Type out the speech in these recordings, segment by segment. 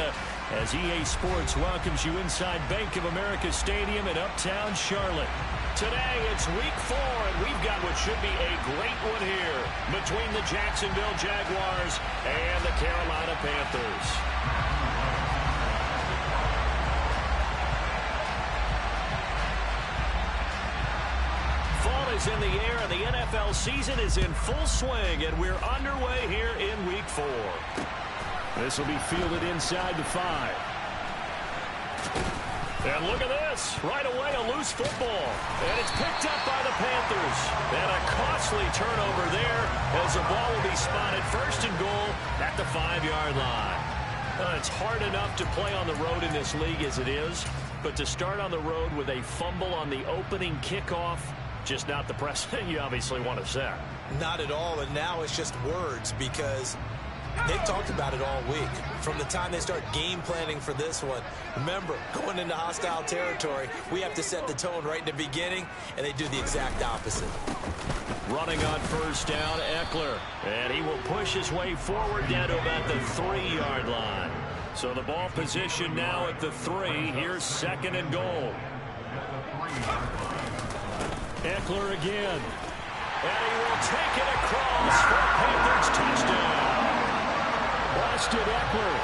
Carolina, as EA Sports welcomes you inside Bank of America Stadium in Uptown Charlotte. Today, it's week 4, and we've got what should be a great one here between the Jacksonville Jaguars and the Carolina Panthers. Fall is in the air, and the NFL season is in full swing, and we're underway here in week 4. This will be fielded inside the 5. And look at this. Right away, a loose football. And it's picked up by the Panthers. And a costly turnover there as the ball will be spotted first and goal at the 5-yard line. It's hard enough to play on the road in this league as it is. But to start on the road with a fumble on the opening kickoff, just not the precedent you obviously want to set. Not at all. And now it's just words because they've talked about it all week. From the time they start game planning for this one, remember, going into hostile territory, we have to set the tone right in the beginning, and they do the exact opposite. Running on first down, Eckler. And he will push his way forward down to about the 3-yard line. So the ball position now at the 3. Here's second and goal. Eckler again. And he will take it across for Panthers touchdown. Austin Eckler,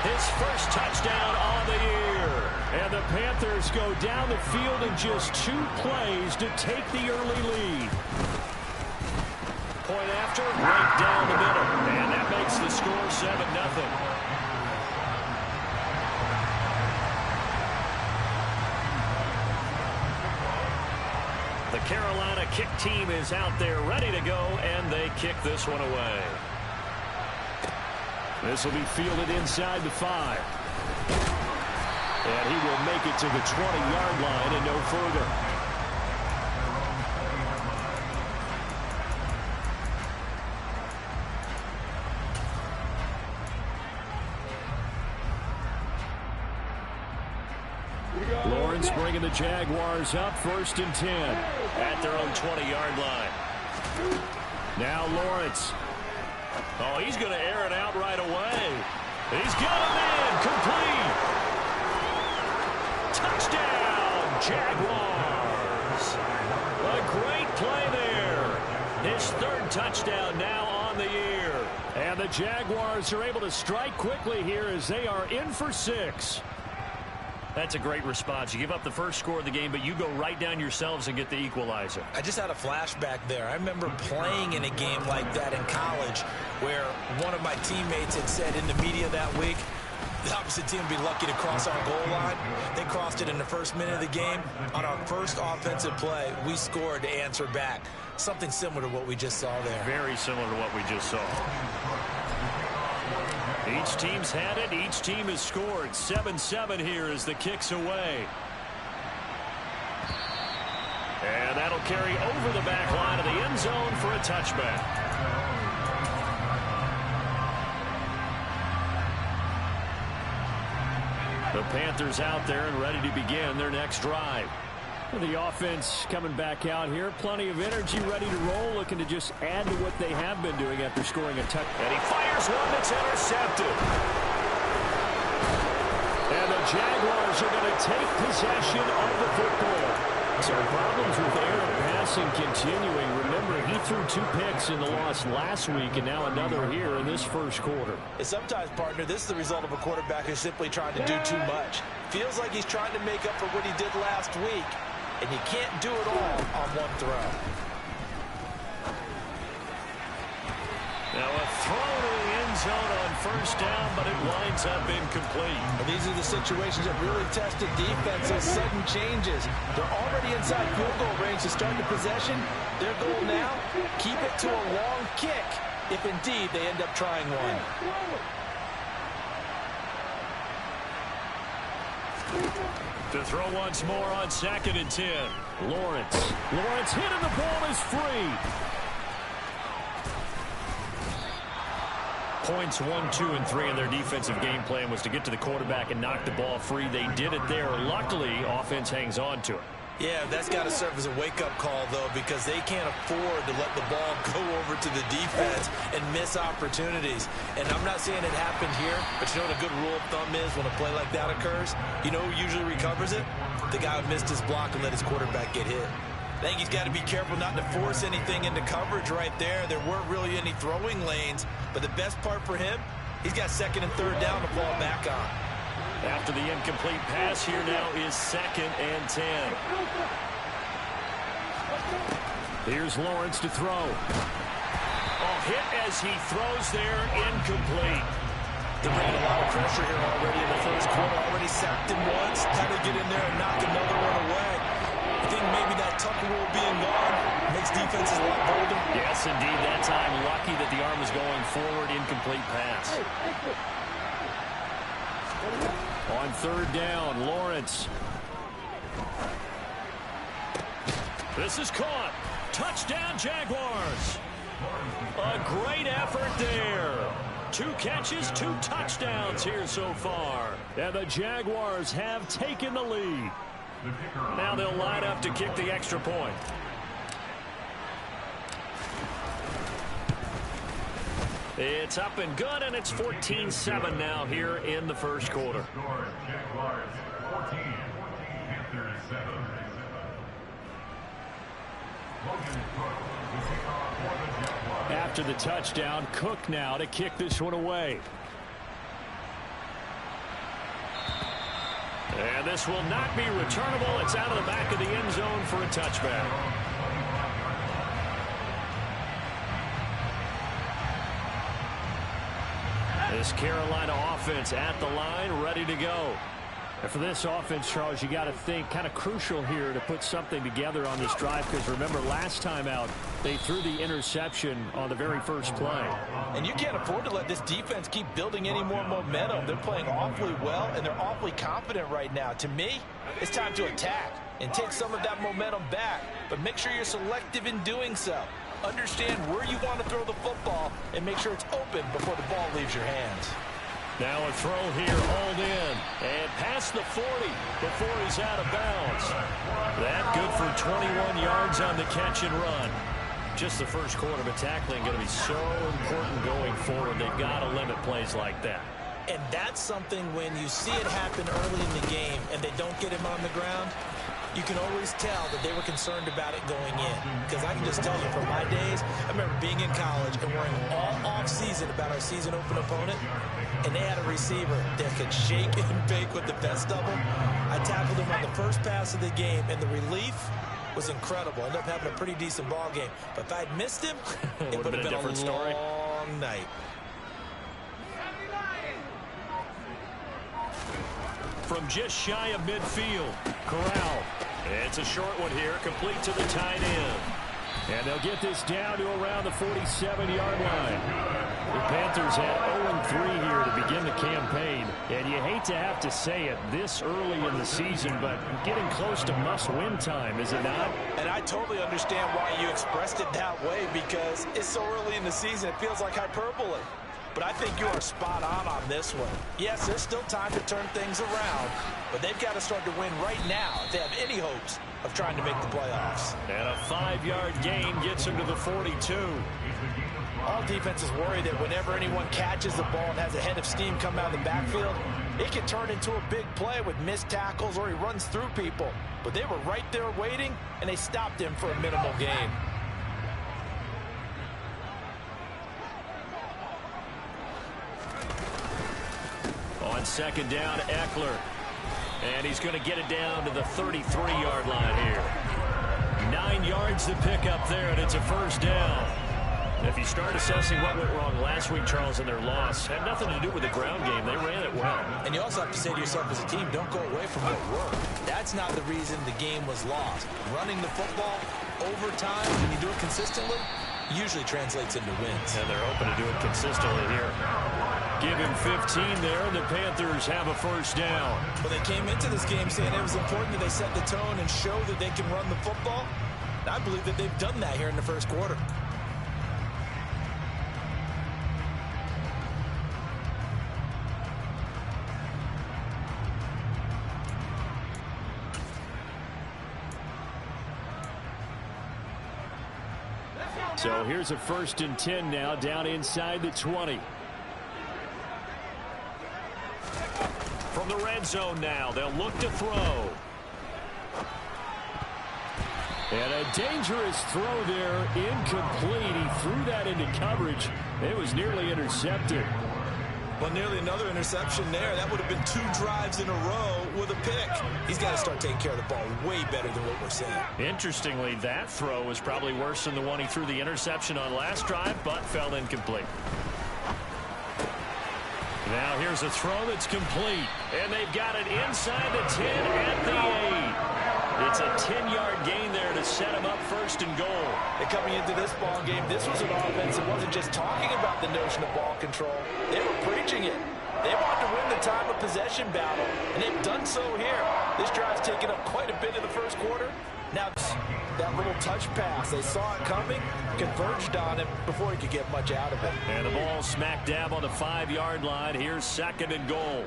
his first touchdown on the year. And the Panthers go down the field in just 2 plays to take the early lead. Point after, right down the middle. And that makes the score 7-0. The Carolina kick team is out there ready to go, and they kick this one away. This will be fielded inside the 5. And he will make it to the 20-yard line and no further. Lawrence bringing the Jaguars up, 1st and 10 at their own 20-yard line. Now Lawrence. Oh, he's going to air it out right away. He's got a man complete. Touchdown, Jaguars. A great play there. His 3rd touchdown now on the year. And the Jaguars are able to strike quickly here as they are in for 6. That's a great response. You give up the first score of the game, but you go right down yourselves and get the equalizer. I just had a flashback there. I remember playing in a game like that in college where one of my teammates had said in the media that week, the opposite team would be lucky to cross our goal line. They crossed it in the first minute of the game. On our first offensive play, we scored to answer back. Something similar to what we just saw there. Very similar to what we just saw. Each team's had it. Each team has scored. 7-7 here as the kick's away. And that'll carry over the back line of the end zone for a touchback. The Panthers out there and ready to begin their next drive. The offense coming back out here. Plenty of energy, ready to roll, looking to just add to what they have been doing after scoring a touchdown. And he fires one that's intercepted. And the Jaguars are going to take possession of the football. So problems with air and passing continuing. Remember, he threw 2 picks in the loss last week, and now another here in this first quarter. And sometimes, partner, this is the result of a quarterback who's simply trying to do too much. Feels like he's trying to make up for what he did last week. And you can't do it all on one throw. Now a throw to the end zone on first down, but it winds up incomplete. Well, these are the situations that really tested defenses. Sudden changes. They're already inside field goal range to start the possession. Their goal now, keep it to a long kick, if indeed they end up trying one. To throw once more on 2nd and 10. Lawrence hit and the ball is free. Points 1, 2, and 3 in their defensive game plan was to get to the quarterback and knock the ball free. They did it there. Luckily, offense hangs on to it. Yeah, that's got to serve as a wake-up call, though, because they can't afford to let the ball go over to the defense and miss opportunities. And I'm not saying it happened here, but you know what a good rule of thumb is when a play like that occurs? You know who usually recovers it? The guy who missed his block and let his quarterback get hit. I think he's got to be careful not to force anything into coverage right there. There weren't really any throwing lanes, but the best part for him, he's got second and third down to fall back on. After the incomplete pass, here now is 2nd and 10. Here's Lawrence to throw. Oh, hit as he throws there, incomplete. They're bringing a lot of pressure here already in the first quarter. Already sacked him once. Time to get in there and knock another one away. I think maybe that Tucker rule being gone makes defenses a lot bolder. Yes, indeed. That time, lucky that the arm was going forward, incomplete pass. On 3rd down, Lawrence. This is caught. Touchdown, Jaguars. A great effort there. 2 catches, 2 touchdowns here so far. And the Jaguars have taken the lead. Now they'll line up to kick the extra point. It's up and good, and it's 14-7 now here in the first quarter. After the touchdown, Cook now to kick this one away. And this will not be returnable. It's out of the back of the end zone for a touchback. This Carolina offense at the line, ready to go. And for this offense, Charles, you got to think kind of crucial here to put something together on this drive, because remember last time out they threw the interception on the very first play. And you can't afford to let this defense keep building any more momentum. They're playing awfully well, and they're awfully confident right now. To me, it's time to attack and take some of that momentum back, but make sure you're selective in doing so. Understand where you want to throw the football and make sure it's open before the ball leaves your hands. Now a throw here, hauled in, and past the 40 before he's out of bounds. That good for 21 yards on the catch and run. Just the first quarter, but tackling going to be so important going forward. They've got to limit plays like that. And that's something when you see it happen early in the game and they don't get him on the ground, you can always tell that they were concerned about it going in. Because I can just tell you from my days, I remember being in college and worrying all off-season about our season open opponent, and they had a receiver that could shake and bake with the best of them. I tackled him on the first pass of the game, and the relief was incredible. I ended up having a pretty decent ball game. But if I'd missed him, it would have been a different story. Long night. From just shy of midfield, Corral. It's a short one here, complete to the tight end. And they'll get this down to around the 47-yard line. The Panthers had 0-3 here to begin the campaign. And you hate to have to say it this early in the season, but getting close to must-win time, is it not? And I totally understand why you expressed it that way, because it's so early in the season, it feels like hyperbole. But I think you are spot on this one. Yes, there's still time to turn things around, but they've got to start to win right now if they have any hopes of trying to make the playoffs. And a 5-yard gain gets them to the 42. All defenses worry that whenever anyone catches the ball and has a head of steam come out of the backfield, it can turn into a big play with missed tackles or he runs through people. But they were right there waiting, and they stopped him for a minimal gain. On second down, Eckler. And he's going to get it down to the 33-yard line here. 9 yards to pick up there, and it's a first down. If you start assessing what went wrong last week, Charles, in their loss, had nothing to do with the ground game. They ran it well. And you also have to say to yourself as a team, don't go away from what worked. That's not the reason the game was lost. Running the football over time, when you do it consistently, usually translates into wins. And they're hoping to do it consistently here. Give him 15 there, and the Panthers have a first down. Well, they came into this game saying it was important that they set the tone and show that they can run the football. And I believe that they've done that here in the first quarter. So here's a 1st and 10 now, down inside the 20. From the red zone now, they'll look to throw. And a dangerous throw there, incomplete. He threw that into coverage. It was nearly intercepted. Well, nearly another interception there. That would have been 2 drives in a row with a pick. He's got to start taking care of the ball way better than what we're seeing. Interestingly, that throw was probably worse than the one he threw the interception on last drive, but fell incomplete. Now here's a throw that's complete. And they've got it inside the 10 at the 8. It's a 10-yard gain there to set him up 1st and goal. And coming into this ball game, this was an offense that wasn't just talking about the notion of ball control. They were preaching it. They wanted to win the time of possession battle, and they've done so here. This drive's taken up quite a bit in the first quarter. Now, that little touch pass, they saw it coming, converged on it before he could get much out of it. And the ball smack dab on the 5-yard line. Here's 2nd and goal.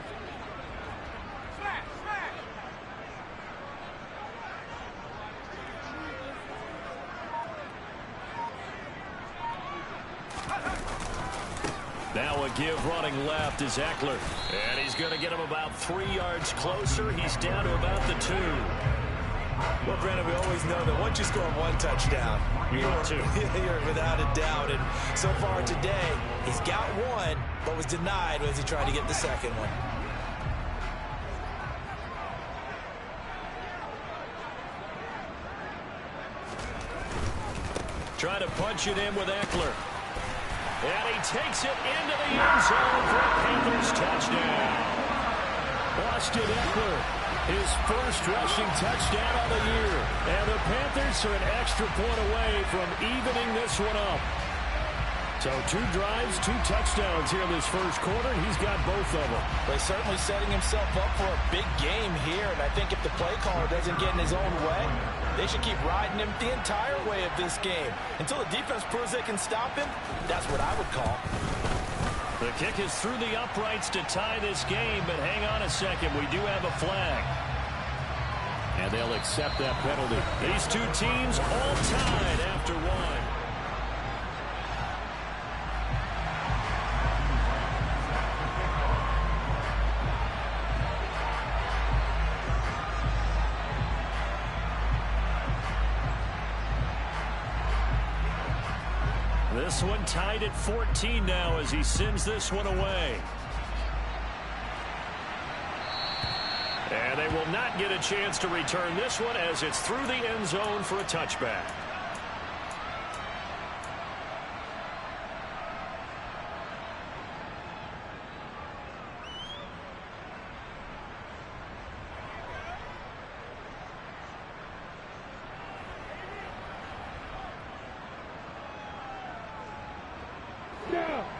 Now a give running left is Eckler. And he's going to get him about 3 yards closer. He's down to about the 2. Well, Brandon, we always know that once you score 1 touchdown, you're without a doubt. And so far today, he's got 1, but was denied as he tried to get the 2nd one. Trying to punch it in with Eckler. And he takes it into the end zone for a Panthers touchdown. Austin Eckler, his first rushing touchdown of the year. And the Panthers are an extra point away from evening this one up. So 2 drives, 2 touchdowns here in this first quarter, and he's got both of them. But he's certainly setting himself up for a big game here, and I think if the play caller doesn't get in his own way, they should keep riding him the entire way of this game. Until the defense proves they can stop him, that's what I would call. The kick is through the uprights to tie this game, but hang on a second, we do have a flag. And they'll accept that penalty. These 2 teams all tied after 1. This one tied at 14 now as he sends this one away. And they will not get a chance to return this one as it's through the end zone for a touchback.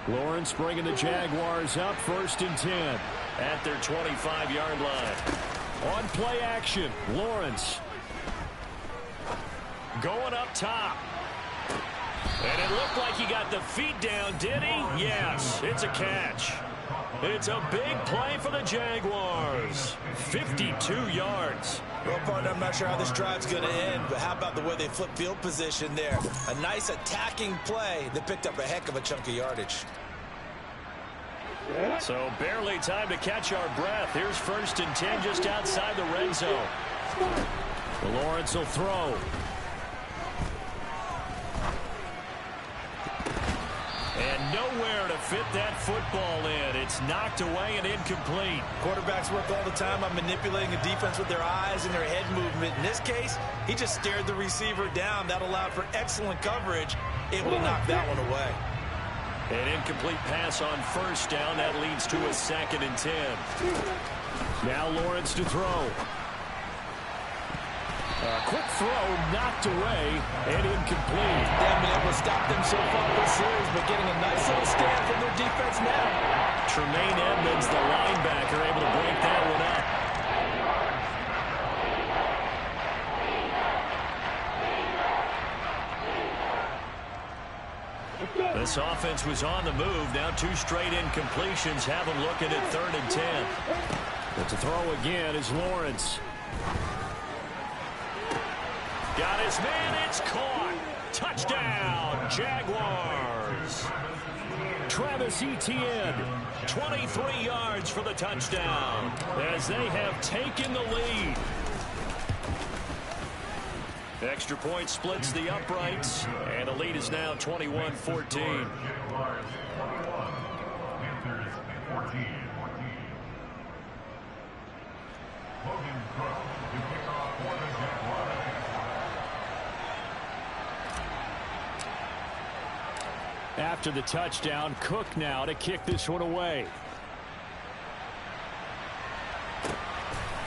Lawrence bringing the Jaguars up 1st and 10 at their 25-yard line. On play action, Lawrence going up top. And it looked like he got the feet down, did he? Yes, it's a catch. It's a big play for the Jaguars. 52 yards. Well, partner, I'm not sure how this drive's going to end, but how about the way they flip field position there? A nice attacking play that picked up a heck of a chunk of yardage. So barely time to catch our breath. Here's 1st and 10 just outside the red zone. Lawrence will throw. And nowhere to fit that football in. It's knocked away and incomplete. Quarterbacks work all the time on manipulating the defense with their eyes and their head movement. In this case, he just stared the receiver down. That allowed for excellent coverage, able to knock that one away. An incomplete pass on 1st down. That leads to a 2nd and 10. Now Lawrence to throw. A quick throw knocked away and incomplete. They haven't been able to stop them so far this series, but getting a nice little stand from their defense now. Tremaine Edmonds, the linebacker, able to break that one up. This offense was on the move. Now 2 straight incompletions have them looking at 3rd and 10. But to throw again is Lawrence. Got his man. It's caught. Touchdown, Jaguars. Travis Etienne, 23 yards for the touchdown as they have taken the lead. Extra point splits the uprights, and the lead is now 21-14. After the touchdown, Cook now to kick this one away.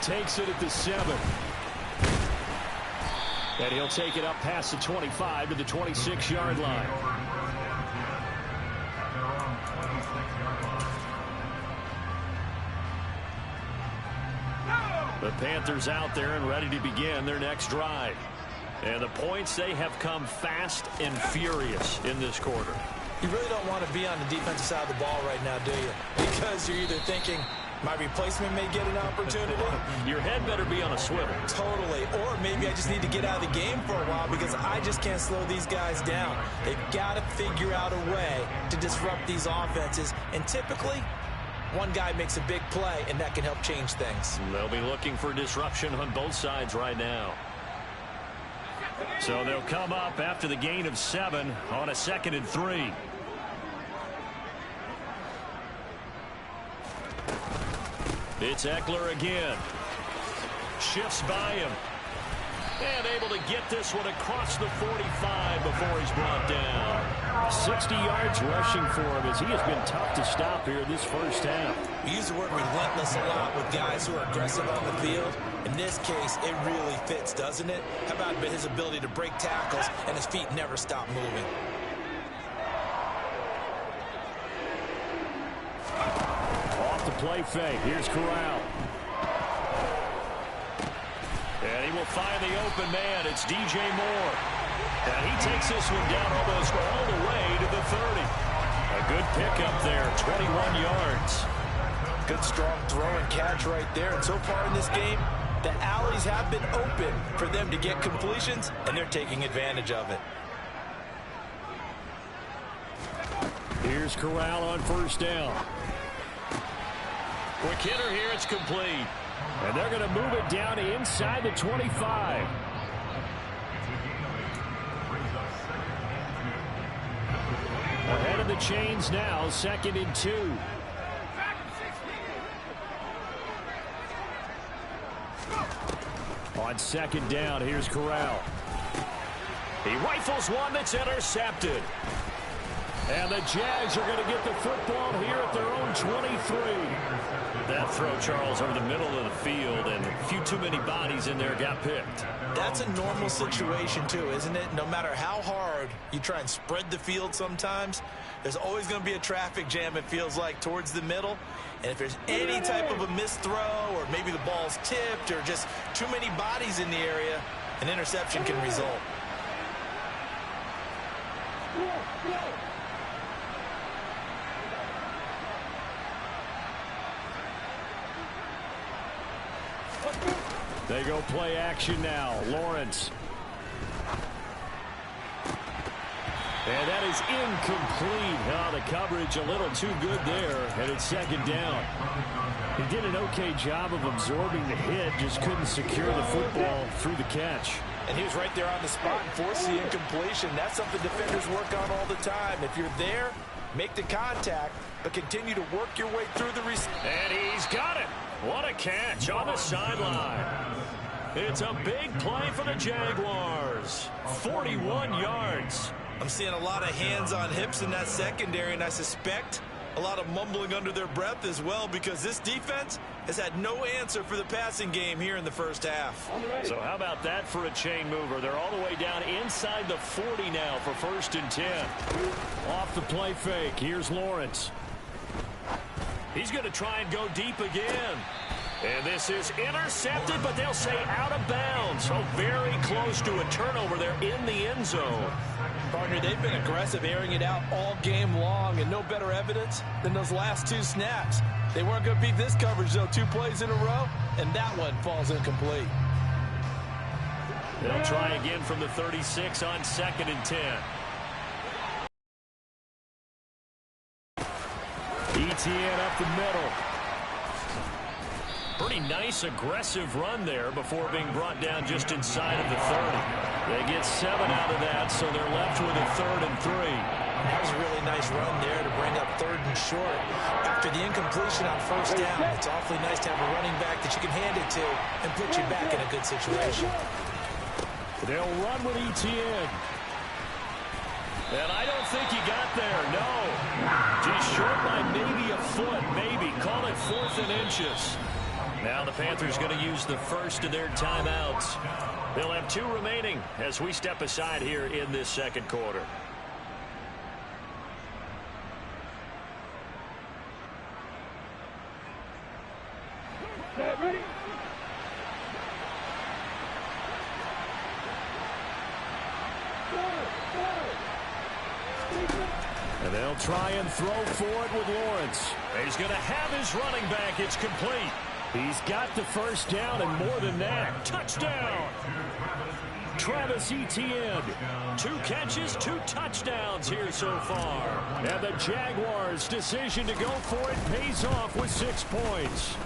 Takes it at the 7. And he'll take it up past the 25 to the 26-yard line. The Panthers out there and ready to begin their next drive. And the points, they have come fast and furious in this quarter. You really don't want to be on the defensive side of the ball right now, do you? Because you're either thinking, my replacement may get an opportunity. Your head better be on a swivel. Totally. Or maybe I just need to get out of the game for a while because I just can't slow these guys down. They've got to figure out a way to disrupt these offenses. And typically, one guy makes a big play, and that can help change things. They'll be looking for disruption on both sides right now. So they'll come up after the gain of 7 on a 2nd and 3. It's Eckler again. Shifts by him. And able to get this one across the 45 before he's brought down. 60 yards rushing for him as he has been tough to stop here this first half. We use the word relentless a lot with guys who are aggressive on the field. In this case, it really fits, doesn't it? How about his ability to break tackles and his feet never stop moving? Off the play fake. Here's Corral. And he will find the open man. It's DJ Moore. And he takes this one down almost all the way to the 30. A good pickup there, 21 yards. Good strong throw and catch right there. And so far in this game, the alleys have been open for them to get completions, and they're taking advantage of it. Here's Corral on first down. Quick hitter here, it's complete. And they're going to move it down to inside the 25. Ahead of the chains now, 2nd and 2. On 2nd down, here's Corral. He rifles one that's intercepted. And the Jags are going to get the football here at their own 23. That throw, Charles, over the middle of the field, and a few too many bodies in there got picked. That's a normal situation, too, isn't it? No matter how hard you try and spread the field sometimes, there's always going to be a traffic jam, it feels like, towards the middle. And if there's any type of a missed throw, or maybe the ball's tipped, or just too many bodies in the area, an interception can result. They go play action now. Lawrence. And that is incomplete. Oh, the coverage a little too good there, and it's 2nd down. He did an okay job of absorbing the hit, just couldn't secure the football through the catch. And he was right there on the spot and forced the incompletion. That's something defenders work on all the time. If you're there, make the contact, but continue to work your way through the And he's got it. What a catch on the sideline. It's a big play for the Jaguars. 41 yards. I'm seeing a lot of hands on hips in that secondary, and I suspect a lot of mumbling under their breath as well, because this defense has had no answer for the passing game here in the first half. So how about that for a chain mover? They're all the way down inside the 40 now for 1st and 10. Off the play fake. Here's Lawrence. He's going to try and go deep again. And this is intercepted, but they'll say out of bounds. So very close to a turnover there in the end zone. Partner, they've been aggressive, airing it out all game long, and no better evidence than those last 2 snaps. They weren't going to beat this coverage, though, 2 plays in a row, and that one falls incomplete. They'll try again from the 36 on 2nd and 10. Etienne up the middle. Pretty nice, aggressive run there before being brought down just inside of the 30. They get 7 out of that, so they're left with a 3rd and 3. That was a really nice run there to bring up 3rd and short. After the incompletion on 1st down, it's awfully nice to have a running back that you can hand it to and put you back in a good situation. They'll run with Etienne. And I don't think he got there, no. Just short by maybe a foot, maybe. Call it 4th and inches. Now the Panthers going to use the first of their timeouts. They'll have 2 remaining as we step aside here in this 2nd quarter. Ready? And they'll try and throw for it with Lawrence. He's going to have his running back. It's complete. He's got the 1st down and more than that. Touchdown! Travis Etienne. 2 catches, 2 touchdowns here so far. And the Jaguars' decision to go for it pays off with 6 points.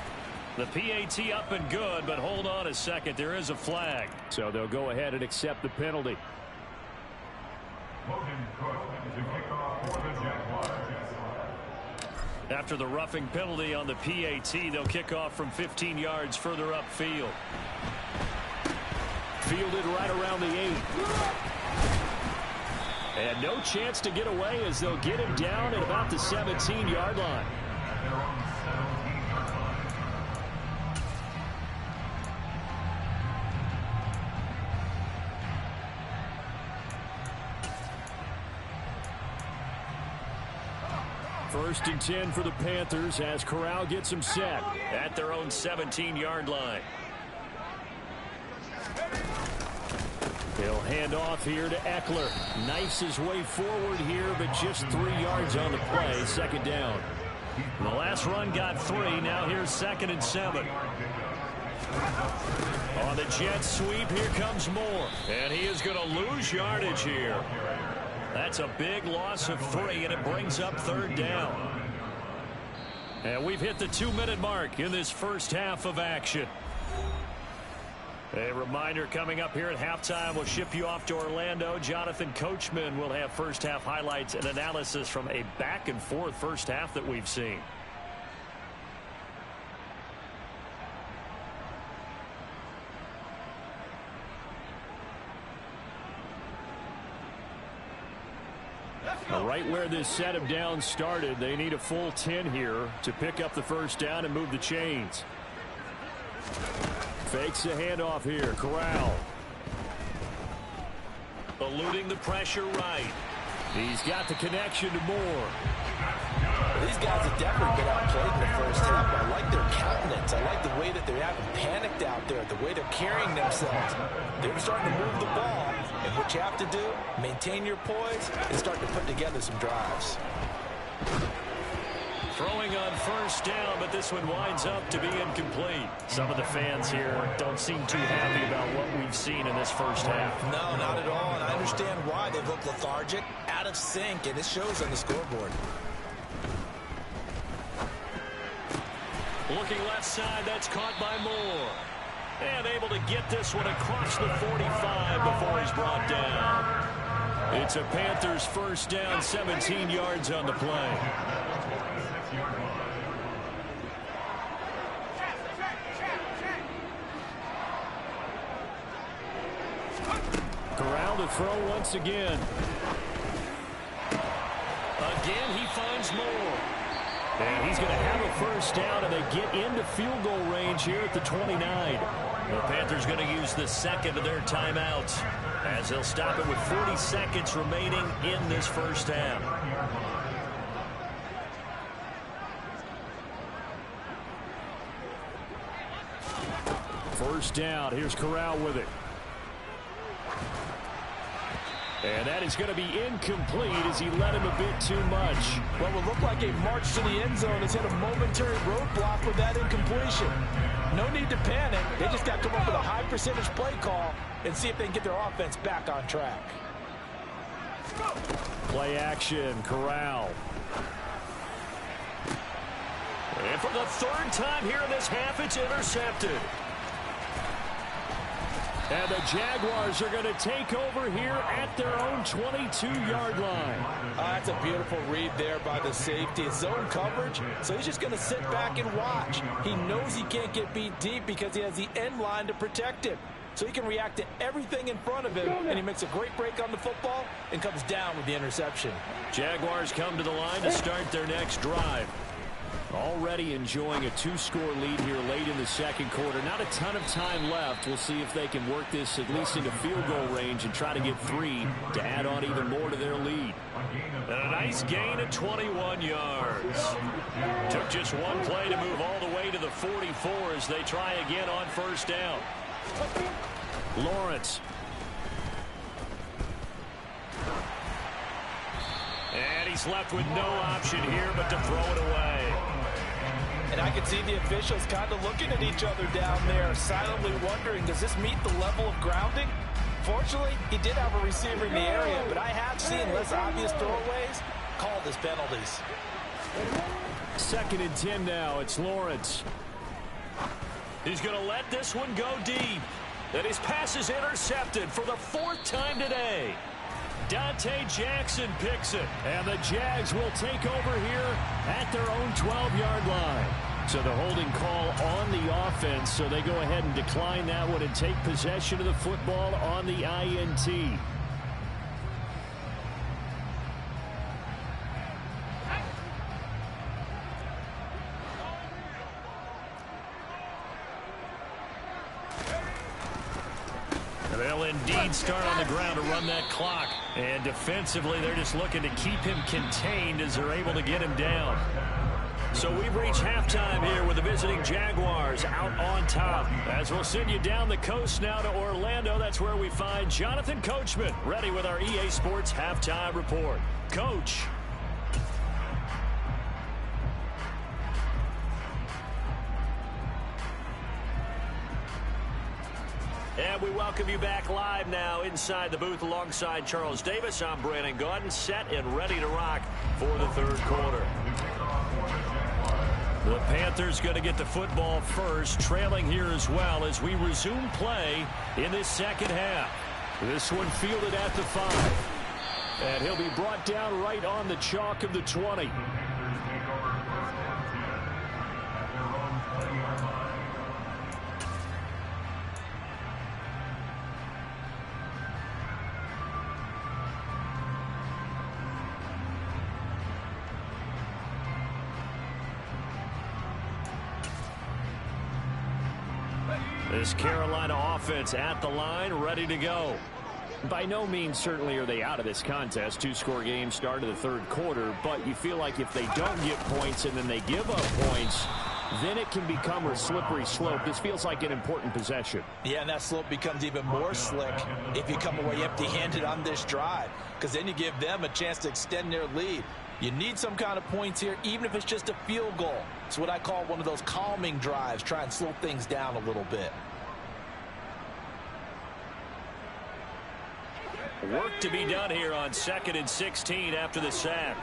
The PAT up and good, but hold on a second. There is a flag. So they'll go ahead and accept the penalty. After the roughing penalty on the PAT, they'll kick off from 15 yards further upfield. Fielded right around the 8. And no chance to get away as they'll get him down at about the 17-yard line. First and 10 for the Panthers as Corral gets them set at their own 17-yard line. He'll hand off here to Eckler. Knifes his way forward here, but just 3 yards on the play. 2nd down. The last run got 3. Now here's 2nd and 7. On the jet sweep, here comes Moore. And he is going to lose yardage here. That's a big loss of 3, and it brings up 3rd down. And we've hit the 2-minute mark in this first half of action. A reminder coming up here at halftime, we'll ship you off to Orlando. Jonathan Coachman will have first half highlights and analysis from a back-and-forth first half that we've seen. Right where this set of downs started, they need a full 10 here to pick up the 1st down and move the chains. Fakes a handoff here. Corral. Eluding the pressure right. He's got the connection to Moore. These guys have definitely been outplayed in the first half. I like their countenance. I like the way that they haven't panicked out there, the way they're carrying themselves. They're starting to move the ball. And what you have to do, maintain your poise and start to put together some drives. Throwing on 1st down, but this one winds up to be incomplete. Some of the fans here don't seem too happy about what we've seen in this first half. No, not at all, and I understand why. They look lethargic, out of sync, and it shows on the scoreboard. Looking left side, that's caught by Moore. And able to get this one across the 45 before he's brought down. It's a Panthers 1st down, 17 yards on the play. Corral to throw once again. Again, he finds Moore. And he's going to have a 1st down, and they get into field goal range here at the 29. The Panthers going to use the 2nd of their timeouts as they'll stop it with 40 seconds remaining in this first half. First down. Here's Corral with it. And that is going to be incomplete as he led him a bit too much. Well, it looked like a march to the end zone has hit a momentary roadblock with that incompletion. No need to panic. They just got to come up with a high percentage play call and see if they can get their offense back on track. Play action, Corral. And for the third time here in this half, it's intercepted. And the Jaguars are going to take over here at their own 22-yard line. That's a beautiful read there by the safety. It's zone coverage, so he's just going to sit back and watch. He knows he can't get beat deep because he has the end line to protect him. So he can react to everything in front of him, and he makes a great break on the football and comes down with the interception. Jaguars come to the line to start their next drive. Already enjoying a 2-score lead here late in the second quarter. Not a ton of time left. We'll see if they can work this at least into field goal range and try to get 3 to add on even more to their lead. And a nice gain of 21 yards. Took just one play to move all the way to the 44 as they try again on first down. Lawrence. And he's left with no option here but to throw it away. And I can see the officials kind of looking at each other down there, silently wondering, does this meet the level of grounding? Fortunately, he did have a receiver in the area, but I have seen less obvious throwaways called as penalties. 2nd and 10 now. It's Lawrence. He's going to let this one go deep. And his pass is intercepted for the 4th time today. Dante Jackson picks it. And the Jags will take over here at their own 12-yard line. So the holding call on the offense, so they go ahead and decline that one and take possession of the football on the INT. They'll indeed start on the ground to run that clock. And defensively, they're just looking to keep him contained as they're able to get him down. So we've reached halftime here with the visiting Jaguars out on top. As we'll send you down the coast now to Orlando, that's where we find Jonathan Coachman ready with our EA Sports Halftime Report. Coach. And we welcome you back live now inside the booth alongside Charles Davis. I'm Brandon Gaudin, set and ready to rock for the third quarter. The Panthers going to get the football first, trailing here as well as we resume play in this second half. This one fielded at the 5. And he'll be brought down right on the chalk of the 20. This Carolina offense at the line, ready to go. By no means certainly are they out of this contest. 2-score game start of the third quarter, but you feel like if they don't get points and then they give up points, then it can become a slippery slope. This feels like an important possession. Yeah, and that slope becomes even more slick if you come away empty-handed on this drive, because then you give them a chance to extend their lead. You need some kind of points here, even if it's just a field goal. It's what I call one of those calming drives. Try and slow things down a little bit. Work to be done here on 2nd and 16 after the sack.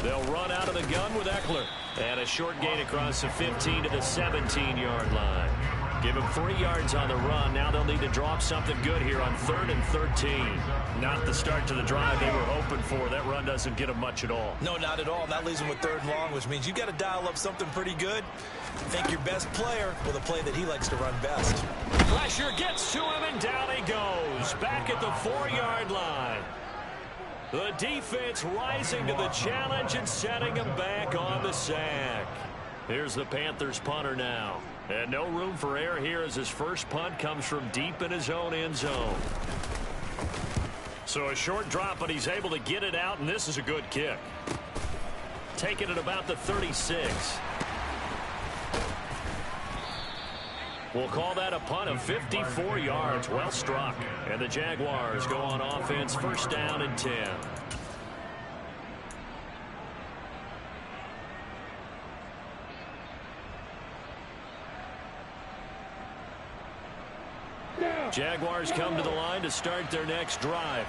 They'll run out of the gun with Eckler. And a short gain across the 15 to the 17-yard line. Give them 3 yards on the run. Now they'll need to drop something good here on 3rd and 13. Not the start to the drive they were hoping for. That run doesn't get them much at all. No, not at all. And that leaves them with 3rd and long, which means you've got to dial up something pretty good. Think your best player with a play that he likes to run best. Pressure gets to him, and down he goes. Back at the 4-yard line. The defense rising to the challenge and setting him back on the sack. Here's the Panthers punter now. And no room for error here as his first punt comes from deep in his own end zone. So a short drop, but he's able to get it out, and this is a good kick. Taking it about the 36. We'll call that a punt of 54 yards. Well struck. And the Jaguars go on offense, 1st down and 10. Jaguars come to the line to start their next drive.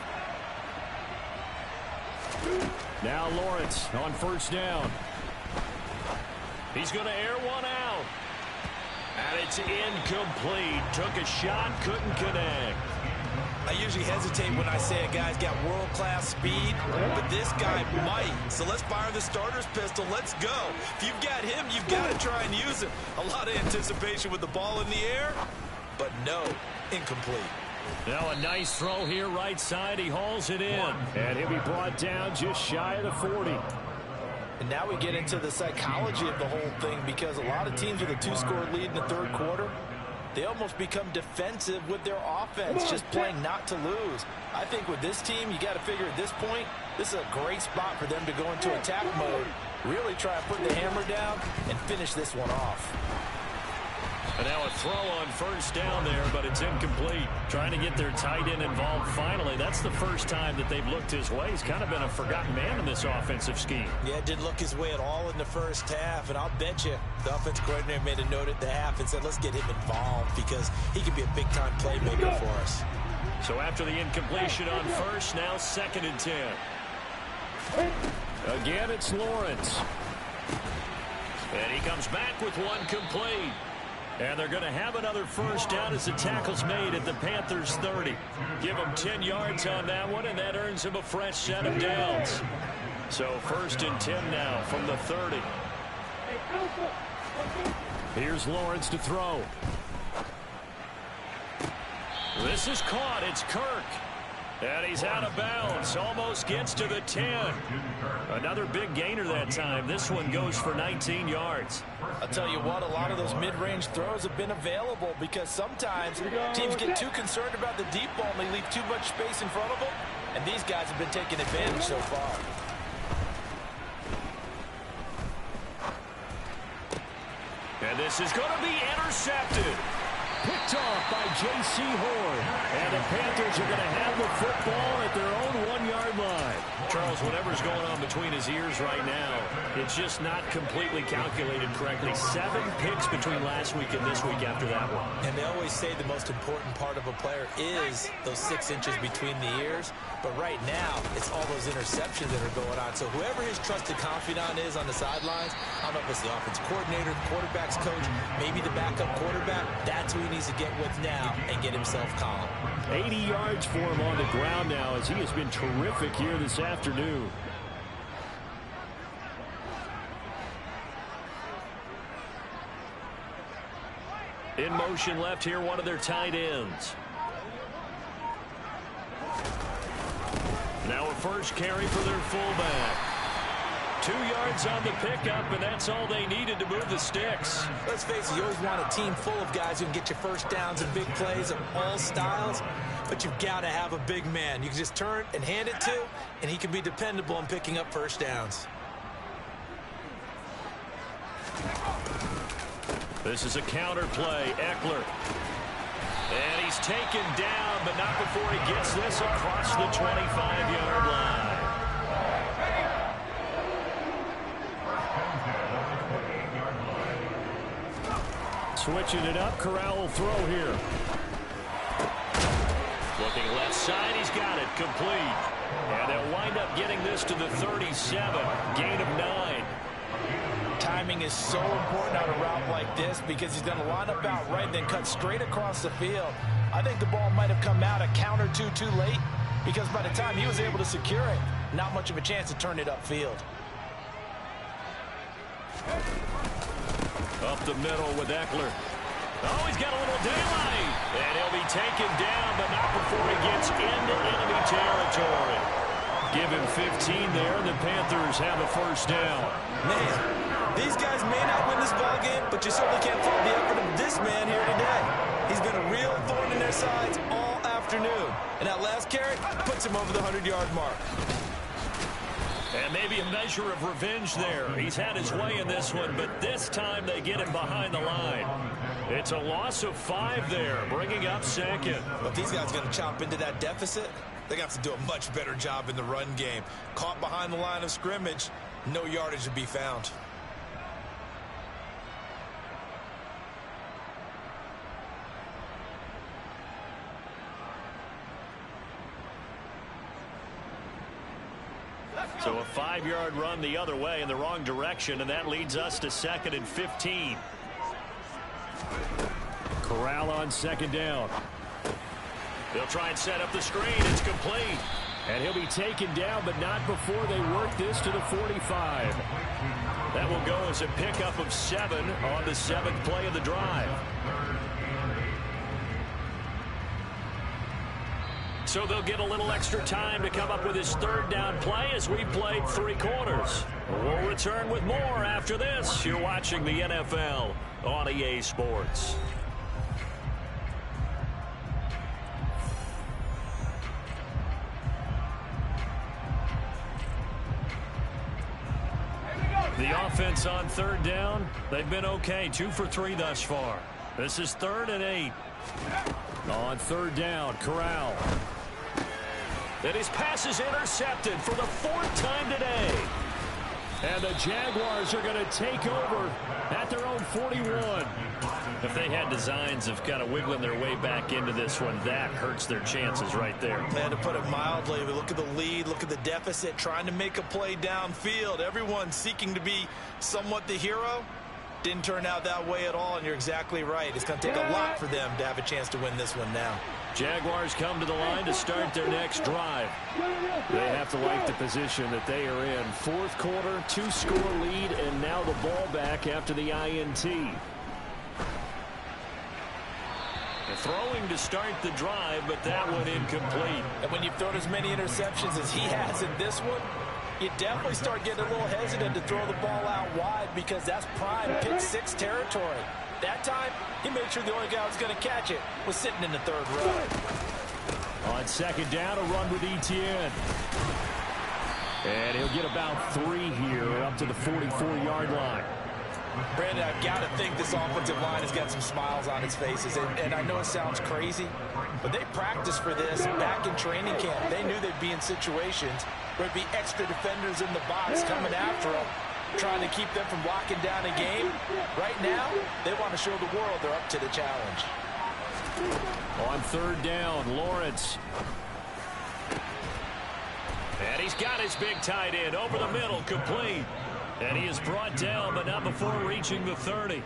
Now Lawrence on first down. He's going to air one out. And it's incomplete. Took a shot, couldn't connect. I usually hesitate when I say a guy's got world-class speed, but this guy might. So let's fire the starter's pistol. Let's go. If you've got him, you've got to try and use him. A lot of anticipation with the ball in the air, but no, incomplete. Now a nice throw here right side. He hauls it in. And he'll be brought down just shy of the 40. And now we get into the psychology of the whole thing, because a lot of teams with a 2-score lead in the third quarter, they almost become defensive with their offense, just playing not to lose. I think with this team, you got to figure at this point, this is a great spot for them to go into attack mode, really try to put the hammer down and finish this one off. And now a throw on first down there, but it's incomplete. Trying to get their tight end involved finally. That's the first time that they've looked his way. He's kind of been a forgotten man in this offensive scheme. Yeah, didn't look his way at all in the first half. And I'll bet you the offensive coordinator made a note at the half and said, let's get him involved because he can be a big-time playmaker for us. So after the incompletion on first, now 2nd and 10. Again, it's Lawrence. And he comes back with one complete. And they're going to have another first down as the tackle's made at the Panthers' 30. Give them 10 yards on that one, and that earns them a fresh set of downs. So 1st and 10 now from the 30. Here's Lawrence to throw. This is caught. It's Kirk. And he's out of bounds. Almost gets to the 10. Another big gainer that time. This one goes for 19 yards. I'll tell you what, a lot of those mid-range throws have been available because sometimes teams get too concerned about the deep ball and they leave too much space in front of them. And these guys have been taking advantage so far. And this is going to be intercepted. Picked off by J.C. Horn. And the Panthers are going to have the football at their own 1-yard line. Charles, whatever's going on between his ears right now, it's just not completely calculated correctly. 7 picks between last week and this week after that one. And they always say the most important part of a player is those 6 inches between the ears. But right now, it's all those interceptions that are going on. So whoever his trusted confidant is on the sidelines, I don't know if it's the offensive coordinator, the quarterback's coach, maybe the backup quarterback, that's who he needs to get with now and get himself calm. 80 yards for him on the ground now as he has been terrific here this afternoon. In motion left here, one of their tight ends. Now a first carry for their fullback. 2 yards on the pickup, and that's all they needed to move the sticks. Let's face it, you always want a team full of guys who can get you first downs and big plays of all styles, but you've got to have a big man you can just turn and hand it to, and he can be dependable in picking up first downs. This is a counter play. Eckler. And he's taken down, but not before he gets this across the 25-yard line. Switching it up, Corral will throw here. Looking left side, he's got it, complete. And they'll wind up getting this to the 37, gain of 9. Timing is so important on a route like this because he's going to line up out right, then cut straight across the field. I think the ball might have come out a count or two too late because by the time he was able to secure it, not much of a chance to turn it upfield. Up the middle with Eckler. Oh, he's got a little daylight. And he'll be taken down, but not before he gets into enemy territory. Give him 15 there, and the Panthers have a first down. Man, these guys may not win this ball game, but you certainly can't fault the effort of this man here today. He's been a real thorn in their sides all afternoon. And that last carry puts him over the 100-yard mark. And maybe a measure of revenge there. He's had his way in this one, but this time they get him behind the line. It's a loss of 5 there, bringing up 2nd. But these guys are going to chop into that deficit. They're going to have to do a much better job in the run game. Caught behind the line of scrimmage, no yardage to be found. So a 5-yard run the other way in the wrong direction, and that leads us to 2nd and 15. Corral on 2nd down. They'll try and set up the screen. It's complete. And he'll be taken down, but not before they work this to the 45. That will go as a pickup of 7 on the 7th play of the drive. So they'll get a little extra time to come up with his 3rd down play as we played 3 quarters. We'll return with more after this. You're watching the NFL on EA Sports. The offense on 3rd down, they've been okay. 2 for 3 thus far. This is 3rd and 8. On 3rd down, Corral. And his pass is intercepted for the 4th time today. And the Jaguars are going to take over at their own 41. If they had designs of kind of wiggling their way back into this one, that hurts their chances right there. Man, to put it mildly, look at the lead, look at the deficit, trying to make a play downfield. Everyone seeking to be somewhat the hero. Didn't turn out that way at all, and you're exactly right. It's going to take a lot for them to have a chance to win this one now. Jaguars come to the line to start their next drive. They have to like the position that they are in. 4th quarter, 2-score lead, and now the ball back after the INT. Throwing to start the drive, but that one incomplete. And when you've thrown as many interceptions as he has in this one, you definitely start getting a little hesitant to throw the ball out wide because that's prime pick 6 territory. That time, he made sure the only guy who was going to catch it was sitting in the 3rd row. On 2nd down, a run with Etienne. And he'll get about 3 here up to the 44-yard line. Brandon, I've got to think this offensive line has got some smiles on its faces. And I know it sounds crazy, but they practiced for this back in training camp. They knew they'd be in situations where there'd be extra defenders in the box coming after them, trying to keep them from locking down a game. Right now, they want to show the world they're up to the challenge. On 3rd down, Lawrence. And he's got his big tight end over the middle, complete. And he is brought down, but not before reaching the 30.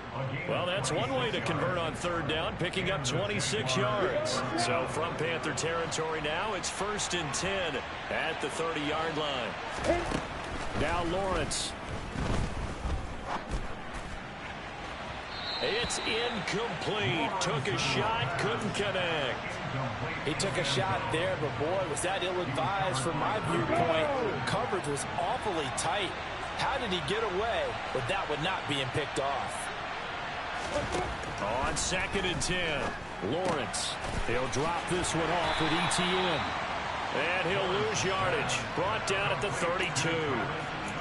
Well, that's one way to convert on 3rd down, picking up 26 yards. So from Panther territory now, it's 1st and 10 at the 30-yard line. Now Lawrence. It's incomplete. Took a shot, couldn't connect. He took a shot there, but boy, was that ill-advised from my viewpoint. Coverage was awfully tight. How did he get away with that one not being picked off? On 2nd and 10, Lawrence. He'll drop this one off with Etienne. And he'll lose yardage. Brought down at the 32.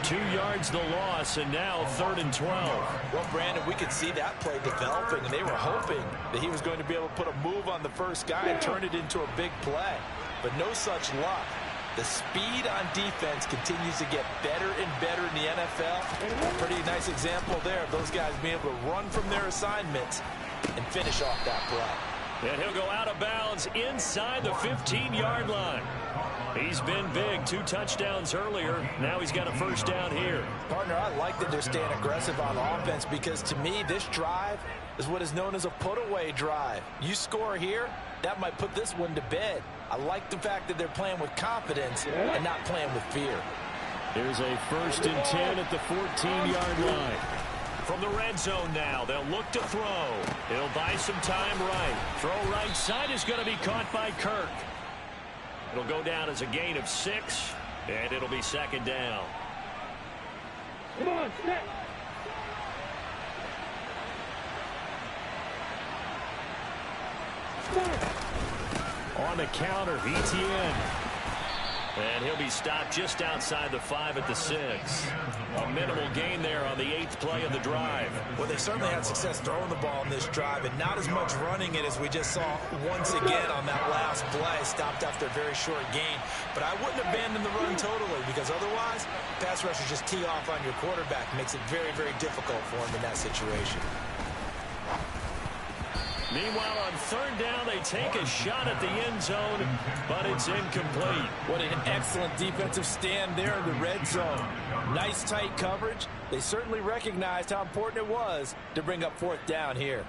2 yards the loss, and now 3rd and 12. Well, Brandon, we could see that play developing, and they were hoping that he was going to be able to put a move on the first guy and turn it into a big play. But no such luck. The speed on defense continues to get better and better in the NFL. Pretty nice example there of those guys being able to run from their assignments and finish off that play. And he'll go out of bounds inside the 15-yard line. He's been big. 2 touchdowns earlier. Now he's got a 1st down here. Partner, I like that they're staying aggressive on offense because to me, this drive is what is known as a put-away drive. You score here, that might put this one to bed. I like the fact that they're playing with confidence and not playing with fear. Here's a 1st and 10 at the 14-yard line. From the red zone now, they'll look to throw. He'll buy some time right. Throw right side is going to be caught by Kirk. It'll go down as a gain of 6, and it'll be 2nd down. Come on, set. On the counter, Etienne. And he'll be stopped just outside the 5 at the 6. A minimal gain there on the 8th play of the drive. Well, they certainly had success throwing the ball in this drive, and not as much running it as we just saw once again on that last play. Stopped after a very short gain. But I wouldn't abandon the run totally, because otherwise, pass rushers just tee off on your quarterback. Makes it very, very difficult for him in that situation. Meanwhile, on third down, they take a shot at the end zone, but it's incomplete. What an excellent defensive stand there in the red zone. Nice tight coverage. They certainly recognized how important it was to bring up fourth down here.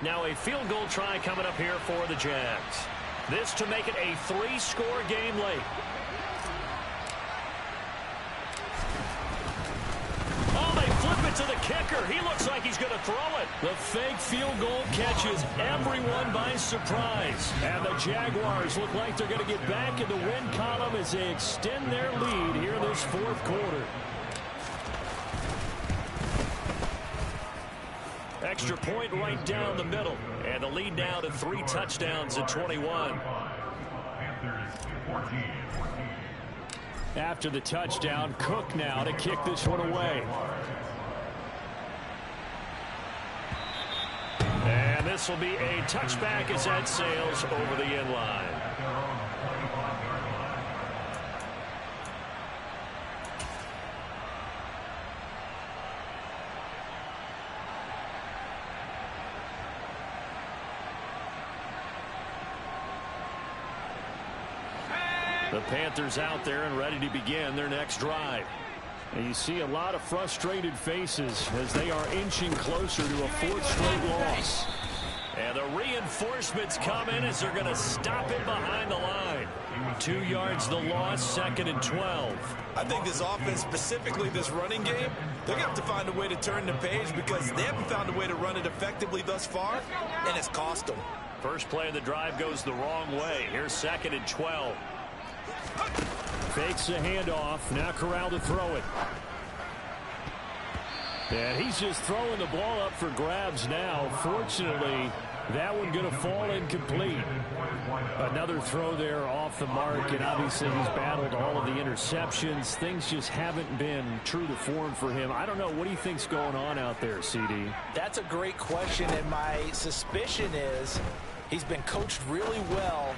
Now a field goal try coming up here for the Jags. This to make it a 3-score game late. Oh, they flip it to the kicker. He looks like he's going to throw it. The fake field goal catches everyone by surprise. And the Jaguars look like they're going to get back in the win column as they extend their lead here in this fourth quarter. Extra point right down the middle. And the lead now to 3 touchdowns at 21. After the touchdown, Cook now to kick this one away. And this will be a touchback as that sails over the end line. The Panthers out there and ready to begin their next drive. And you see a lot of frustrated faces as they are inching closer to a 4th straight loss. And the reinforcements come in as they're going to stop it behind the line. 2 yards the loss, 2nd and 12. I think this offense, specifically this running game, they're going to have to find a way to turn the page because they haven't found a way to run it effectively thus far, and it's cost them. First play of the drive goes the wrong way. Here's 2nd and 12. Fakes the handoff. Now Corral to throw it. And he's just throwing the ball up for grabs now. Fortunately, that one going to fall incomplete. Another throw there off the mark, and obviously he's battled all of the interceptions. Things just haven't been true to form for him. I don't know. What do you think's going on out there, CD? That's a great question, and my suspicion is he's been coached really well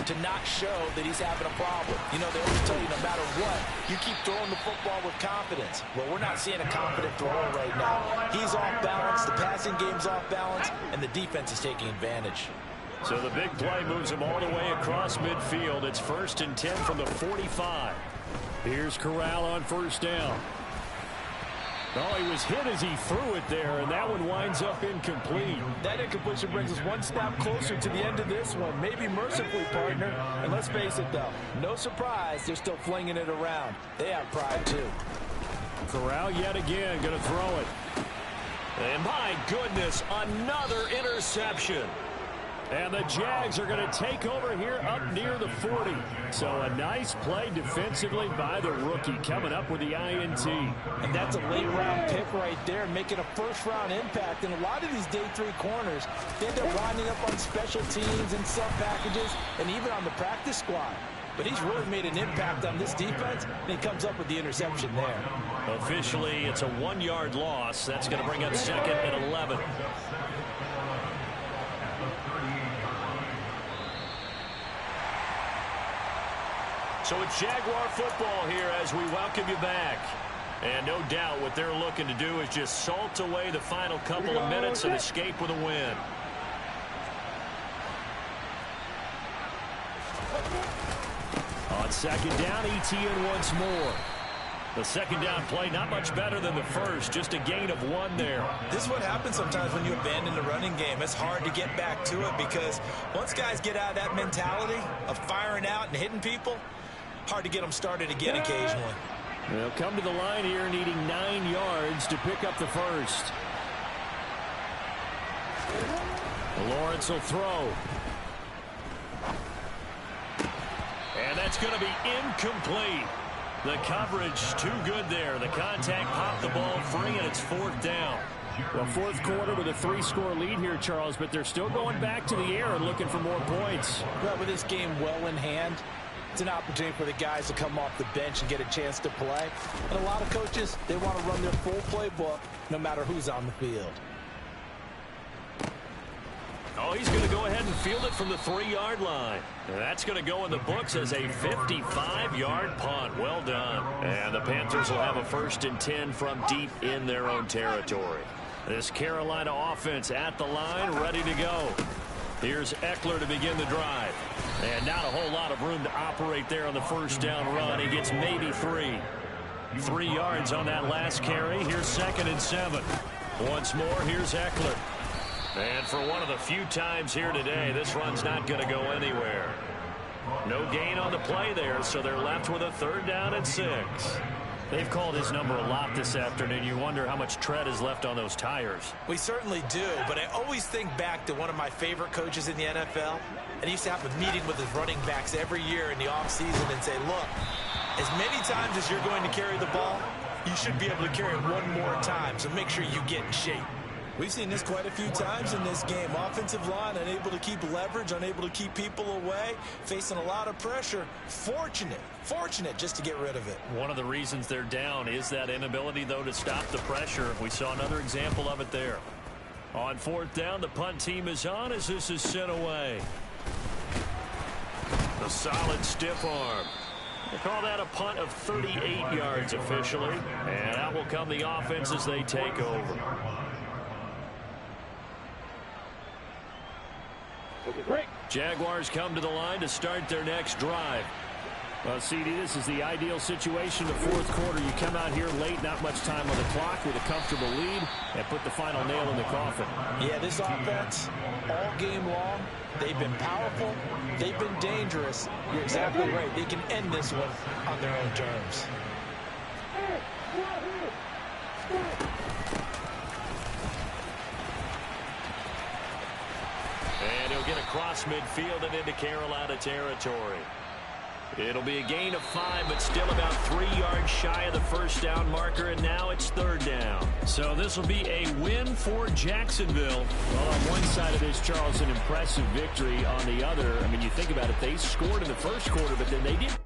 to not show that he's having a problem. You know, they always tell you no matter what, you keep throwing the football with confidence. Well, we're not seeing a confident thrower right now. He's off balance, the passing game's off balance, and the defense is taking advantage. So the big play moves him all the way across midfield. It's 1st and 10 from the 45. Here's Corral on 1st down. Oh, he was hit as he threw it there, and that one winds up incomplete. That incompletion brings us one step closer to the end of this one. Maybe mercifully, partner. And let's face it, though, no surprise, they're still flinging it around. They have pride, too. Corral yet again going to throw it. And my goodness, another interception. And the Jags are going to take over here up near the 40. So a nice play defensively by the rookie coming up with the INT. And that's a late-round pick right there, making a first-round impact. And a lot of these day 3 corners, they end up winding up on special teams and sub packages and even on the practice squad. But he's really made an impact on this defense, and he comes up with the interception there. Officially, it's a 1-yard loss. That's going to bring up 2nd and 11. So it's Jaguar football here as we welcome you back. And no doubt what they're looking to do is just salt away the final couple of minutes and escape with a win. On 2nd down, ETN once more. The 2nd down play not much better than the first, just a gain of 1 there. This is what happens sometimes when you abandon the running game. It's hard to get back to it because once guys get out of that mentality of firing out and hitting people, hard to get them started again occasionally. They'll come to the line here needing 9 yards to pick up the first. Lawrence will throw. And that's going to be incomplete. The coverage too good there. The contact popped the ball free, and it's 4th down. Well, 4th quarter with a 3-score lead here, Charles, but they're still going back to the air and looking for more points. Well, with this game well in hand, it's an opportunity for the guys to come off the bench and get a chance to play. And a lot of coaches, they want to run their full playbook no matter who's on the field. Oh, he's going to go ahead and field it from the 3-yard line. And that's going to go in the books as a 55-yard punt. Well done. And the Panthers will have a 1st and 10 from deep in their own territory. This Carolina offense at the line, ready to go. Here's Eckler to begin the drive. And not a whole lot of room to operate there on the 1st down run. He gets maybe 3. 3 yards on that last carry. Here's 2nd and 7. Once more, here's Eckler. And for one of the few times here today, this run's not going to go anywhere. No gain on the play there, so they're left with a 3rd down and 6. They've called his number a lot this afternoon. You wonder how much tread is left on those tires. We certainly do, but I always think back to one of my favorite coaches in the NFL. And he used to have a meeting with his running backs every year in the offseason and say, look, as many times as you're going to carry the ball, you should be able to carry it one more time, so make sure you get in shape. We've seen this quite a few times in this game. Offensive line unable to keep leverage, unable to keep people away, facing a lot of pressure. Fortunate just to get rid of it. One of the reasons they're down is that inability, though, to stop the pressure. We saw another example of it there. On 4th down, the punt team is on as this is sent away. A solid stiff arm. They call that a punt of 38 yards officially. And out will come the offense as they take over. Jaguars come to the line to start their next drive. Well, CD, this is the ideal situation. The 4th quarter, you come out here late, not much time on the clock with a comfortable lead, and put the final nail in the coffin. Yeah, this offense, all game long, they've been powerful, they've been dangerous. You're exactly right. They can end this one on their own terms. And he'll get across midfield and into Carolina territory. It'll be a gain of 5, but still about 3 yards shy of the 1st down marker, and now it's 3rd down. So this will be a win for Jacksonville. Well, on one side of this, Charles, an impressive victory. On the other, I mean, you think about it, they scored in the 1st quarter, but then they didn't.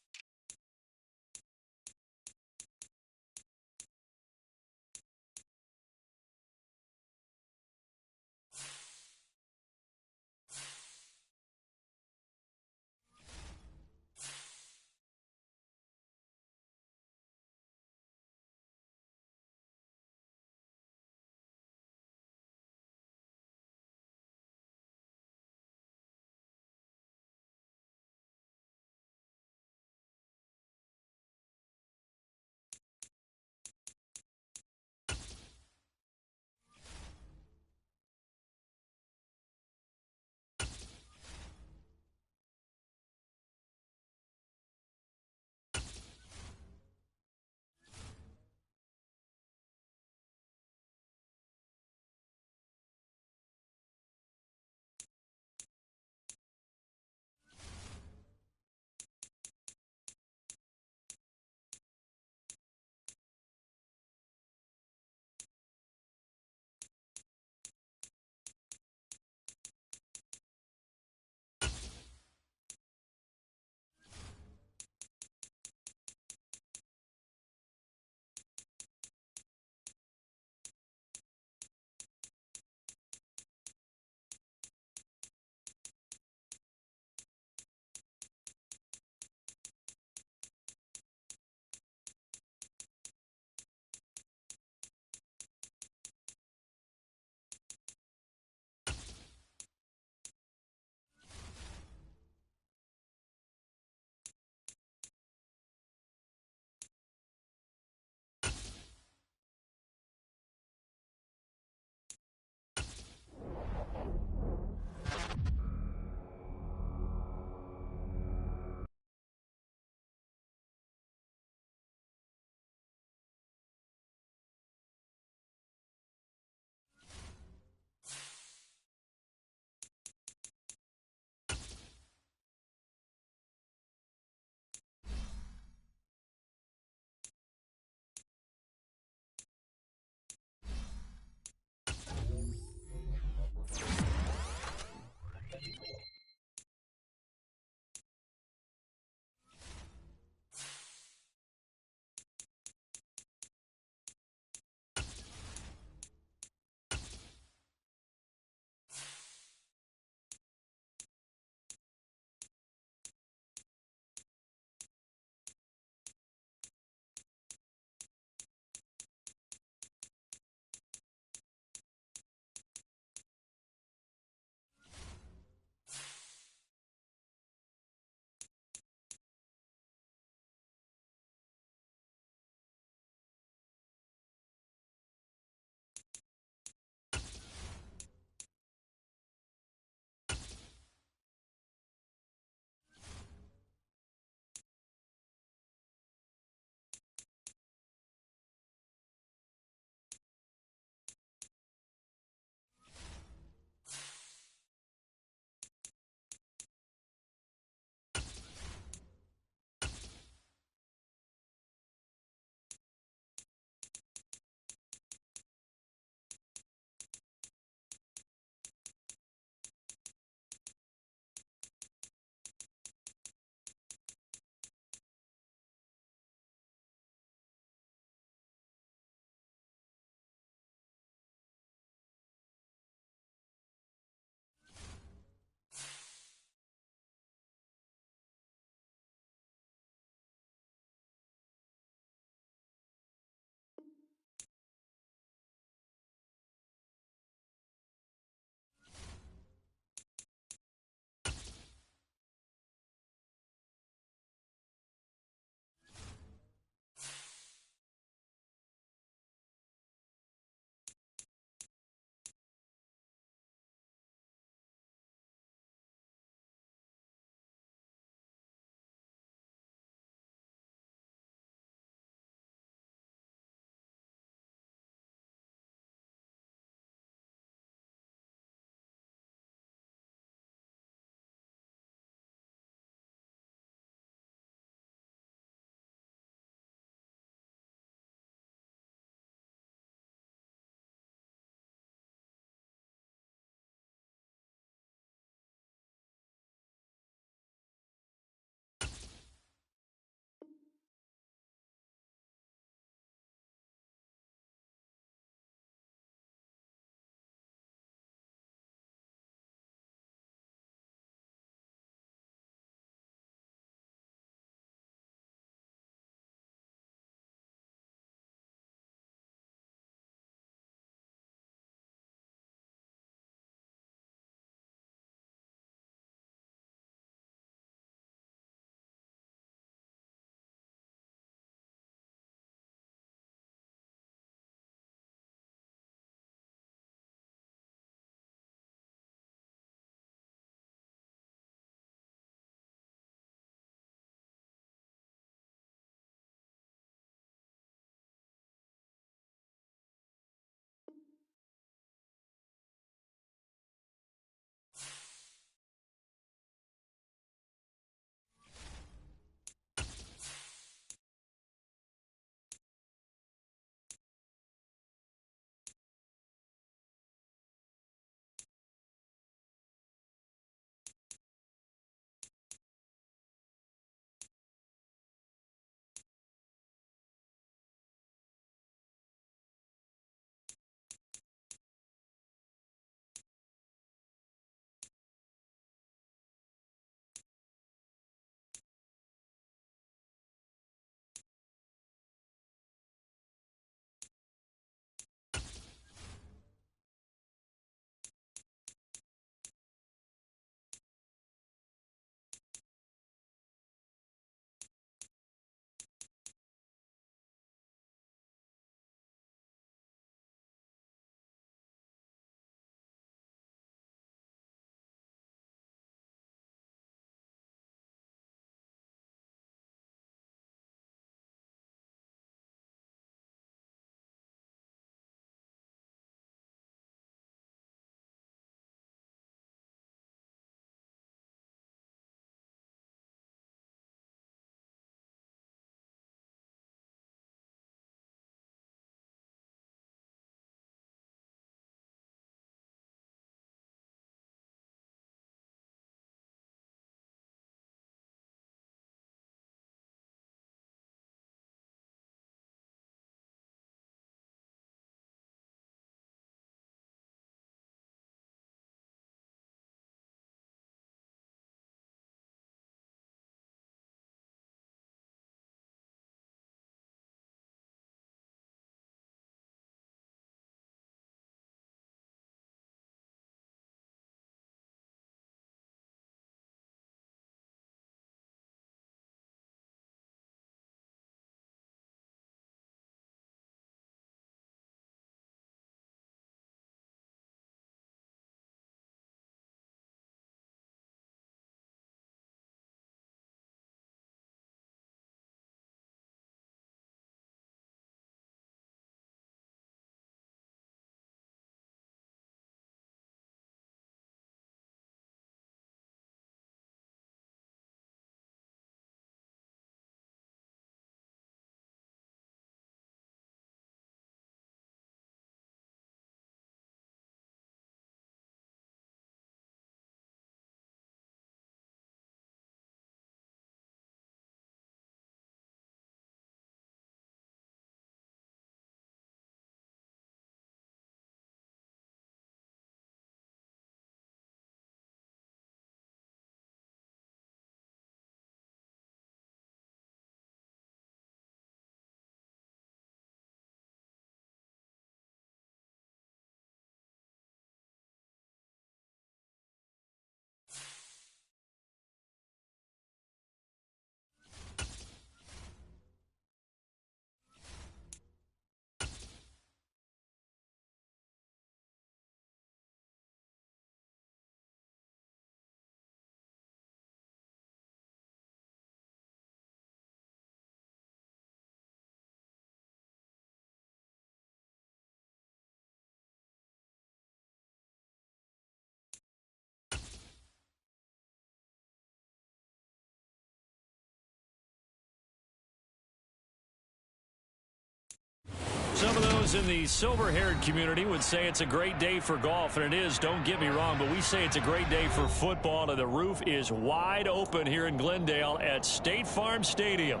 Those in the silver-haired community would say it's a great day for golf, and it is, don't get me wrong, but we say it's a great day for football, and the roof is wide open here in Glendale at State Farm Stadium.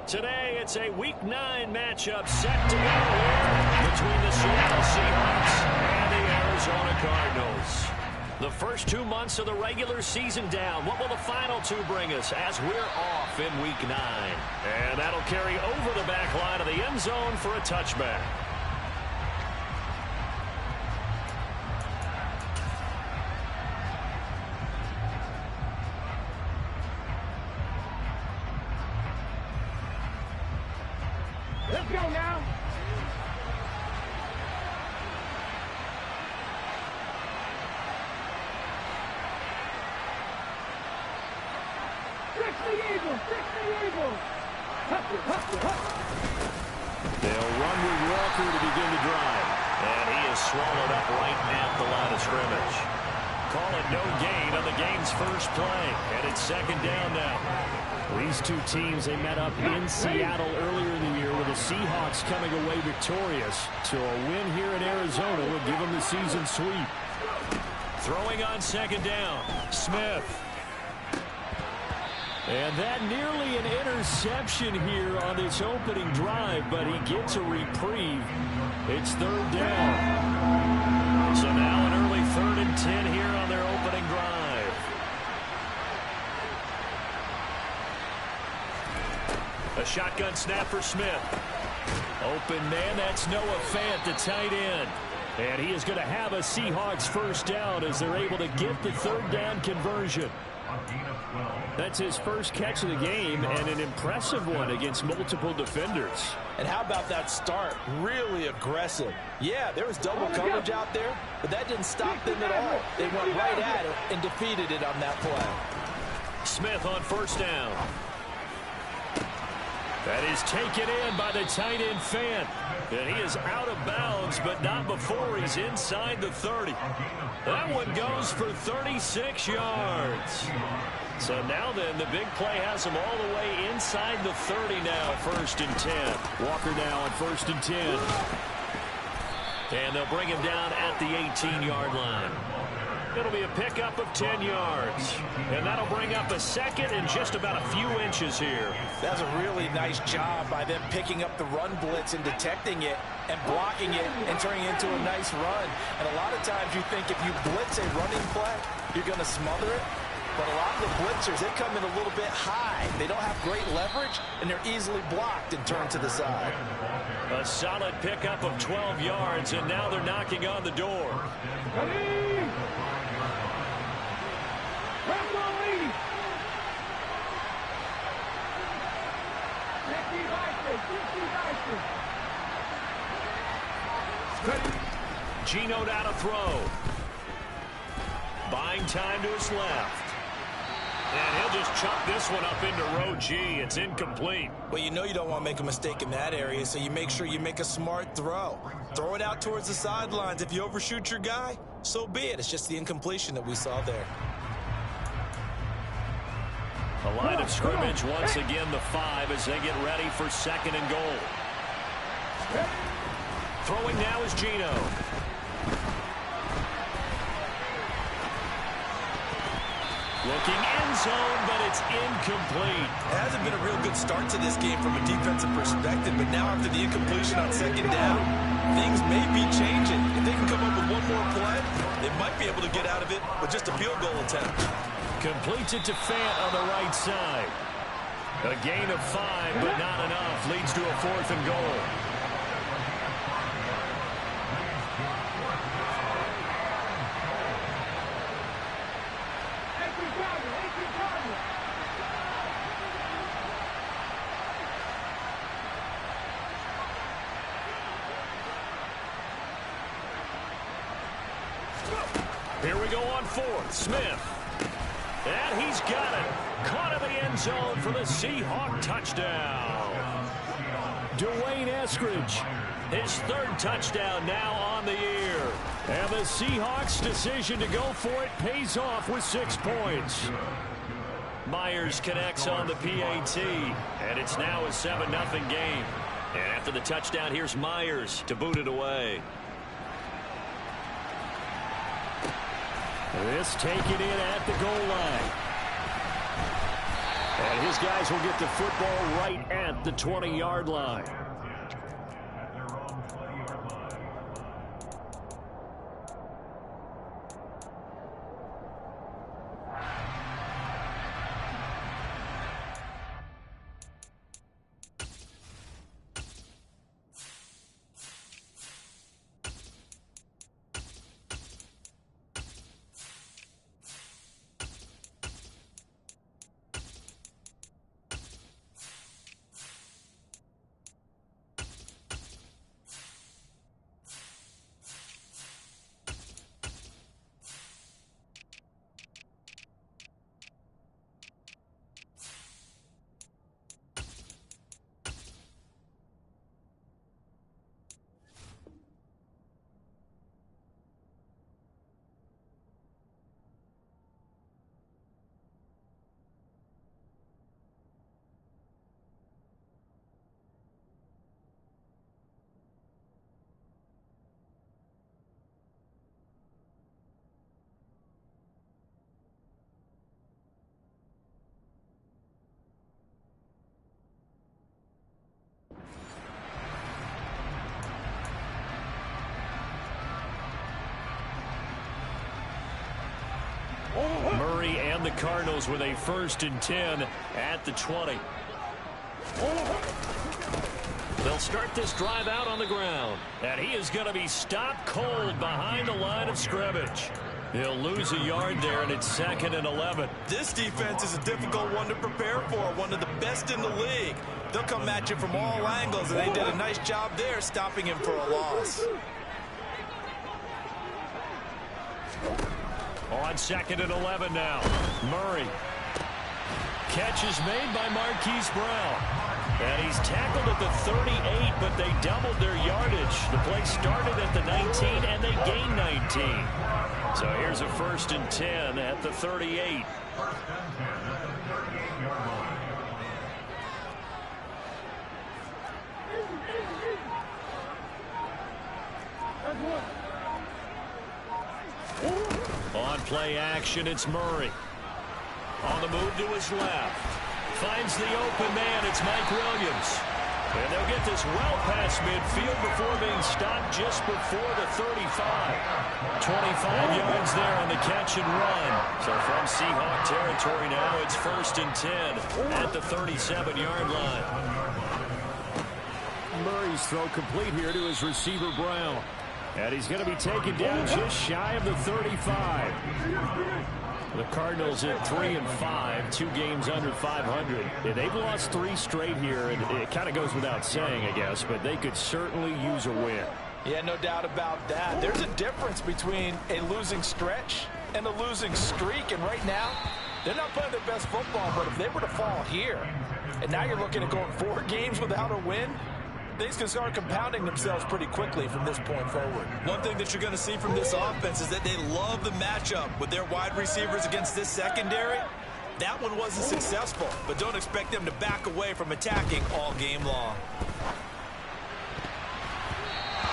Today, it's a Week 9 matchup set to go here between the Seattle Seahawks and the Arizona Cardinals. The first 2 months of the regular season down. What will the final 2 bring us as we're off in Week 9? And that'll carry over the back line of the end zone for a touchback. Let's go now. They'll run with Walker to begin the drive. And he is swallowed up right at the line of scrimmage. Call it no gain on the game's first play. And it's second down now. These two teams, they met up in Seattle earlier in the year with the Seahawks coming away victorious. So a win here in Arizona will give them the season sweep. Throwing on second down, Smith. And that nearly an interception here on this opening drive, but he gets a reprieve. It's third down. So now an early 3rd and 10 here on their opening drive. A shotgun snap for Smith. Open man, that's Noah Fant, the tight end. And he is going to have a Seahawks first down as they're able to get the third down conversion. That's his first catch of the game, and an impressive one against multiple defenders. And how about that start? Really aggressive. Yeah, there was double coverage out there, but that didn't stop them at all. They went right at it and defeated it on that play. Smith on first down. That is taken in by the tight end Fant. And he is out of bounds, but not before he's inside the 30. That one goes for 36 yards. So now then, the big play has him all the way inside the 30 now, 1st and 10. Walker now on 1st and 10. And they'll bring him down at the 18-yard line. It'll be a pickup of 10 yards. And that'll bring up a second and just about a few inches here. That's a really nice job by them picking up the run blitz and detecting it and blocking it and turning it into a nice run. And a lot of times you think if you blitz a running play, you're going to smother it. But a lot of the blitzers, they come in a little bit high. They don't have great leverage, and they're easily blocked and turned to the side. A solid pickup of 12 yards, and now they're knocking on the door. Geno down to throw. Buying time to his left. And he'll just chop this one up into row G. It's incomplete. Well, you know you don't want to make a mistake in that area, so you make sure you make a smart throw. Throw it out towards the sidelines. If you overshoot your guy, so be it. It's just the incompletion that we saw there. The line of scrimmage once again the 5 as they get ready for 2nd and goal. Throwing now is Geno. Looking end zone, but it's incomplete. It hasn't been a real good start to this game from a defensive perspective, but now after the incompletion on 2nd down, things may be changing. If they can come up with one more play, they might be able to get out of it with just a field goal attempt. Completes it to Fant on the right side. A gain of 5, but not enough. Leads to a 4th and goal. Here we go on 4th. Smith. And he's got it. Caught in the end zone for the Seahawk touchdown. Dwayne Eskridge. His 3rd touchdown now on the year. And the Seahawks' decision to go for it pays off with 6 points. Myers connects on the PAT. And it's now a 7-0 game. And after the touchdown, here's Myers to boot it away. This taken in at the goal line. And his guys will get the football right at the 20-yard line. Murray and the Cardinals with a 1st and 10 at the 20. They'll start this drive out on the ground. And he is going to be stopped cold behind the line of scrimmage. He'll lose a yard there, and it's 2nd and 11. This defense is a difficult one to prepare for, one of the best in the league. They'll come at you from all angles, and they did a nice job there stopping him for a loss. On 2nd and 11 now. Murray. Catch is made by Marquise Brown. And he's tackled at the 38, but they doubled their yardage. The play started at the 19, and they gained 19. So here's a 1st and 10 at the 38. On play action, it's Murray. On the move to his left. Finds the open man. It's Mike Williams. And they'll get this well past midfield before being stopped just before the 35. 25 yards there on the catch and run. So from Seahawk territory now, it's 1st and 10 at the 37-yard line. Murray's throw complete here to his receiver, Brown. And he's going to be taken down just shy of the 35. The Cardinals at 3-5, 2 games under 500. They've lost 3 straight here, and it kind of goes without saying, I guess, but they could certainly use a win. Yeah, no doubt about that. There's a difference between a losing stretch and a losing streak, and right now, they're not playing their best football, but if they were to fall here, and now you're looking at going 4 games without a win, things can start compounding themselves pretty quickly from this point forward. One thing that you're going to see from this offense is that they love the matchup with their wide receivers against this secondary. That one wasn't successful, but don't expect them to back away from attacking all game long.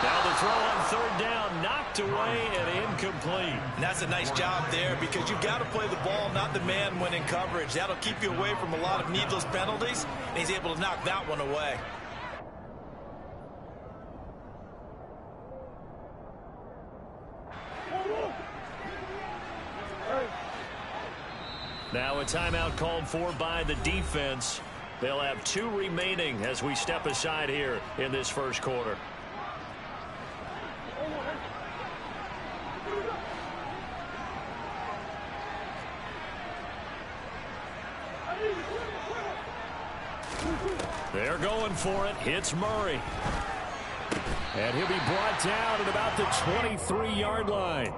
Now the throw on 3rd down, knocked away and incomplete. And that's a nice job there because you've got to play the ball, not the man when in coverage. That'll keep you away from a lot of needless penalties, and he's able to knock that one away. Now a timeout called for by the defense. They'll have 2 remaining as we step aside here in this 1st quarter. They're going for it. Hits Murray. And he'll be brought down at about the 23-yard line.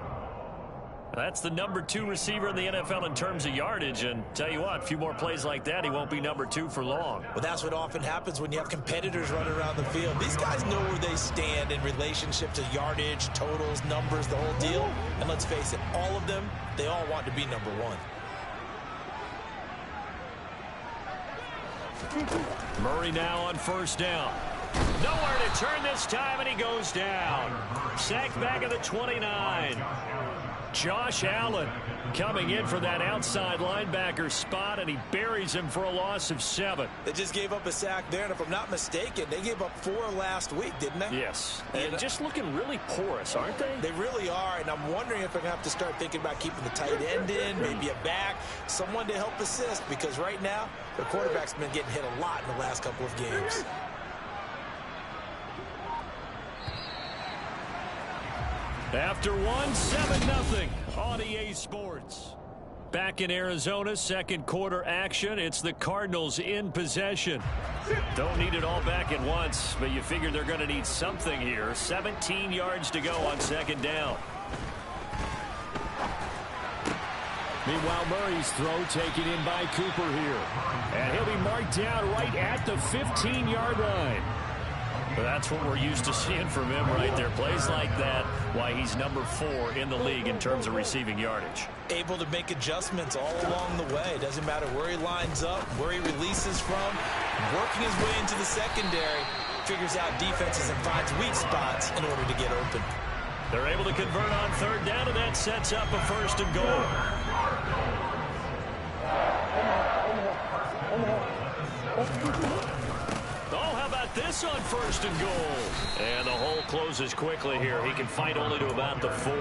That's the number 2 receiver in the NFL in terms of yardage, and tell you what, a few more plays like that, he won't be number 2 for long. Well, that's what often happens when you have competitors running around the field. These guys know where they stand in relationship to yardage, totals, numbers, the whole deal. And let's face it, all of them, they all want to be number 1. Murray now on 1st down. Nowhere to turn this time, and he goes down. Sacked back at the 29. Josh Allen coming in for that outside linebacker spot, and he buries him for a loss of 7. They just gave up a sack there, and if I'm not mistaken, they gave up 4 last week, didn't they? Yes. And just looking really porous, aren't they? They really are, and I'm wondering if they're going to have to start thinking about keeping the tight end in, maybe a back, someone to help assist, because right now, the quarterback's been getting hit a lot in the last couple of games. After 7-0 on EA Sports. Back in Arizona, second quarter action. It's the Cardinals in possession. Don't need it all back at once, but you figure they're going to need something here. 17 yards to go on second down. Meanwhile, Murray's throw taken in by Cooper here. And he'll be marked down right at the 15-yard line. That's what we're used to seeing from him right there. Plays like that, why he's number 4 in the league in terms of receiving yardage. Able to make adjustments all along the way. Doesn't matter where he lines up, where he releases from. Working his way into the secondary, figures out defenses and finds weak spots in order to get open. They're able to convert on third down, and that sets up a 1st and goal. This on 1st and goal. And the hole closes quickly here. He can fight only to about the 4.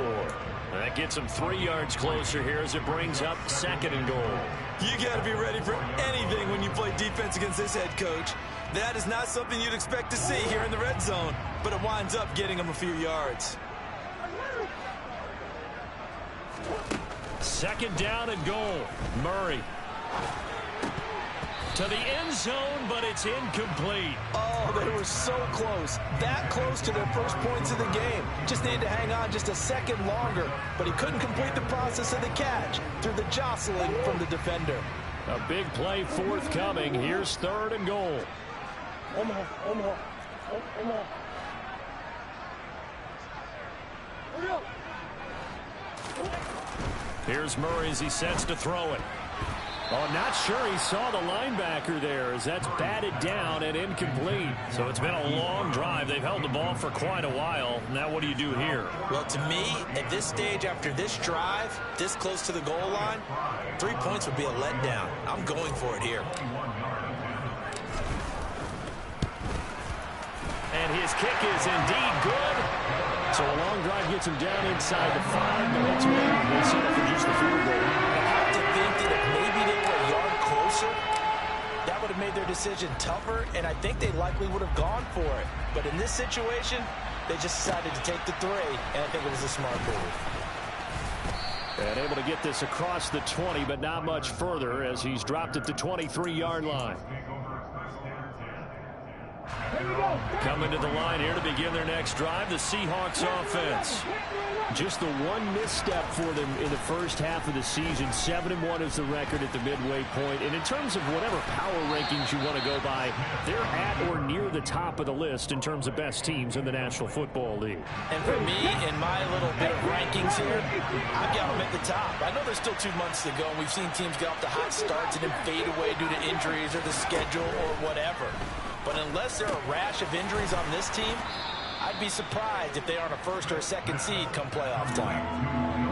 That gets him 3 yards closer here as it brings up 2nd and goal. You got to be ready for anything when you play defense against this head coach. That is not something you'd expect to see here in the red zone, but it winds up getting him a few yards. 2nd down and goal. Murray to the end zone, but it's incomplete. Oh, they were so close. That close to their first points of the game. Just needed to hang on just a second longer, but he couldn't complete the process of the catch through the jostling from the defender. A big play forthcoming. Here's 3rd and goal. Here's Murray as he sets to throw it. Oh, not sure he saw the linebacker there as that's batted down and incomplete. So it's been a long drive. They've held the ball for quite a while. Now what do you do here? Well, to me, at this stage after this drive, this close to the goal line, 3 points would be a letdown. I'm going for it here. And his kick is indeed good. So a long drive gets him down inside the 5, but ultimately they settle for just the field goal. I have to think that if maybe they were a yard closer, that would have made their decision tougher, and I think they likely would have gone for it. But in this situation, they just decided to take the 3, and I think it was a smart move. And able to get this across the 20, but not much further as he's dropped at the 23-yard line. Coming to the line here to begin their next drive, the Seahawks offense. Just the one misstep for them in the first half of the season. 7-1 is the record at the midway point. And in terms of whatever power rankings you want to go by, they're at or near the top of the list in terms of best teams in the National Football League. And for me, in my little bit of rankings here, I've got them at the top. I know there's still 2 months to go, and we've seen teams get off to hot starts and then fade away due to injuries or the schedule or whatever. But unless there are a rash of injuries on this team, I'd be surprised if they aren't a 1st or a 2nd seed come playoff time.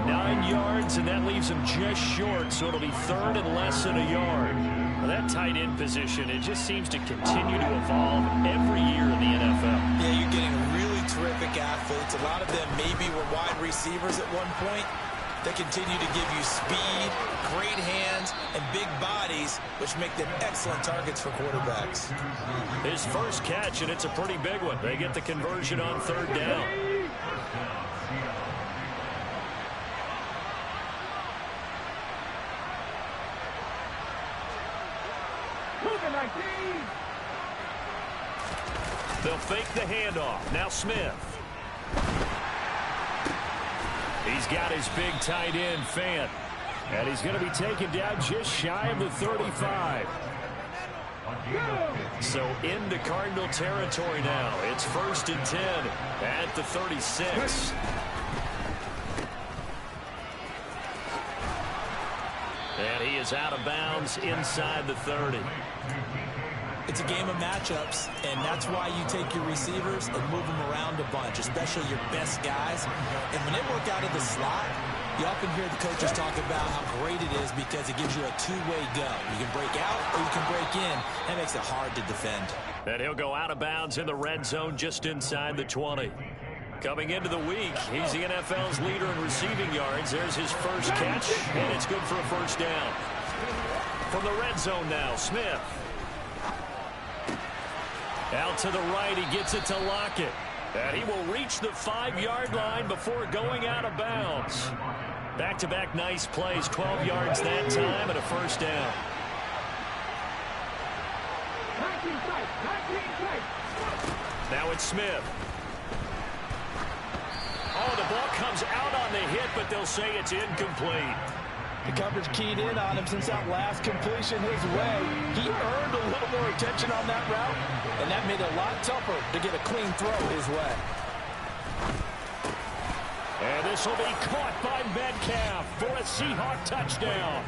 9 yards, and that leaves them just short, so it'll be 3rd and less than a yard. Well, that tight end position, it just seems to continue to evolve every year in the NFL. Yeah, you're getting really terrific athletes. A lot of them maybe were wide receivers at one point. They continue to give you speed, great hands, and big bodies, which make them excellent targets for quarterbacks. His first catch, and it's a pretty big one. They get the conversion on 3rd down. They'll fake the handoff. Now Smith. He's got his big tight end, Fant. And he's going to be taken down just shy of the 35. So into Cardinal territory now. It's 1st and 10 at the 36. And he is out of bounds inside the 30. It's a game of matchups, and that's why you take your receivers and move them around a bunch, especially your best guys. And when they work out of the slot, you often hear the coaches talk about how great it is because it gives you a two-way go. You can break out or you can break in. That makes it hard to defend. And he'll go out of bounds in the red zone just inside the 20. Coming into the week, he's the NFL's leader in receiving yards. There's his first catch, and it's good for a first down. From the red zone now, Smith. Out to the right, he gets it to Lockett. And he will reach the 5-yard line before going out of bounds. Back-to-back nice plays, 12 yards that time, and a first down. Now it's Smith. Oh, the ball comes out on the hit, but they'll say it's incomplete. The coverage keyed in on him since that last completion his way. He earned a little more attention on that route, and that made it a lot tougher to get a clean throw his way. And this will be caught by Metcalf for a Seahawk touchdown.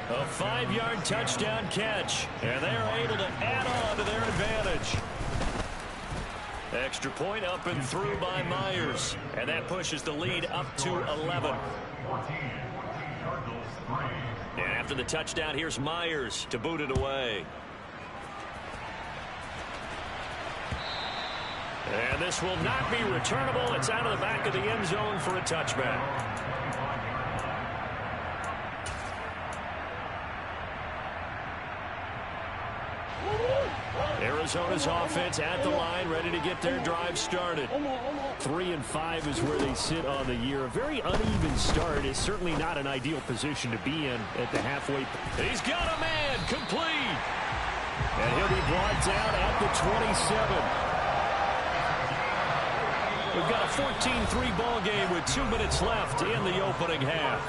A 5-yard touchdown catch, and they're able to add on to their advantage. Extra point up and through by Myers, and that pushes the lead up to 11. And after the touchdown, here's Myers to boot it away. And this will not be returnable. It's out of the back of the end zone for a touchback. Arizona's offense at the line, ready to get their drive started. 3-5 is where they sit on the year. A very uneven start is certainly not an ideal position to be in at the halfway. He's got a man, complete. And he'll be brought down at the 27. We've got a 14-3 ball game with 2 minutes left in the opening half.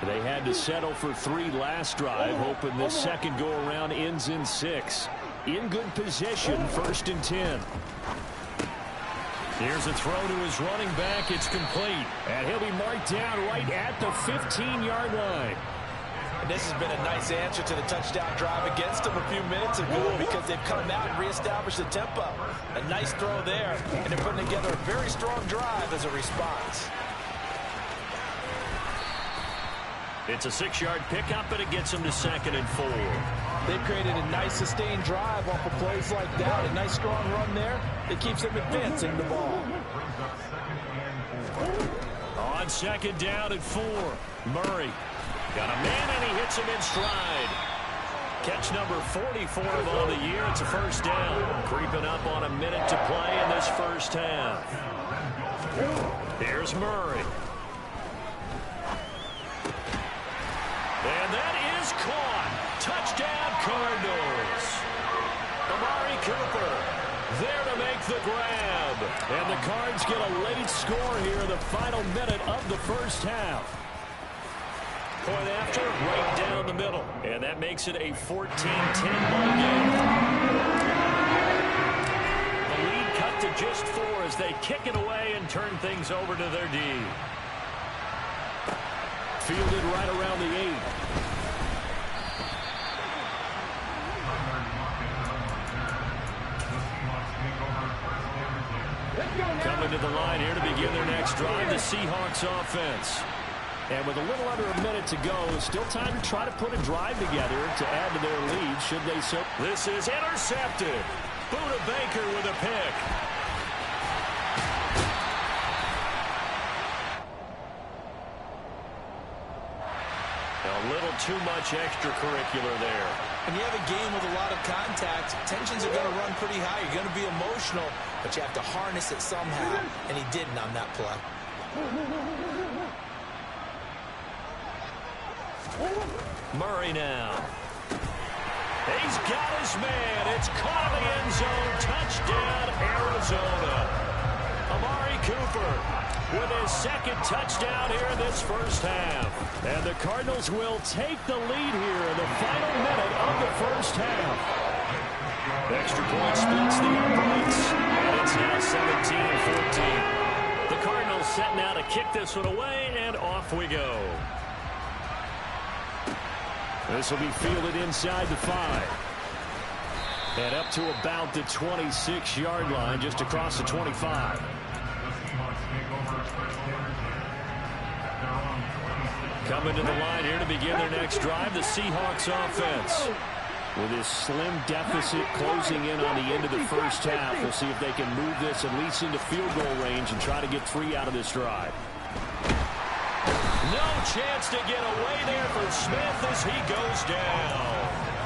They had to settle for 3 last drive, hoping this second go-around ends in 6. In good position, 1st and 10. Here's a throw to his running back. It's complete. And he'll be marked down right at the 15-yard line. And this has been a nice answer to the touchdown drive against them a few minutes ago because they've come out and reestablished the tempo. A nice throw there, and they're putting together a very strong drive as a response. It's a 6-yard pickup, and it gets him to 2nd and 4. They've created a nice sustained drive off of plays like that. A nice strong run there. It keeps them advancing the ball. On 2nd down and 4. Murray got a man, and he hits him in stride. Catch number 44 of all the year. It's a first down. Creeping up on a minute to play in this first half. Here's Murray. And that is caught. Touchdown, Cardinals. Amari Cooper there to make the grab. And the Cards get a late score here in the final minute of the first half. Point after, right down the middle. And that makes it a 14-10 ball game. The lead cut to just 4 as they kick it away and turn things over to their D. Fielded right around the 8. Coming to the line here to begin their next drive, the Seahawks offense. And with a little under a minute to go, still time to try to put a drive together to add to their lead, should they so. This is intercepted. Buda Baker with a pick. A little too much extracurricular there. When you have a game with a lot of contact, tensions are going to run pretty high. You're going to be emotional, but you have to harness it somehow, and he didn't on that play. Murray now. He's got his man. It's caught in the end zone. Touchdown, Arizona. Amari Cooper with his 2nd touchdown here in this first half. And the Cardinals will take the lead here in the final minute of the first half. Extra point splits the uprights. And it's now 17-14. The Cardinals set now to kick this one away, and off we go. This will be fielded inside the 5. And up to about the 26-yard line, just across the 25. Coming to the line here to begin their next drive, the Seahawks offense. With this slim deficit closing in on the end of the first half, we'll see if they can move this at least into field goal range and try to get 3 out of this drive. No chance to get away there for Smith as he goes down.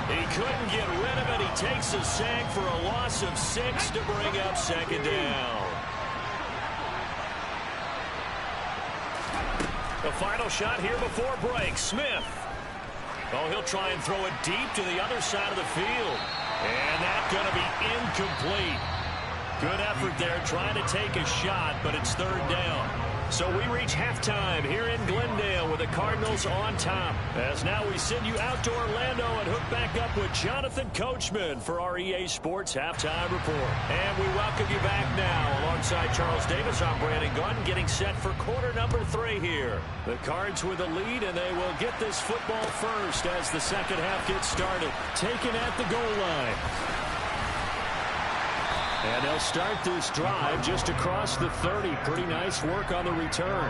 He couldn't get rid of it. He takes a sack for a loss of 6 to bring up second down. The final shot here before break. Smith. Oh, he'll try and throw it deep to the other side of the field. And that's going to be incomplete. Good effort there trying to take a shot, but it's third down. So we reach halftime here in Glendale with the Cardinals on top. As now we send you out to Orlando and hook back up with Jonathan Coachman for our EA Sports Halftime Report. And we welcome you back now. Alongside Charles Davis, I'm Brandon Gunn, getting set for quarter number 3 here. The Cards with a lead, and they will get this football first as the second half gets started. Taken at the goal line. And they'll start this drive just across the 30. Pretty nice work on the return.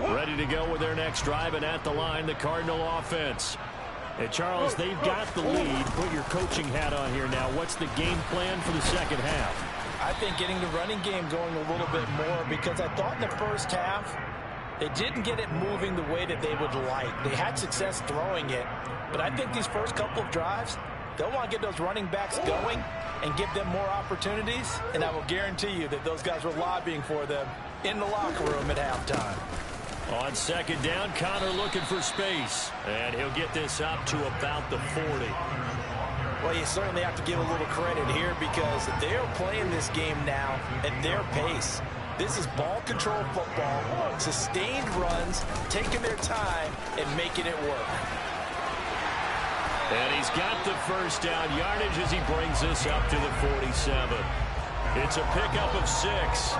Ready to go with their next drive, and at the line, the Cardinal offense. Hey, Charles, they've got the lead. Put your coaching hat on here now. What's the game plan for the second half? I think getting the running game going a little bit more, because I thought in the first half, they didn't get it moving the way that they would like. They had success throwing it, but I think these first couple of drives, they'll want to get those running backs going and give them more opportunities, and I will guarantee you that those guys were lobbying for them in the locker room at halftime. On second down, Connor looking for space, and he'll get this up to about the 40. Well, you certainly have to give a little credit here because they're playing this game now at their pace. This is ball control football, sustained runs, taking their time and making it work. And he's got the first down yardage as he brings this up to the 47. It's a pickup of 6.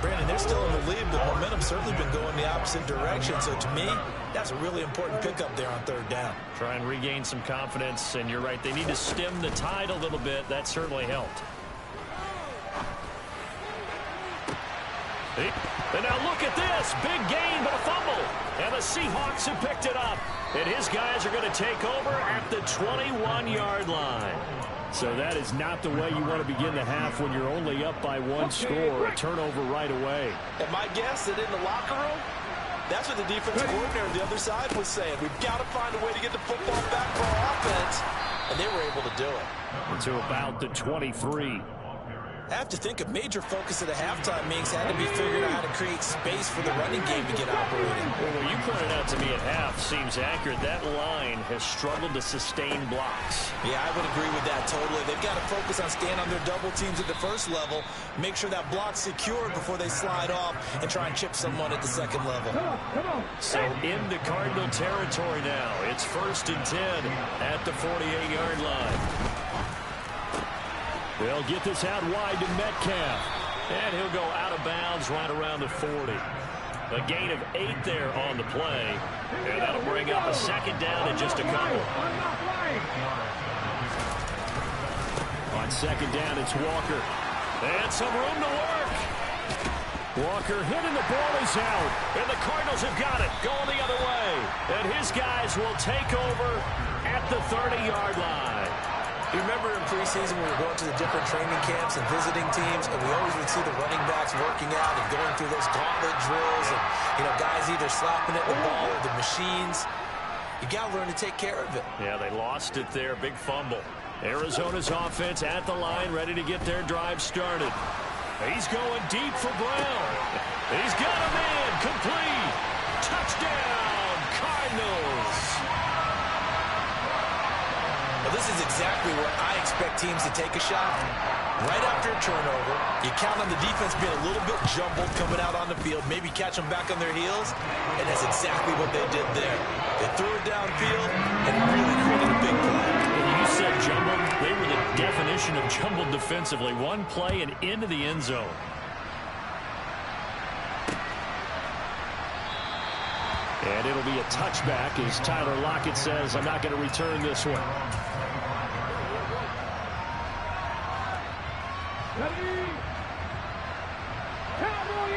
Brandon, they're still in the lead, but momentum's certainly been going the opposite direction. So to me, that's a really important pickup there on third down. Try and regain some confidence, and you're right, they need to stem the tide a little bit. That certainly helped. And now look at this. Big gain, but a fumble. And the Seahawks have picked it up. And his guys are going to take over at the 21-yard line. So that is not the way you want to begin the half when you're only up by 1 score. A turnover right away. And my guess that in the locker room, that's what the defensive coordinator on the other side was saying. We've got to find a way to get the football back for our offense. And they were able to do it. To about the 23. I have to think a major focus at the halftime means had to be figuring out how to create space for the running game to get operating. Well, what you pointed out to me at half seems accurate. That line has struggled to sustain blocks. Yeah, I would agree with that totally. They've got to focus on staying on their double teams at the first level, make sure that block's secured before they slide off and try and chip someone at the second level. So into Cardinal territory now. It's 1st and 10 at the 48-yard line. They'll get this out wide to Metcalf. And he'll go out of bounds right around the 40. A gain of 8 there on the play. And that'll bring up a second down and just a couple. On second down, it's Walker. And some room to work. Walker hitting the ball is out. And the Cardinals have got it. Going the other way. And his guys will take over at the 30-yard line. You remember in preseason we were going to the different training camps and visiting teams, and we always would see the running backs working out and going through those gauntlet drills, and guys either slapping at the ball or the machines. You got to learn to take care of it. Yeah, they lost it there. Big fumble. Arizona's offense at the line, ready to get their drive started. He's going deep for Brown. He's got a man. Complete. Touchdown, Cardinals. Well, this is exactly where I expect teams to take a shot. Right after a turnover, you count on the defense being a little bit jumbled coming out on the field, maybe catch them back on their heels, and that's exactly what they did there. They threw it downfield and really created a big play. You said jumbled. They were the definition of jumbled defensively. One play and into the end zone. And it'll be a touchback as Tyler Lockett says, I'm not going to return this one. Ready? Cowboy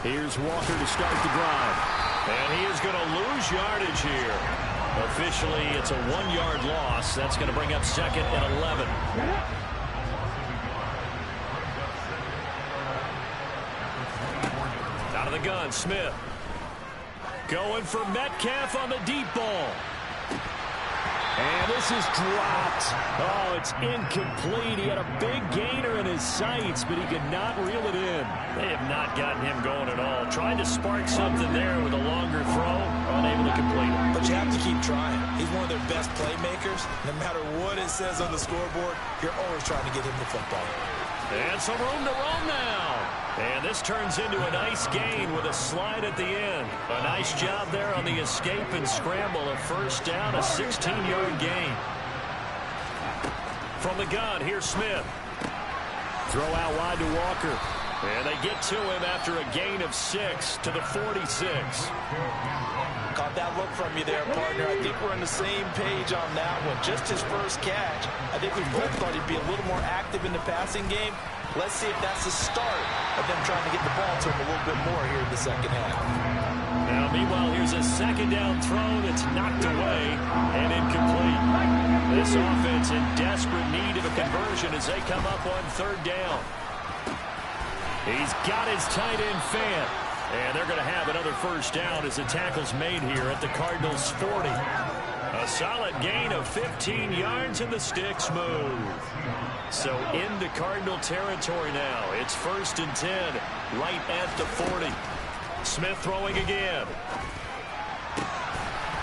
80. Here's Walker to start the drive. And he is going to lose yardage here. Officially, it's a 1-yard loss. That's going to bring up 2nd and 11. Out of the gun, Smith. Going for Metcalf on the deep ball. And this is dropped. Oh, it's incomplete. He had a big gainer in his sights, but he could not reel it in. They have not gotten him going at all. Tried to spark something there with a longer throw. Unable to complete it. But you have to keep trying. He's one of their best playmakers. No matter what it says on the scoreboard, you're always trying to get him the football. And some room to roam now. And this turns into a nice gain with a slide at the end. A nice job there on the escape and scramble. A first down, a 16-yard gain. From the gun, here's Smith. Throw out wide to Walker. And they get to him after a gain of 6 to the 46. Caught that look from you there, partner. I think we're on the same page on that one. Just his first catch. I think we both thought he'd be a little more active in the passing game. Let's see if that's the start of them trying to get the ball to him a little bit more here in the second half. Now, meanwhile, here's a second down throw that's knocked away and incomplete. This offense in desperate need of a conversion as they come up on 3rd down. He's got his tight end Fant. And they're going to have another first down as the tackle's made here at the Cardinals' 40. A solid gain of 15 yards and the sticks move. So into Cardinal territory now. It's 1st and 10 right at the 40. Smith throwing again.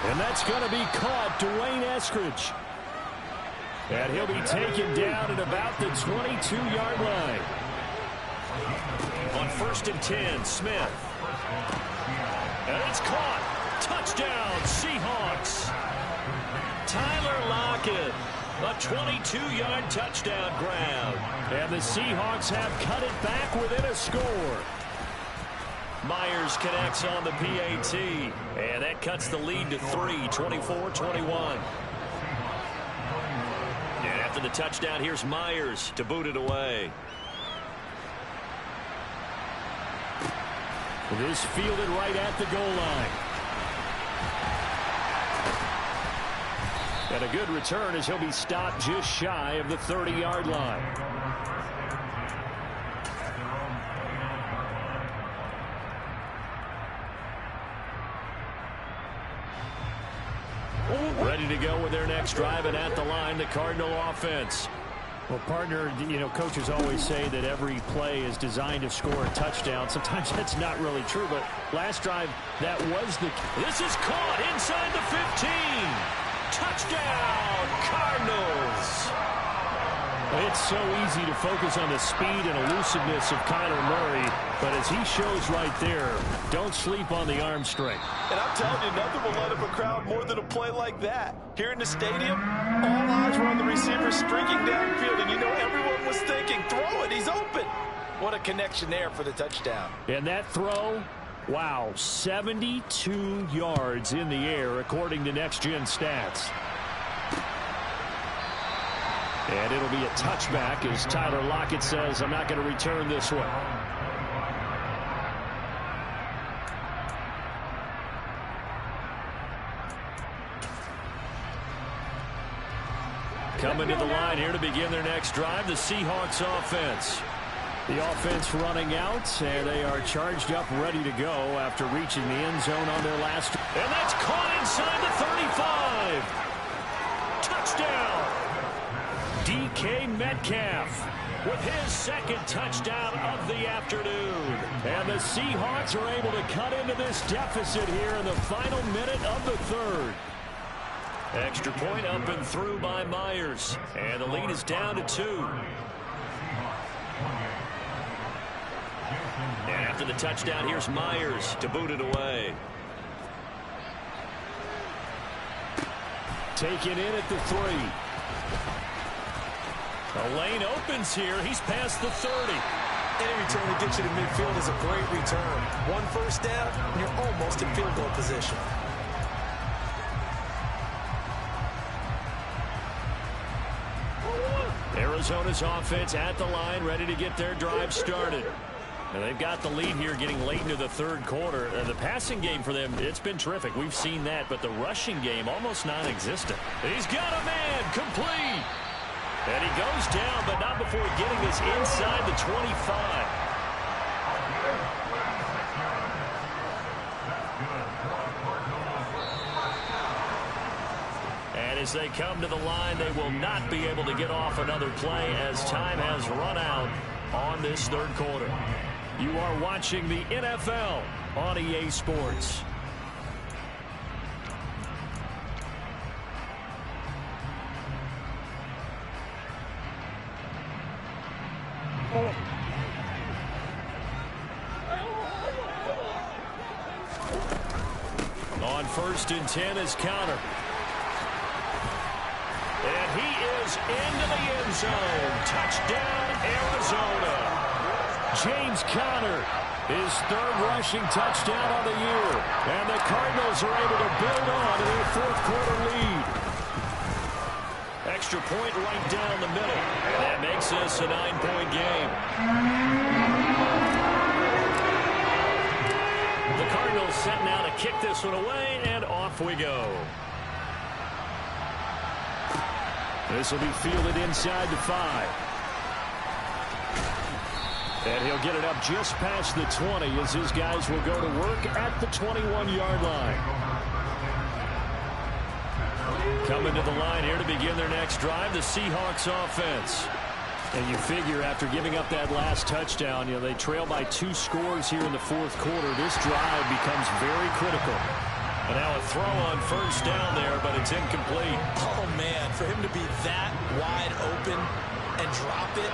And that's going to be caught. Dwayne Eskridge. And he'll be taken down at about the 22-yard line. On 1st and 10, Smith. And it's caught. Touchdown, Seahawks. Tyler Lockett. A 22-yard touchdown grab. And the Seahawks have cut it back within a score. Myers connects on the PAT. And that cuts the lead to 3, 24-21. And after the touchdown, here's Myers to boot it away. This fielded right at the goal line. And a good return as he'll be stopped just shy of the 30-yard line. Ready to go with their next drive, and at the line, the Cardinal offense. Well, partner, you know, coaches always say that every play is designed to score a touchdown. Sometimes that's not really true, but last drive, that was the... This is caught inside the 15. Touchdown, Cardinals. It's so easy to focus on the speed and elusiveness of Kyler Murray, but as he shows right there, don't sleep on the arm strength. And I'm telling you, nothing will light up a crowd more than a play like that. Here in the stadium, all eyes were on the receiver streaking downfield, and you know everyone was thinking, throw it, he's open. What a connection there for the touchdown. And that throw, wow, 72 yards in the air, according to Next Gen Stats. And it'll be a touchback as Tyler Lockett says, I'm not going to return this one. Coming to the line here to begin their next drive, the Seahawks offense. The offense running out, and they are charged up, ready to go after reaching the end zone on their last. And that's caught inside the 35. Touchdown. DK Metcalf with his second touchdown of the afternoon. And the Seahawks are able to cut into this deficit here in the final minute of the third. Extra point up and through by Myers. And the lead is down to 2. And after the touchdown, here's Myers to boot it away. taken in at the 3. The lane opens here. He's past the 30. Any return that gets you to midfield is a great return. One first down, and you're almost in field goal position. Arizona's offense at the line, ready to get their drive started. And they've got the lead here getting late into the third quarter. The passing game for them, it's been terrific. We've seen that, but the rushing game almost non-existent. He's got a man, complete. And he goes down, but not before getting this inside the 25. And as they come to the line, they will not be able to get off another play as time has run out on this third quarter. You are watching the NFL on EA Sports. On 1st and 10 is Counter. And he is into the end zone. Touchdown, Arizona. James Conner, his 3rd rushing touchdown on the year. And the Cardinals are able to build on to their 4th quarter lead. Extra point right down the middle. And that makes this a 9-point game. The Cardinals set now to kick this one away, and off we go. This will be fielded inside the 5. And he'll get it up just past the 20 as his guys will go to work at the 21-yard line. Coming to the line here to begin their next drive, the Seahawks offense. And you figure after giving up that last touchdown, they trail by 2 scores here in the 4th quarter. This drive becomes very critical. And now a throw on 1st down there, but it's incomplete. Oh, man, for him to be that wide open and drop it.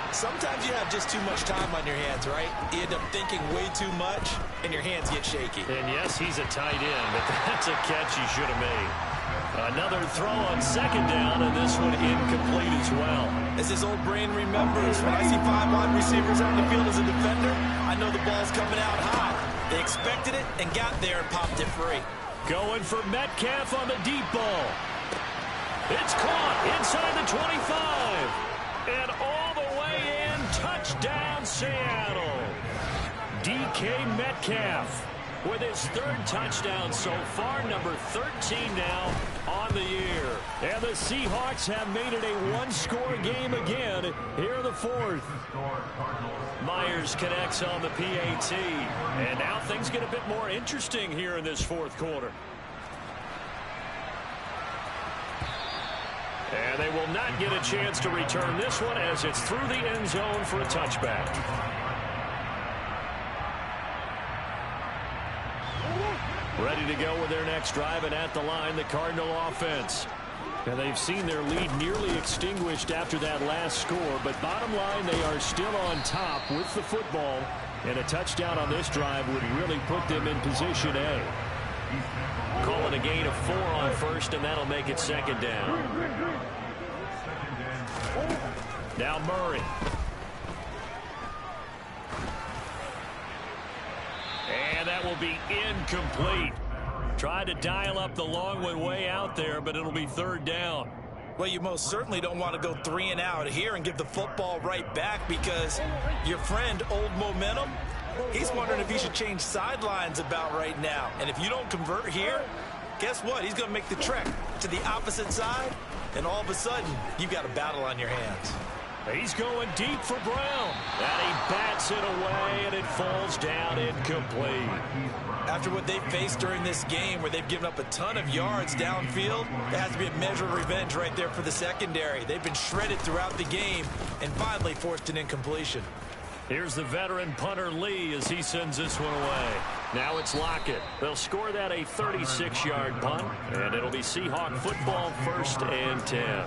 Sometimes you have just too much time on your hands, right? You end up thinking way too much, and your hands get shaky. And yes, he's a tight end, but that's a catch he should have made. Another throw on 2nd down, and this one incomplete as well. As his old brain remembers, when I see 5 wide receivers on the field as a defender, I know the ball's coming out high. They expected it and got there and popped it free. Going for Metcalf on the deep ball. It's caught inside the 25. And all the way in, touchdown Seattle. DK Metcalf with his 3rd touchdown so far, number 13 now on the year. And the Seahawks have made it a 1-score game again here in the 4th. Myers connects on the PAT. And now things get a bit more interesting here in this 4th quarter. And they will not get a chance to return this one as it's through the end zone for a touchback. Ready to go with their next drive, and at the line, the Cardinal offense. And they've seen their lead nearly extinguished after that last score, but bottom line, they are still on top with the football, and a touchdown on this drive would really put them in position A. Calling a gain of 4 on 1st, and that'll make it 2nd down. Now Murray. And that will be incomplete. Tried to dial up the long one way out there, but it'll be 3rd down. Well, you most certainly don't want to go 3 and out here and give the football right back, because your friend, Old Momentum, he's wondering if he should change sidelines about right now. And if you don't convert here, guess what? He's going to make the trek to the opposite side, and all of a sudden, you've got a battle on your hands. He's going deep for Brown. And he bats it away, and it falls down incomplete. After what they've faced during this game, where they've given up a ton of yards downfield, there has to be a measure of revenge right there for the secondary. They've been shredded throughout the game and finally forced an incompletion. Here's the veteran punter Lee as he sends this one away. Now it's Lockett. They'll score that a 36-yard punt, and it'll be Seahawk football, 1st and 10.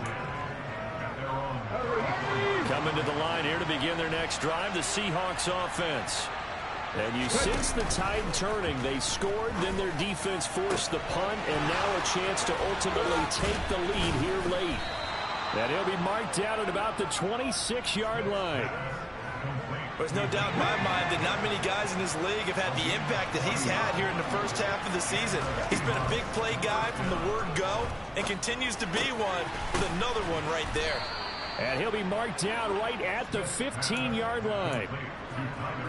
Coming to the line here to begin their next drive, the Seahawks offense. And you sense the tide turning. They scored, then their defense forced the punt, and now a chance to ultimately take the lead here late. And he'll be marked down at about the 26-yard line. There's no doubt in my mind that not many guys in this league have had the impact that he's had here in the first half of the season. He's been a big play guy from the word go and continues to be one with another one right there. And he'll be marked down right at the 15-yard line.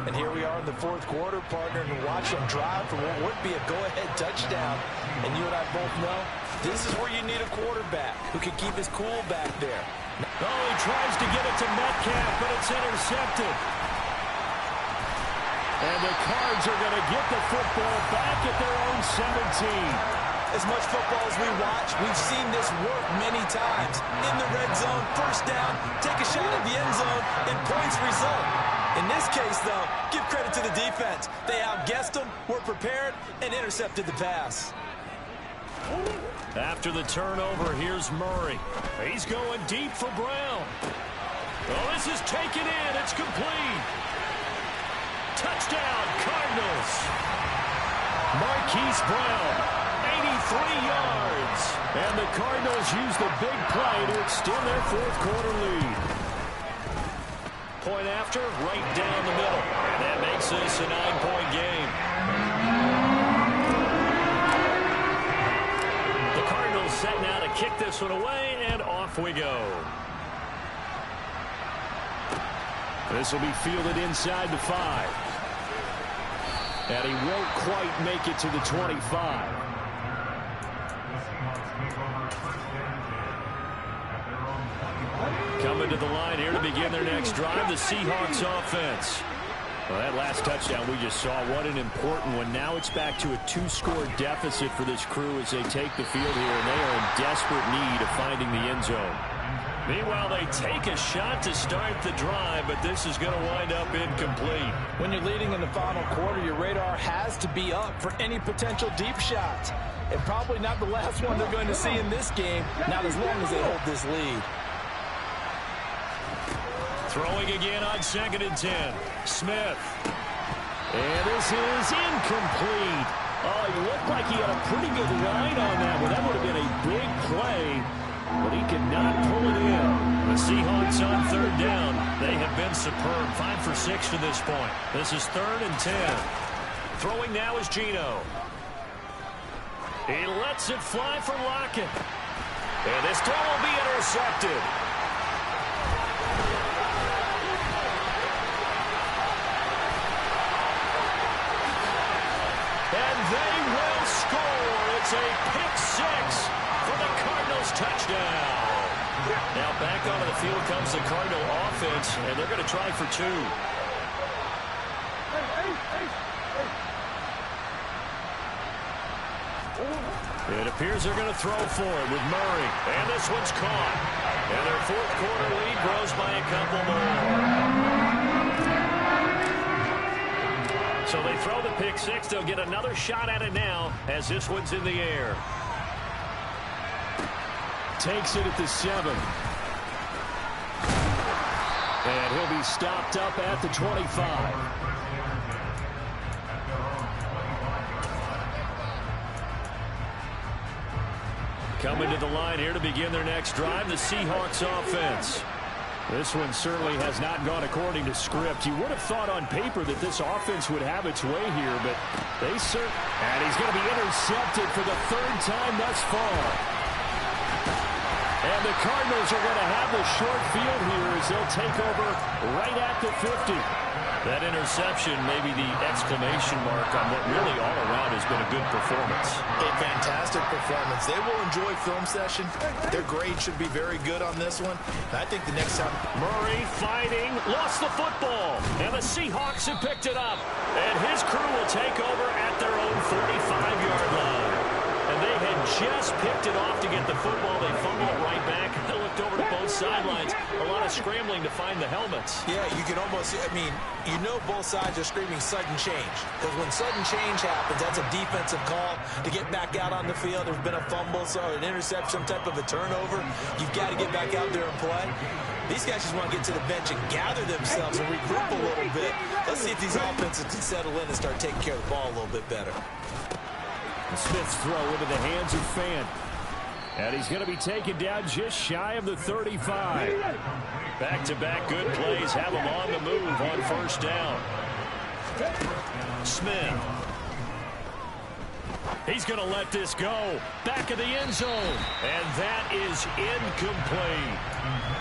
And here we are in the fourth quarter, partner, and watch him drive for what would be a go-ahead touchdown. And you and I both know this is where you need a quarterback who can keep his cool back there. Oh, he tries to get it to Metcalf, but it's intercepted. And the Cards are going to get the football back at their own 17. As much football as we watch, we've seen this work many times. In the red zone, first down, take a shot at the end zone, and points result. In this case, though, give credit to the defense. They outguessed them, were prepared, and intercepted the pass. After the turnover, here's Murray. He's going deep for Brown. Oh, this is taken in. It's complete. Touchdown, Cardinals. Marquise Brown, 83 yards. And the Cardinals use the big play to extend their fourth quarter lead. Point after, right down the middle. And that makes this a 9-point game. The Cardinals set now to kick this one away, and off we go. This will be fielded inside the 5. And he won't quite make it to the 25. Coming to the line here to begin their next drive, the Seahawks offense. Well, that last touchdown we just saw, what an important one. Now it's back to a 2-score deficit for this crew as they take the field here, and they are in desperate need of finding the end zone. Meanwhile, they take a shot to start the drive, but this is going to wind up incomplete. When you're leading in the final quarter, your radar has to be up for any potential deep shots. And probably not the last one they're going to see in this game, not as long as they hold this lead. Throwing again on 2nd and 10. Smith. And this is incomplete. Oh, he looked like he had a pretty good line on that one. That would have been a big play, but he could not pull it in. The Seahawks on 3rd down. They have been superb. 5 for 6 to this point. This is 3rd and 10. Throwing now is Geno. He lets it fly for Lockett. And this throw will be intercepted. And they will score. It's a pick 6 for the Cardinals touchdown. Now back onto the field comes the Cardinal offense, and they're going to try for 2. It appears they're going to throw for it with Murray. And this one's caught. And their fourth quarter lead grows by a couple more. So they throw the pick 6. They'll get another shot at it now as this one's in the air. Takes it at the 7. And he'll be stopped up at the 25. Coming to the line here to begin their next drive, the Seahawks offense. This one certainly has not gone according to script. You would have thought on paper that this offense would have its way here, but they certainly... And he's going to be intercepted for the 3rd time thus far. And the Cardinals are going to have the short field here as they'll take over right at the 50. That interception may be the exclamation mark on what really all around has been a good performance. A fantastic performance. They will enjoy film session. Their grade should be very good on this one. And I think the next time... Murray fighting, lost the football. And the Seahawks have picked it up. And his crew will take over at their own 45-yard line. And they had just picked it off to get the football. They fumble it right back. Look looked over to both sidelines. A lot of scrambling to find the helmets. Yeah, you can almost, you know both sides are screaming sudden change. Because when sudden change happens, that's a defensive call to get back out on the field. There's been a fumble, so an interception, some type of a turnover. You've got to get back out there and play. These guys just want to get to the bench and gather themselves and regroup a little bit. Let's see if these offenses can settle in and start taking care of the ball a little bit better. Smith's throw into the hands of Fant. And he's going to be taken down just shy of the 35. Back-to-back good plays have him on the move on first down. Smith. He's going to let this go. Back of the end zone. And that is incomplete.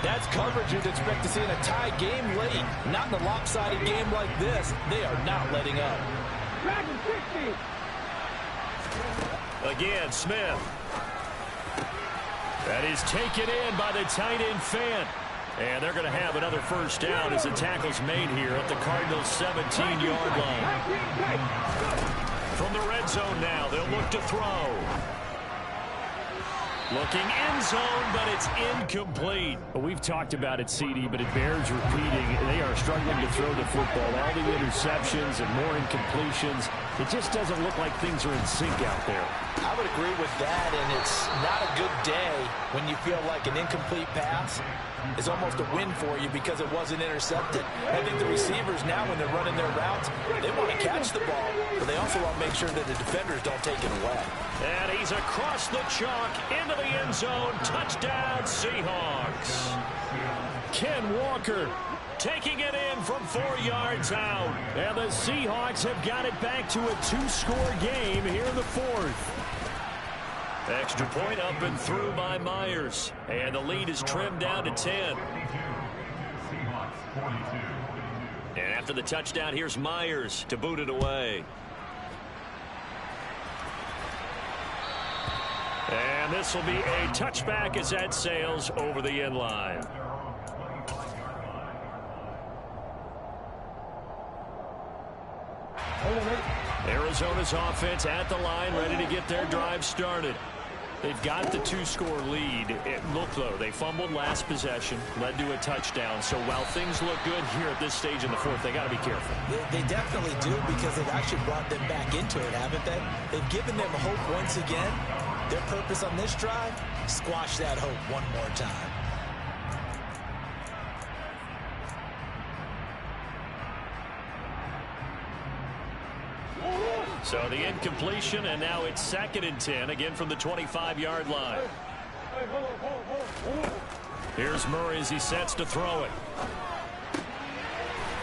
That's coverage you'd expect to see in a tie game late. Not in a lopsided game like this. They are not letting up. Again, Smith. That is taken in by the tight end Fant. And they're going to have another first down as the tackle's made here at the Cardinals' 17-yard line. From the red zone now, they'll look to throw. Looking end zone, but it's incomplete. Well, we've talked about it, CD, but it bears repeating. They are struggling to throw the football. All the interceptions and more incompletions. It just doesn't look like things are in sync out there. I would agree with that, and it's not a good day when you feel like an incomplete pass is almost a win for you because it wasn't intercepted. I think the receivers now, when they're running their routes, they want to catch the ball, but they also want to make sure that the defenders don't take it away. And he's across the chalk into the end zone. Touchdown, Seahawks. Ken Walker taking it in from 4 yards out. And the Seahawks have got it back to a 2-score game here in the fourth. Extra point up and through by Myers. And the lead is trimmed down to 10. And after the touchdown, here's Myers to boot it away. And this will be a touchback as that sails over the end line. Arizona's offense at the line, ready to get their drive started. They've got the 2-score lead. Look, though, they fumbled last possession, led to a touchdown. So while things look good here at this stage in the fourth, they got to be careful. They definitely do, because they've actually brought them back into it, haven't they? They've given them hope once again. Their purpose on this drive, squash that hope one more time. So the incompletion, and now it's 2nd and 10, again from the 25-yard line. Here's Murray as he sets to throw it.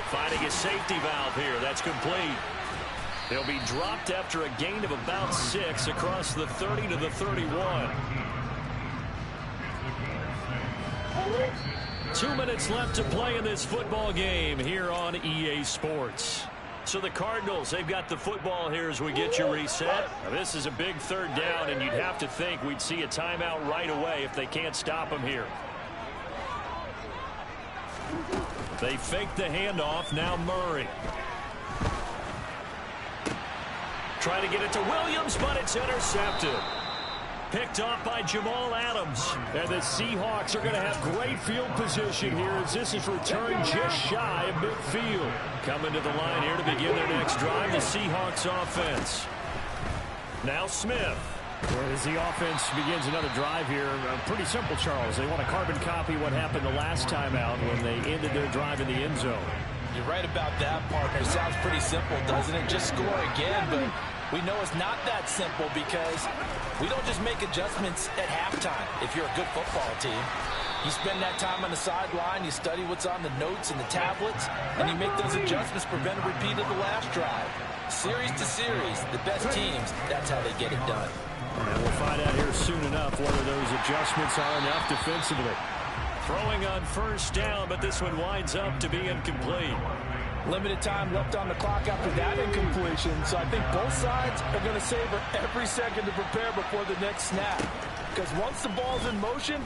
Finding a safety valve here. That's complete. He'll be dropped after a gain of about 6 across the 30 to the 31. 2 minutes left to play in this football game here on EA Sports. So the Cardinals, they've got the football here as we get you reset. Now, this is a big 3rd down, and you'd have to think we'd see a timeout right away if they can't stop them here. They fake the handoff. Now Murray. Trying to get it to Williams, but it's intercepted. Picked off by Jamal Adams. And the Seahawks are going to have great field position here as this is returned just shy of midfield. Coming to the line here to begin their next drive, the Seahawks offense. Now Smith. As the offense begins another drive here, pretty simple, Charles. They want to carbon copy what happened the last time out when they ended their drive in the end zone. You're right about that, partner. Sounds pretty simple, doesn't it? Just score again, but we know it's not that simple because we don't just make adjustments at halftime if you're a good football team. You spend that time on the sideline, you study what's on the notes and the tablets, and you make those adjustments to prevent a repeat of the last drive. Series to series, the best teams, that's how they get it done. And we'll find out here soon enough whether those adjustments are enough defensively. Throwing on first down, but this one winds up to be incomplete. Limited time left on the clock after that incompletion, so I think both sides are going to savor every second to prepare before the next snap. Because once the ball's in motion,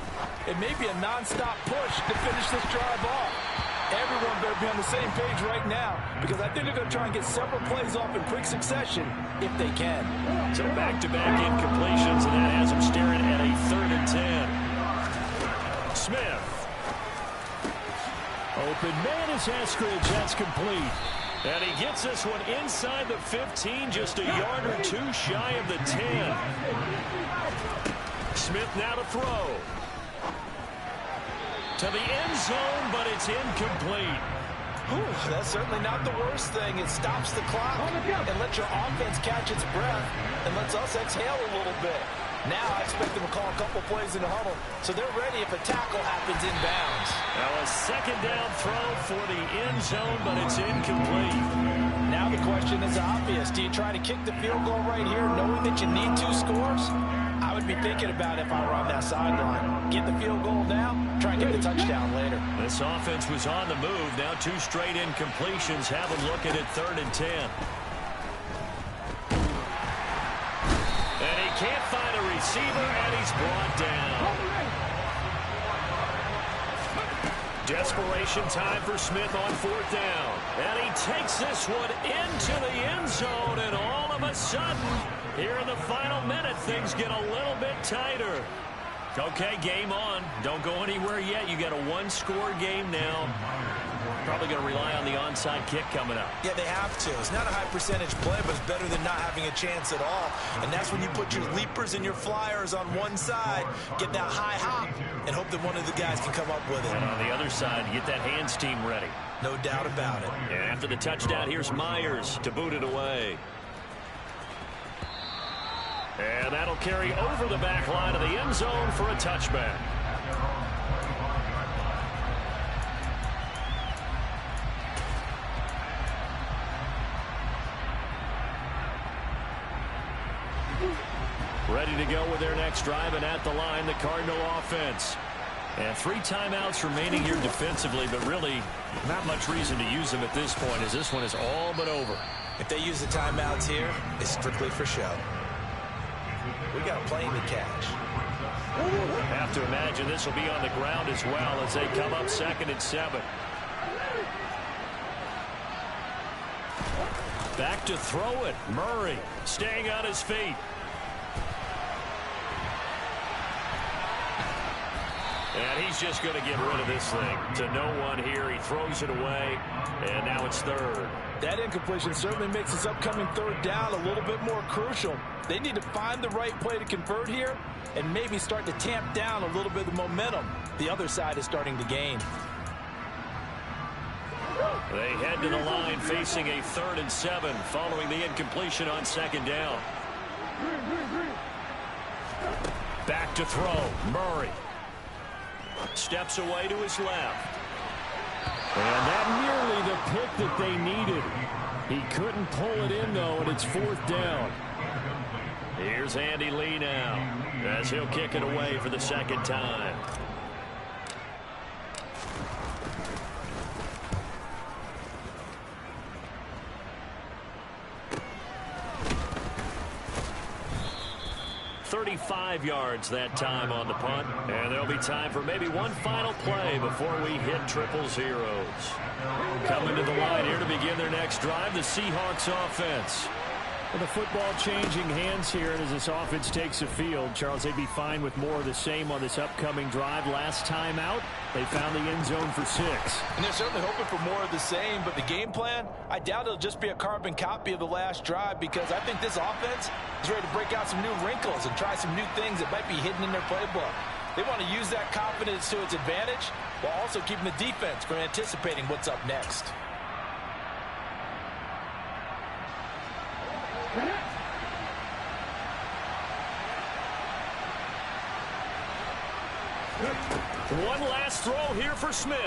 it may be a non-stop push to finish this drive off. Everyone better be on the same page right now, because I think they're going to try and get several plays off in quick succession if they can. So back-to-back incompletions, and that has them staring at a 3rd and 10. Smith. Open man is Eskridge. That's complete. And he gets this one inside the 15, just a yard or two shy of the 10. Smith now to throw. To the end zone, but it's incomplete. Ooh, that's certainly not the worst thing. It stops the clock and lets your offense catch its breath and lets us exhale a little bit. Now I expect them to call a couple plays in the huddle, so they're ready if a tackle happens inbounds. Now a second down throw for the end zone, but it's incomplete. Now the question is obvious. Do you try to kick the field goal right here knowing that you need 2 scores? I would be thinking about it if I were on that sideline. Get the field goal now, try and get the touchdown later. This offense was on the move. Now 2 straight incompletions. Have them looking at 3rd and 10. And he can't find a receiver, and he's brought down. Desperation time for Smith on 4th down. And he takes this one into the end zone, and all of a sudden, here in the final minute, things get a little bit tighter. Okay, game on. Don't go anywhere yet. You got a 1-score game now. Probably going to rely on the onside kick coming up. Yeah, they have to. It's not a high percentage play, but it's better than not having a chance at all. And that's when you put your leapers and your flyers on one side, get that high hop, and hope that one of the guys can come up with it. And on the other side, get that hands team ready. No doubt about it. And after the touchdown, here's Myers to boot it away. And that'll carry over the back line of the end zone for a touchback. Ready to go with their next drive, and at the line, the Cardinal offense. And 3 timeouts remaining here defensively, but really not much reason to use them at this point, as this one is all but over. If they use the timeouts here, it's strictly for show. We got a plane to catch. Have to imagine this will be on the ground as well as they come up 2nd and 7. Back to throw it. Murray staying on his feet. And he's just going to get rid of this thing to no one here. He throws it away, and now it's 3rd. That incompletion certainly makes this upcoming 3rd down a little bit more crucial. They need to find the right play to convert here and maybe start to tamp down a little bit of momentum the other side is starting to gain. They head to the line facing a 3rd and 7 following the incompletion on 2nd down. Back to throw. Murray steps away to his left. And that nearly the pick that they needed. He couldn't pull it in, though, and it's 4th down. Here's Andy Lee now as he'll kick it away for the 2nd time. .35 yards that time on the punt. And there'll be time for maybe one final play before we hit triple zeros. Coming to the line here to begin their next drive, the Seahawks offense. With the football changing hands here, and as this offense takes the field, Charles, they'd be fine with more of the same on this upcoming drive. Last time out, they found the end zone for 6. And they're certainly hoping for more of the same, but the game plan, I doubt it'll just be a carbon copy of the last drive, because I think this offense is ready to break out some new wrinkles and try some new things that might be hidden in their playbook. They want to use that confidence to its advantage while also keeping the defense from anticipating what's up next. One last throw here for Smith.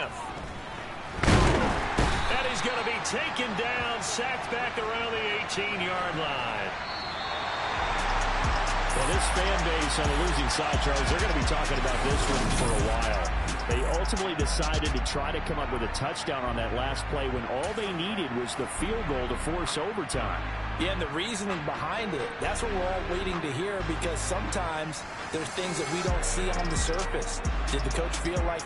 And he's going to be taken down, sacked back around the 18-yard line. Well, this fan base on the losing side, Charles, they're going to be talking about this one for a while. They ultimately decided to try to come up with a touchdown on that last play when all they needed was the field goal to force overtime. Yeah, and the reasoning behind it, that's what we're all waiting to hear, because sometimes there's things that we don't see on the surface. Did the coach feel like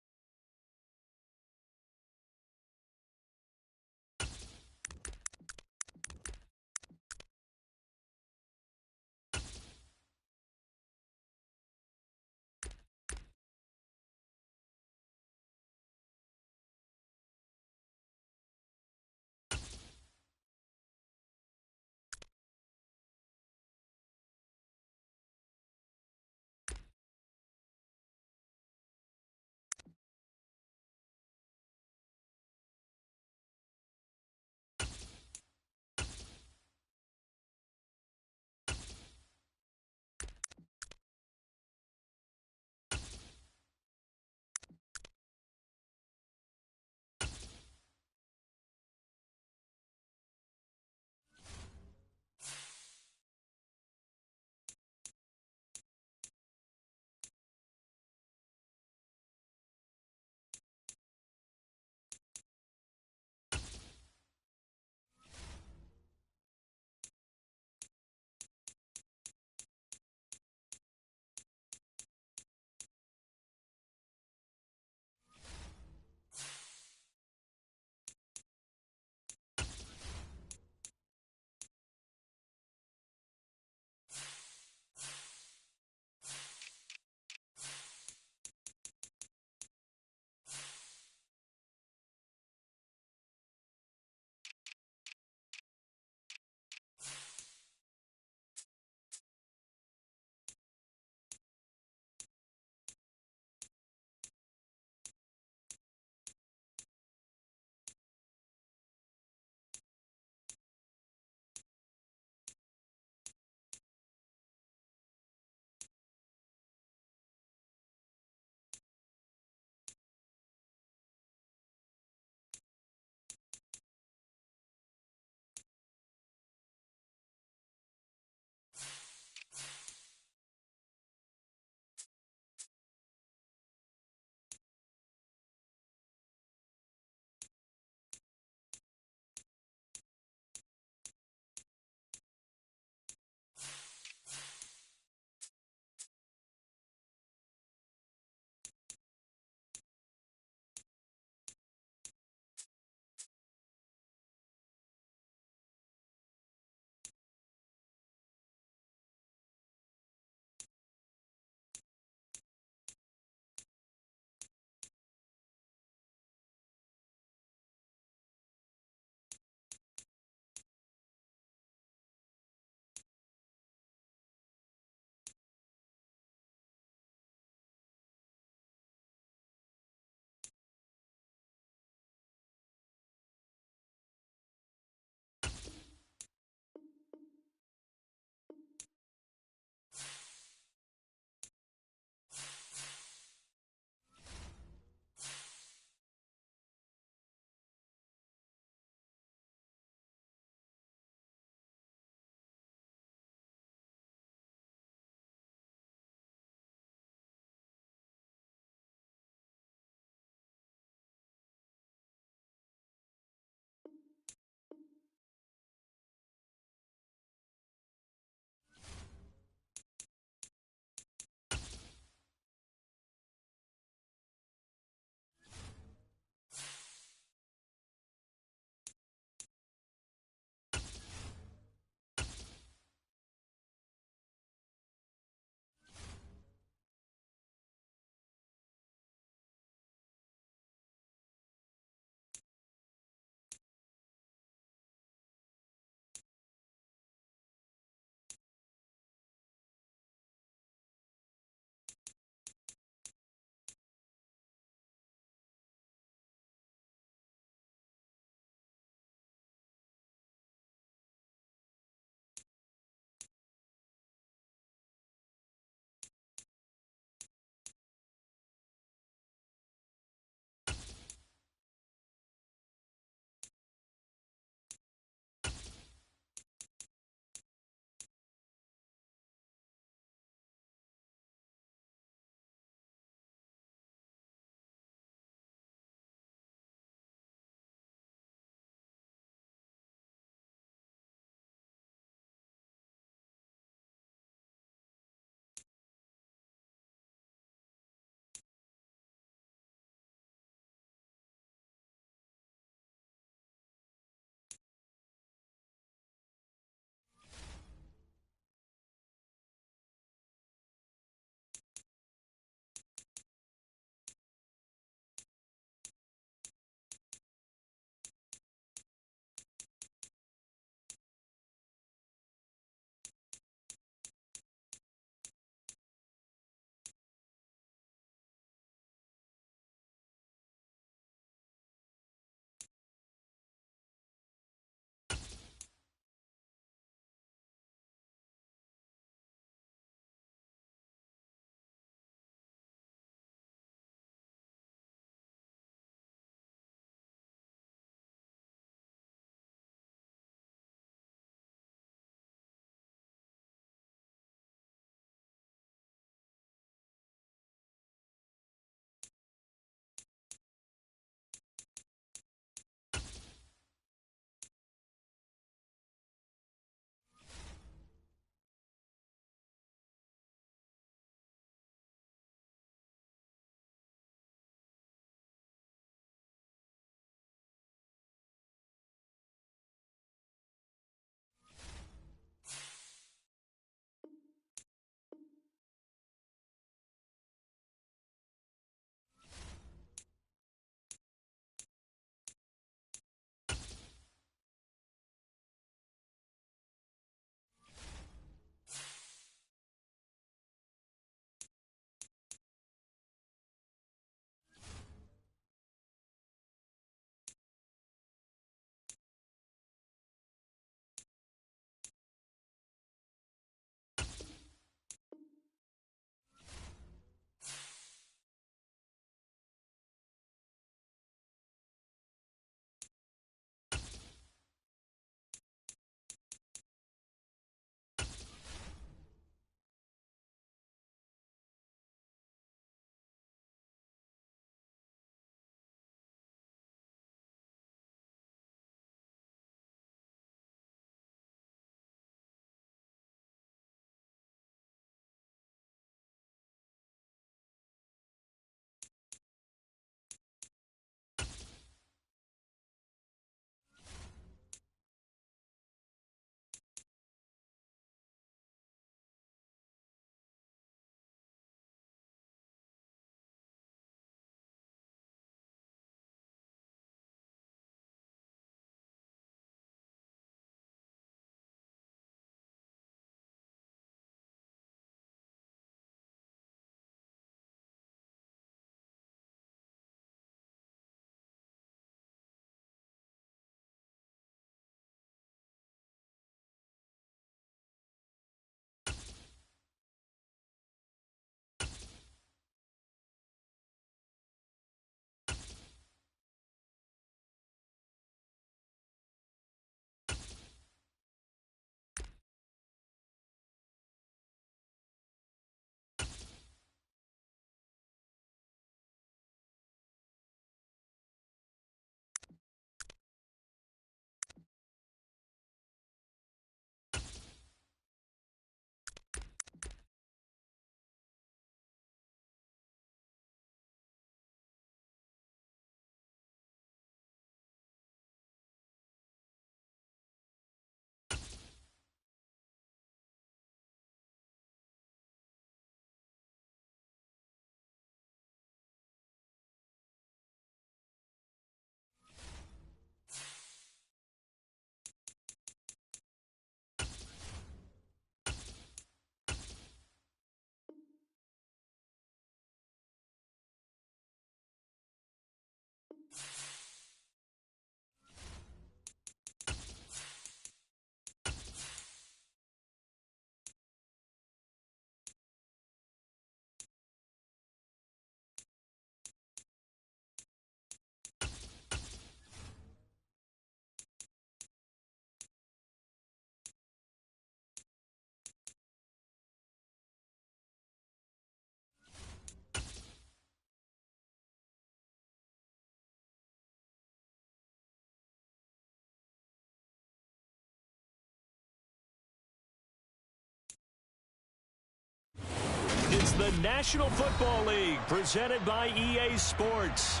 the National Football League, presented by EA Sports.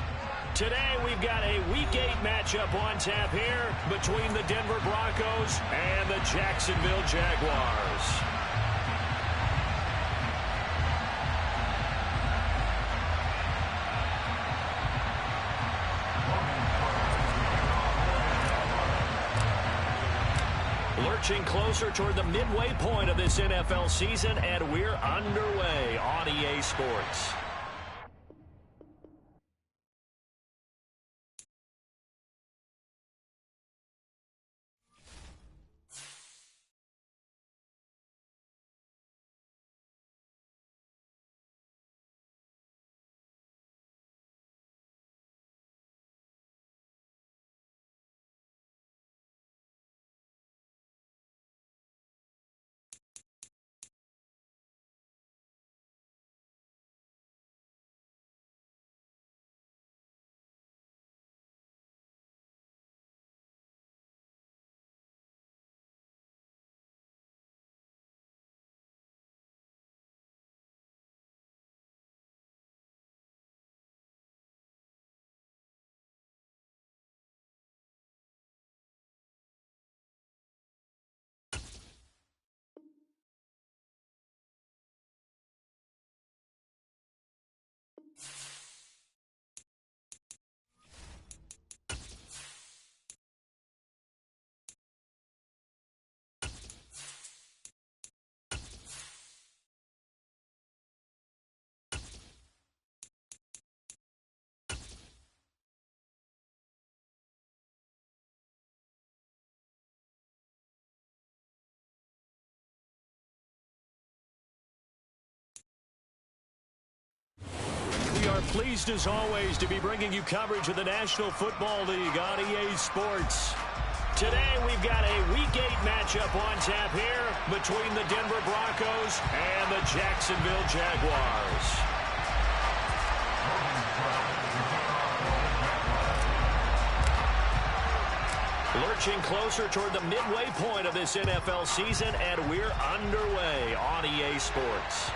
Today, we've got a Week 8 matchup on tap here between the Denver Broncos and the Jacksonville Jaguars. Lurching closer toward the midway point of this NFL season, and we're underway on EA Sports. We are pleased, as always, to be bringing you coverage of the National Football League on EA Sports. Today, we've got a Week 8 matchup on tap here between the Denver Broncos and the Jacksonville Jaguars. Lurching closer toward the midway point of this NFL season, and we're underway on EA Sports.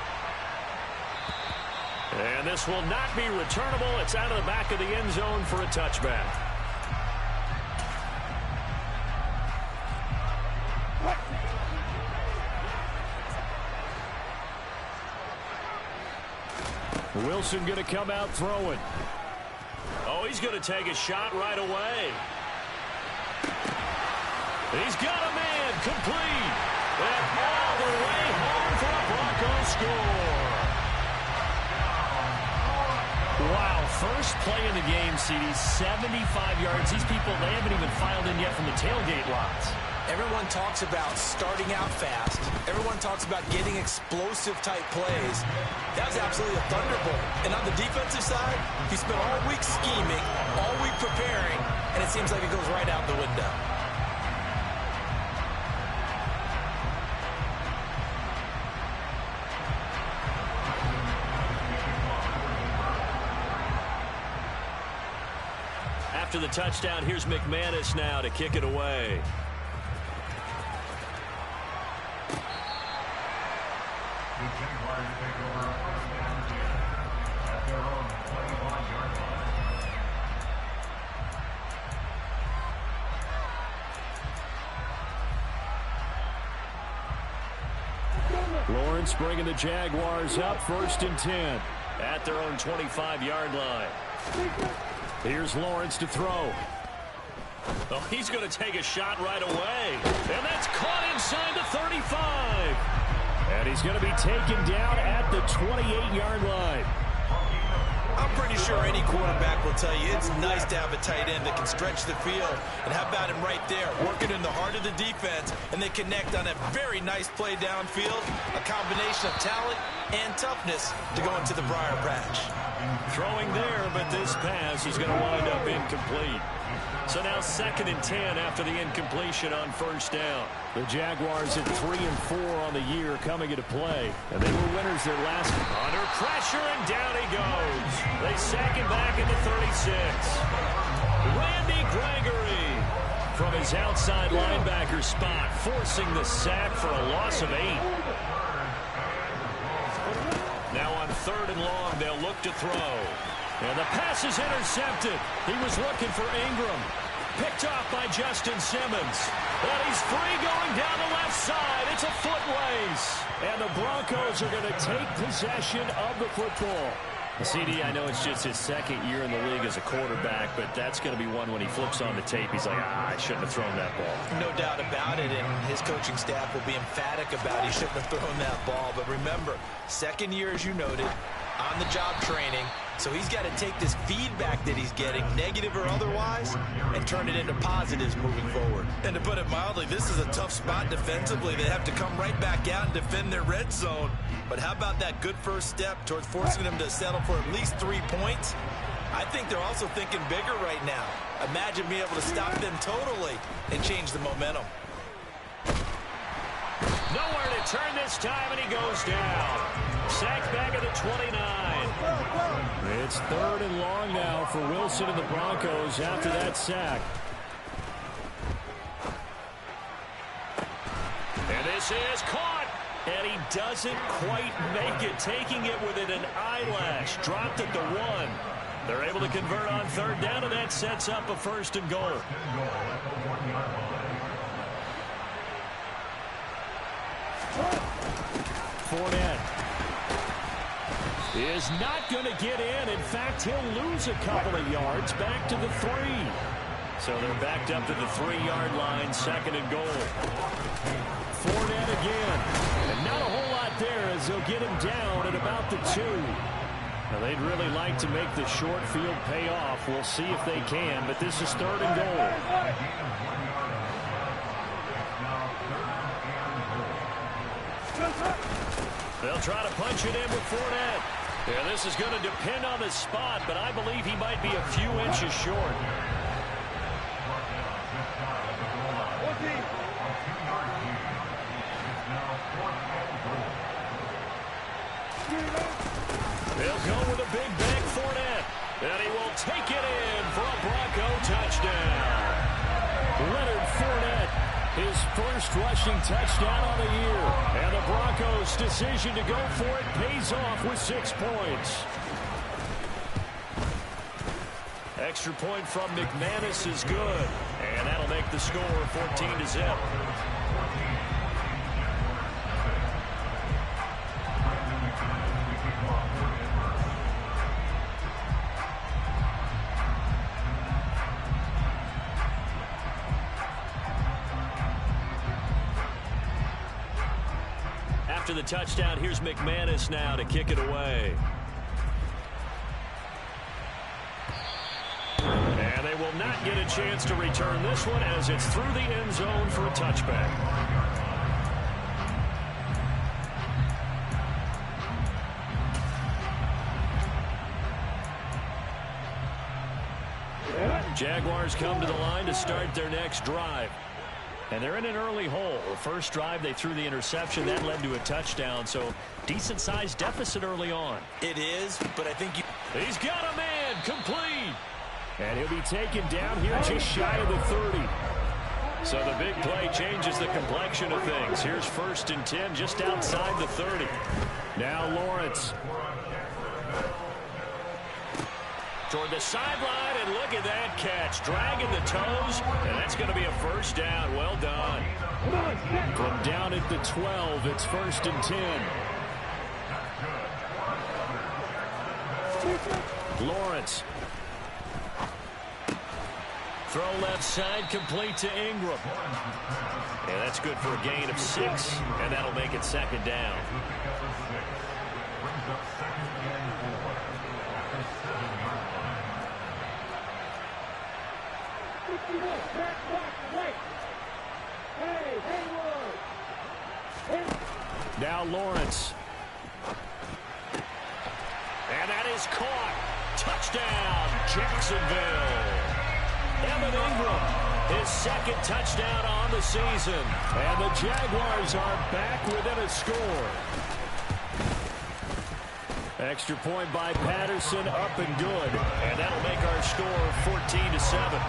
And this will not be returnable. It's out of the back of the end zone for a touchback. Wilson going to come out throwing. Oh, he's going to take a shot right away. He's got a man complete. And all the way home for a Broncos score. Wow, first play in the game, CD, 75 yards. These people, they haven't even filed in yet from the tailgate lots. Everyone talks about starting out fast. Everyone talks about getting explosive-type plays. That was absolutely a thunderbolt. And on the defensive side, he spent all week scheming, all week preparing, and it seems like it goes right out the window. After the touchdown, here's McManus now to kick it away. Lawrence bringing the Jaguars up 1st and 10 at their own 25-yard line. Here's Lawrence to throw. Oh, he's going to take a shot right away. And that's caught inside the 35. And he's going to be taken down at the 28-yard line. I'm pretty sure any quarterback will tell you it's nice to have a tight end that can stretch the field. And how about him right there, working in the heart of the defense, and they connect on a very nice play downfield, a combination of talent and toughness to go into the briar patch. Throwing there, but this pass is going to wind up incomplete. So now 2nd and 10 after the incompletion on 1st down. The Jaguars at 3 and 4 on the year coming into play. And they were winners their last. Under pressure, and down he goes. They sack him back at the 36. Randy Gregory from his outside linebacker spot, forcing the sack for a loss of 8. Now on third and long. They'll look to throw. And the pass is intercepted. He was looking for Ingram. Picked off by Justin Simmons. And he's free going down the left side. It's a foot race. And the Broncos are going to take possession of the football. CD, I know it's just his second year in the league as a quarterback, but that's going to be one when he flips on the tape. He's like, I shouldn't have thrown that ball. No doubt about it, and his coaching staff will be emphatic about he shouldn't have thrown that ball. But remember, second year, as you noted, on-the-job training. So he's got to take this feedback that he's getting, negative or otherwise, and turn it into positives moving forward. And to put it mildly, this is a tough spot defensively. They have to come right back out and defend their red zone. But how about that good first step towards forcing them to settle for at least 3 points? I think they're also thinking bigger right now. Imagine being able to stop them totally and change the momentum. Nowhere to turn this time, and he goes down. Sacked back at the 29. It's third and long now for Wilson and the Broncos after that sack. And this is caught. And he doesn't quite make it, taking it within an eyelash. Dropped at the 1. They're able to convert on third down, and that sets up a first and goal. Fournette is not going to get in. In fact, he'll lose a couple of yards back to the 3. So they're backed up to the 3-yard line, second and goal. Fournette again. And not a whole lot there as they'll get him down at about the 2. Now, they'd really like to make the short field pay off. We'll see if they can, but this is third and goal. They'll try to punch it in with Fournette. Yeah, this is going to depend on the spot, but I believe he might be a few inches short. They'll go with a big bank Fournette, and he will take it in for a Bronco touchdown. Leonard Fournette, his first rushing touchdown on the year. And the Broncos' decision to go for it pays off with 6 points. Extra point from McManus is good, and that'll make the score 14-0. After the touchdown, here's McManus now to kick it away. And they will not get a chance to return this one as it's through the end zone for a touchback. Jaguars come to the line to start their next drive. And they're in an early hole. The first drive, they threw the interception. That led to a touchdown, so decent-sized deficit early on. It is, but I think He's got a man, complete. And he'll be taken down here just shy of the 30. So the big play changes the complexion of things. Here's first and 10 just outside the 30. Now Lawrence. Toward the sideline, and look at that catch. Dragging the toes, and that's going to be a first down. Well done. From down at the 12, it's first and 10. Lawrence. Throw left side, complete to Ingram. And that's good for a gain of 6, and that'll make it second down. Now Lawrence. And that is caught. Touchdown, Jacksonville. Evan Ingram, his second touchdown on the season. And the Jaguars are back within a score. Extra point by Patterson, up and good. And that'll make our score 14-7.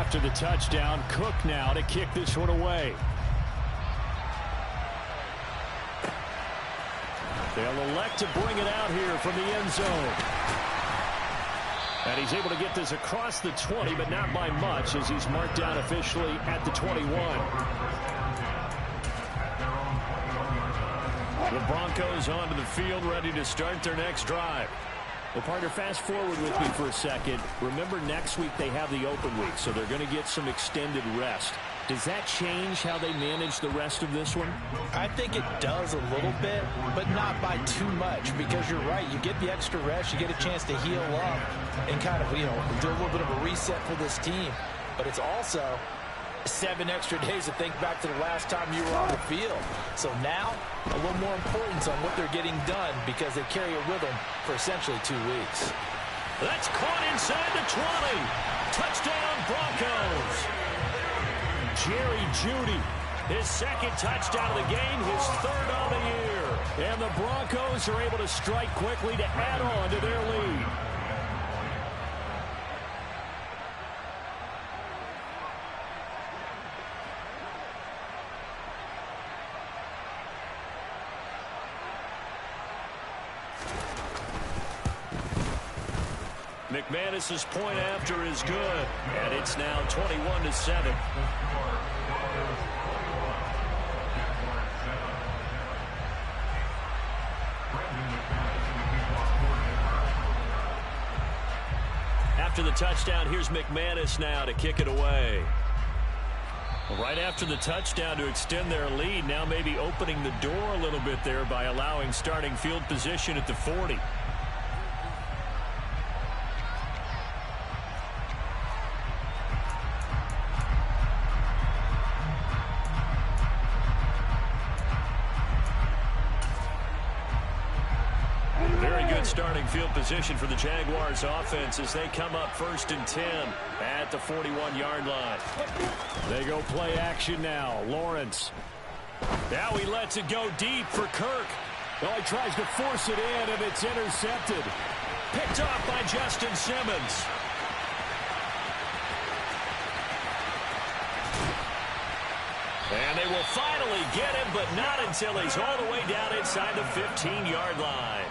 after the touchdown. Cook now to kick this one away. They'll elect to bring it out here from the end zone. And he's able to get this across the 20, but not by much, as he's marked down officially at the 21. The Broncos onto the field, ready to start their next drive. Well, partner, fast forward with me for a second. Remember, next week they have the open week, so they're going to get some extended rest. Does that change how they manage the rest of this one? I think it does a little bit, but not by too much, because you're right. You get the extra rest, you get a chance to heal up and kind of, do a little bit of a reset for this team. But it's also 7 extra days to think back to the last time you were on the field. So now, a little more importance on what they're getting done, because they carry it with them for essentially 2 weeks. That's caught inside the 20. Touchdown, Broncos. Jerry Jeudy, his second touchdown of the game, his third on the year. And the Broncos are able to strike quickly to add on to their lead. McManus's point after is good, and it's now 21-7. After the touchdown, here's McManus now to kick it away. Right after the touchdown to extend their lead, now maybe opening the door a little bit there by allowing starting field position at the 40. Starting field position for the Jaguars offense as they come up 1st and 10 at the 41-yard line. They go play action now. Lawrence. Now he lets it go deep for Kirk. Well, he tries to force it in, and it's intercepted. Picked off by Justin Simmons. And they will finally get him, but not until he's all the way down inside the 15-yard line.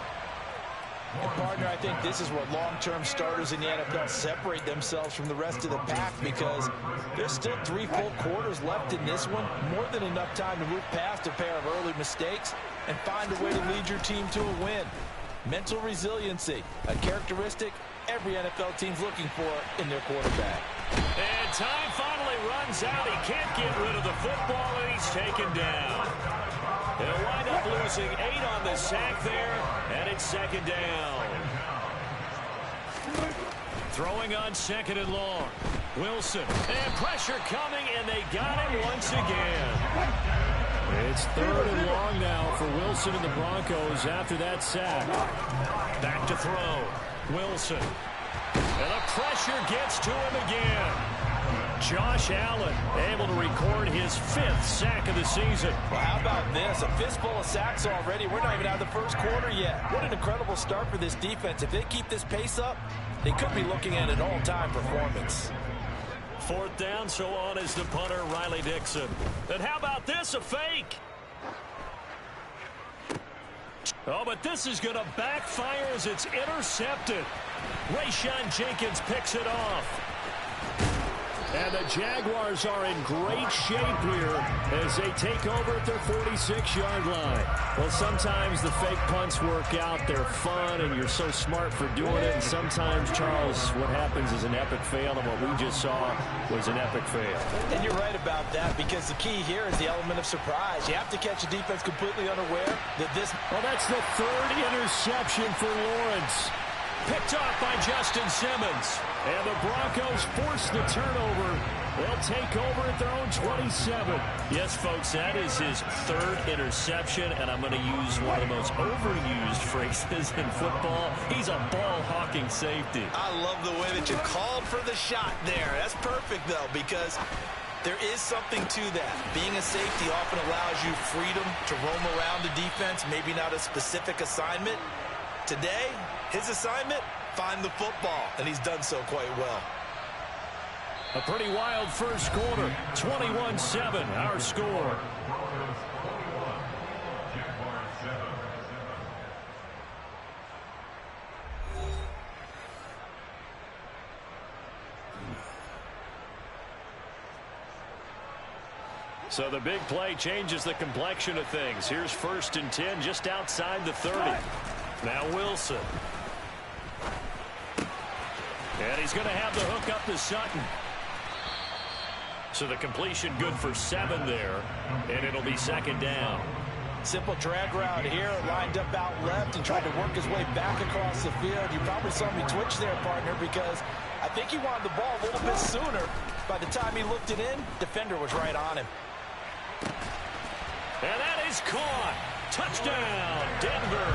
And partner, I think this is where long-term starters in the NFL separate themselves from the rest of the pack, because there's still 3 full quarters left in this one. More than enough time to move past a pair of early mistakes and find a way to lead your team to a win. Mental resiliency, a characteristic every NFL team's looking for in their quarterback. And time finally runs out. He can't get rid of the football, and he's taken down. They'll wind up losing 8 on the sack there, and it's 2nd down. Throwing on 2nd and long. Wilson, and pressure coming, and they got him once again. It's 3rd and long now for Wilson and the Broncos after that sack. Back to throw. Wilson. And the pressure gets to him again. Josh Allen able to record his 5th sack of the season. Well, how about this? A fistful of sacks already. We're not even out of the 1st quarter yet. What an incredible start for this defense. If they keep this pace up, they could be looking at an all-time performance. 4th down, so on is the punter, Riley Dixon. And how about this, a fake? Oh, but this is going to backfire as it's intercepted. Rayshon Jenkins picks it off. And the Jaguars are in great shape here as they take over at their 46-yard line. Well, sometimes the fake punts work out. They're fun, and you're so smart for doing it. And sometimes, Charles, what happens is an epic fail, and what we just saw was an epic fail. And you're right about that, because the key here is the element of surprise. You have to catch a defense completely unaware that this... Well, that's the 3rd interception for Lawrence. Picked off by Justin Simmons. And the Broncos force the turnover. They'll take over at their own 27. Yes, folks, that is his 3rd interception, and I'm going to use one of the most overused phrases in football. He's a ball-hawking safety. I love the way that you called for the shot there. That's perfect, though, because there is something to that. Being a safety often allows you freedom to roam around the defense, maybe not a specific assignment. Today, his assignment, find the football, and he's done so quite well. A pretty wild first quarter. 21-7, our score. So the big play changes the complexion of things. Here's 1st and 10 just outside the 30. Now Wilson. And he's going to have the hook up to Sutton. So the completion good for 7 there. And it'll be 2nd down. Simple drag route here, lined up out left and tried to work his way back across the field. You probably saw me twitch there, partner, because I think he wanted the ball a little bit sooner. By the time he looked it in, defender was right on him. And that is caught. Touchdown, Denver.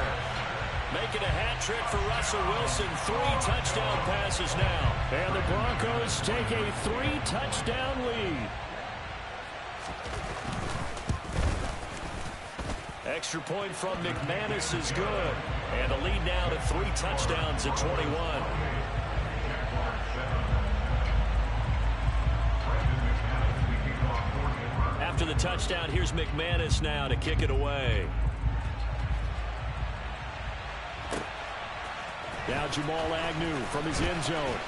Making a hat trick for Russell Wilson. 3 touchdown passes now. And the Broncos take a 3-touchdown lead. Extra point from McManus is good. And the lead now to 3 touchdowns at 21. After the touchdown, here's McManus now to kick it away. Now Jamal Agnew from his end zone.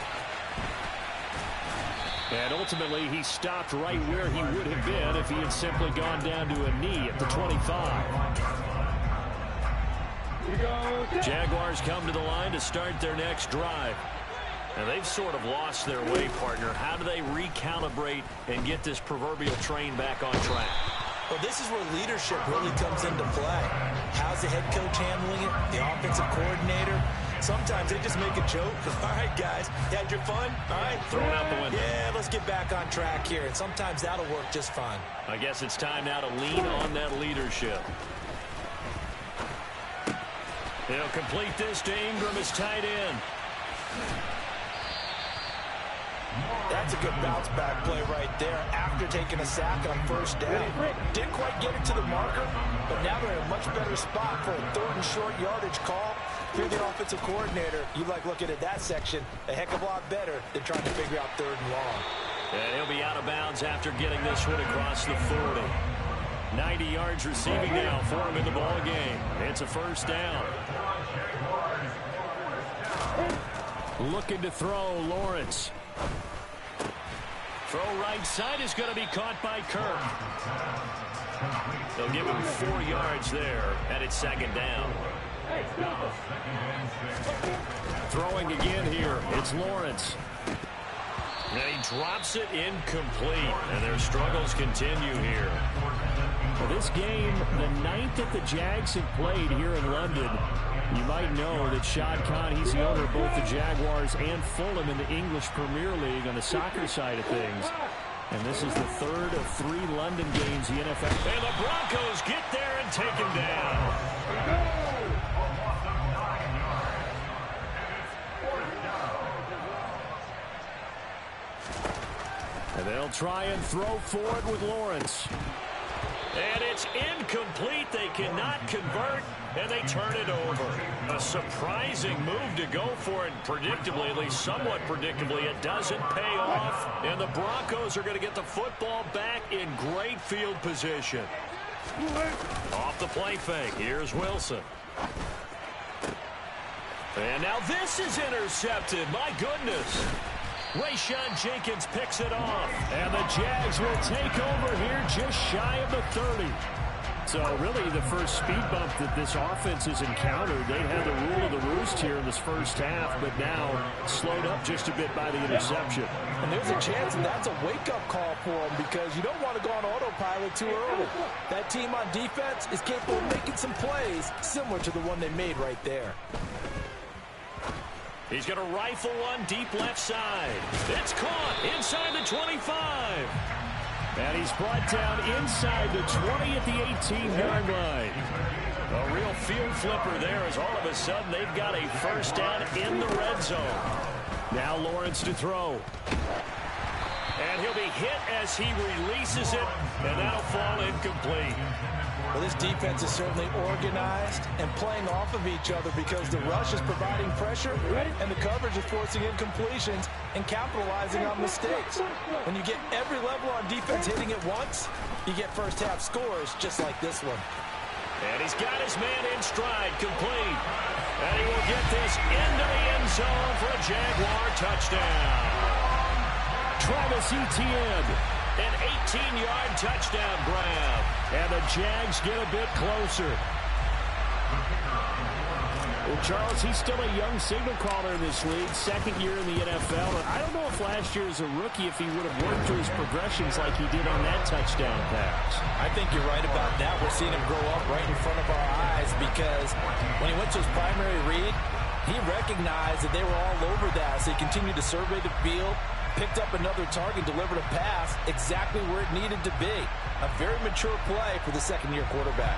And ultimately, he stopped right where he would have been if he had simply gone down to a knee at the 25. Jaguars come to the line to start their next drive. And they've sort of lost their way, partner. How do they recalibrate and get this proverbial train back on track? Well, this is where leadership really comes into play. How's the head coach handling it? The offensive coordinator? Sometimes they just make a joke. All right, guys, you had your fun? All right, throw it out the window. Yeah, let's get back on track here. And sometimes that'll work just fine. I guess it's time now to lean on that leadership. They'll complete this to Ingram as tight end. That's a good bounce back play right there after taking a sack on 1st down. Didn't quite get it to the marker, but now they're in a much better spot for a 3rd and short yardage call. If you're the offensive coordinator, you like looking at that section a heck of a lot better than trying to figure out 3rd and long. And he'll be out of bounds after getting this one across the 40. 90 yards receiving now for him in the ball game. It's a 1st down. Looking to throw, Lawrence. Throw right side is going to be caught by Kirk. They'll give him 4 yards there, and it's 2nd down. Throwing again here, it's Lawrence. And he drops it incomplete, and their struggles continue here. Well, this game, the 9th that the Jags have played here in London, you might know that Shad Khan, he's the owner of both the Jaguars and Fulham in the English Premier League on the soccer side of things. And this is the 3rd of 3 London games the NFL. And the Broncos get there and take him down. And they'll try and throw for it with Lawrence. And it's incomplete. They cannot convert, and they turn it over. A surprising move to go for it. Predictably, at least somewhat predictably, it doesn't pay off. And the Broncos are going to get the football back in great field position. Off the play fake. Here's Wilson. And now this is intercepted. My goodness. Rayshawn Jenkins picks it off. And the Jags will take over here just shy of the 30. So really the first speed bump that this offense has encountered. They had the rule of the roost here in this first half, but now slowed up just a bit by the interception. And there's a chance that that's a wake-up call for them because you don't want to go on autopilot too early. That team on defense is capable of making some plays similar to the one they made right there. He's going to rifle one deep left side. It's caught inside the 25. And he's brought down inside the 20 at the 18-yard line. A real field flipper there as all of a sudden they've got a 1st down in the red zone. Now Lawrence to throw. And he'll be hit as he releases it, and that'll fall incomplete. Well, this defense is certainly organized and playing off of each other because the rush is providing pressure and the coverage is forcing incompletions and capitalizing on mistakes. When you get every level on defense hitting at once, you get first half scores just like this one. And he's got his man in stride, complete. And he will get this into the end zone for a Jaguar touchdown. Travis Etienne, an 18-yard touchdown grab. and the Jags get a bit closer. Well, Charles, he's still a young signal caller in this league, second year in the NFL. And I don't know if last year as a rookie if he would have worked through his progressions like he did on that touchdown pass. I think you're right about that. We're seeing him grow up right in front of our eyes because when he went to his primary read, he recognized that they were all over that. So he continued to survey the field, picked up another target, delivered a pass exactly where it needed to be. A very mature play for the second-year quarterback.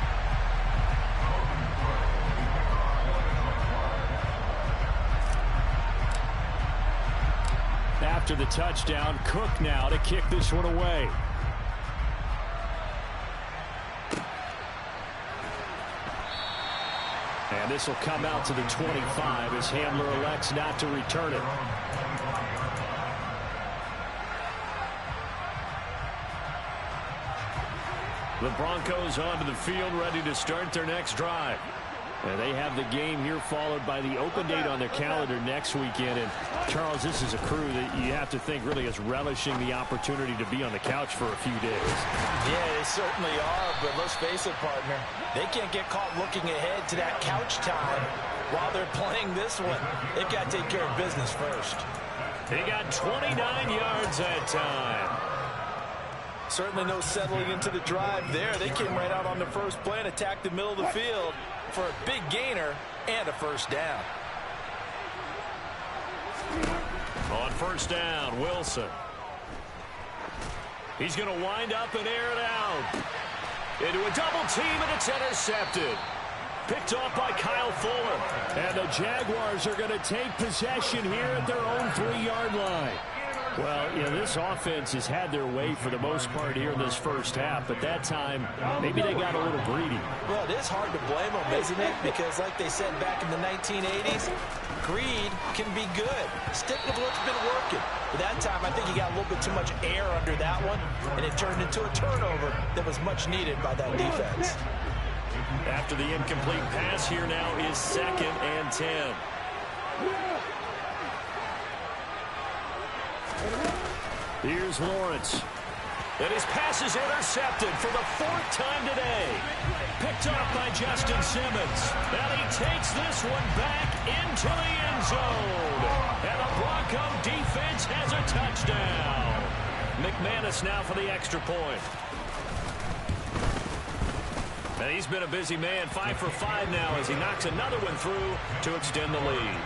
After the touchdown, Cook now to kick this one away. And this will come out to the 25 as Hamler elects not to return it. The Broncos onto the field, ready to start their next drive. And they have the game here followed by the open date on their calendar next weekend. And, Charles, this is a crew that you have to think really is relishing the opportunity to be on the couch for a few days. Yeah, they certainly are, but let's face it, partner. They can't get caught looking ahead to that couch time while they're playing this one. They've got to take care of business first. He got 29 yards that time. Certainly no settling into the drive there. They came right out on the first play and attacked the middle of the field for a big gainer and a first down. On first down, Wilson. He's going to wind up and air it out. Into a double team, and it's intercepted. Picked off by Kyle Fuller. And the Jaguars are going to take possession here at their own 3-yard line. Well, you know, this offense has had their way for the most part here in this first half, but that time, maybe they got a little greedy. Well, it is hard to blame them, isn't it? Because like they said back in the 1980s, greed can be good. Stick with what's been working. But that time, I think he got a little bit too much air under that one, and it turned into a turnover that was much needed by that defense. After the incomplete pass, here now is 2nd and 10. Here's Lawrence. And his pass is intercepted for the 4th time today. Picked off by Justin Simmons. And he takes this one back into the end zone. And the Bronco defense has a touchdown. McManus now for the extra point. And he's been a busy man, 5 for 5 now as he knocks another one through to extend the lead.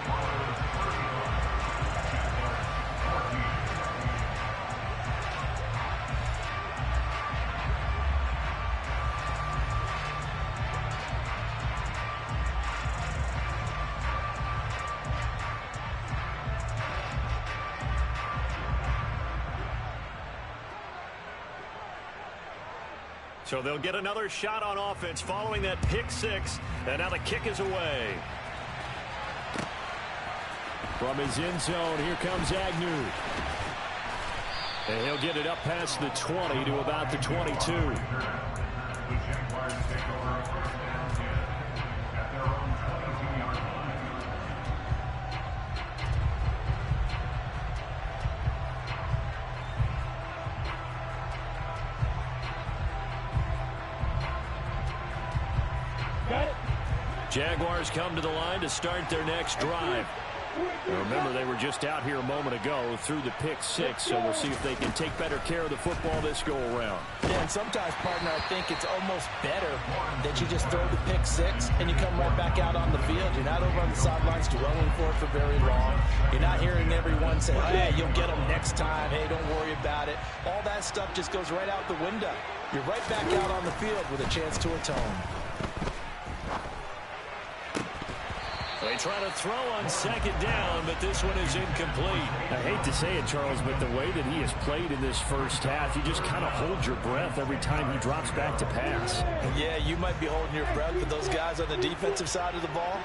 So they'll get another shot on offense following that pick 6. And now the kick is away. From his end zone, here comes Agnew. And he'll get it up past the 20 to about the 22. Jaguars come to the line to start their next drive. Now remember, they were just out here a moment ago through the pick 6, so we'll see if they can take better care of the football this go-around. Yeah, and sometimes, partner, I think it's almost better that you just throw the pick 6 and you come right back out on the field. You're not over on the sidelines dwelling for it for very long. You're not hearing everyone say, hey, you'll get them next time. Hey, don't worry about it. All that stuff just goes right out the window. You're right back out on the field with a chance to atone. They try to throw on second down, but this one is incomplete. I hate to say it, Charles, but the way that he has played in this first half, you just kind of hold your breath every time he drops back to pass. Yeah, you might be holding your breath, but those guys on the defensive side of the ball,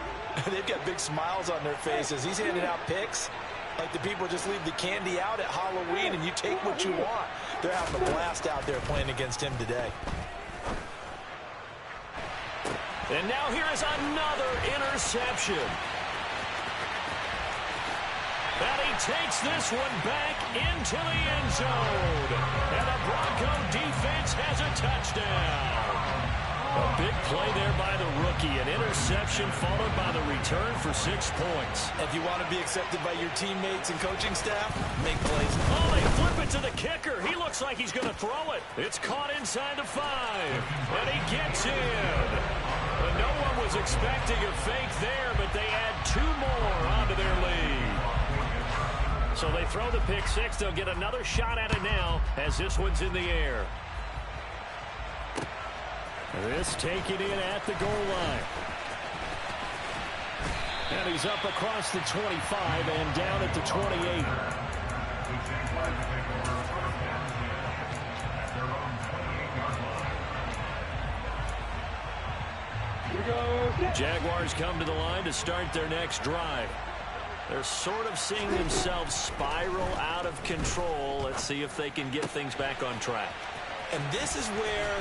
they've got big smiles on their faces. He's handing out picks like the people just leave the candy out at Halloween and you take what you want. They're having a blast out there playing against him today. And now here is another interception. And he takes this one back into the end zone. And the Bronco defense has a touchdown. A big play there by the rookie. An interception followed by the return for 6 points. If you want to be accepted by your teammates and coaching staff, make plays. Oh, they flip it to the kicker. He looks like he's going to throw it. It's caught inside the 5. And he gets in. But no one was expecting a fake there, but they add 2 more onto their lead. So they throw the pick 6. They'll get another shot at it now as this one's in the air. This taken in at the goal line. And he's up across the 25 and down at the 28. Jaguars come to the line to start their next drive. They're sort of seeing themselves spiral out of control. Let's see if they can get things back on track. And this is where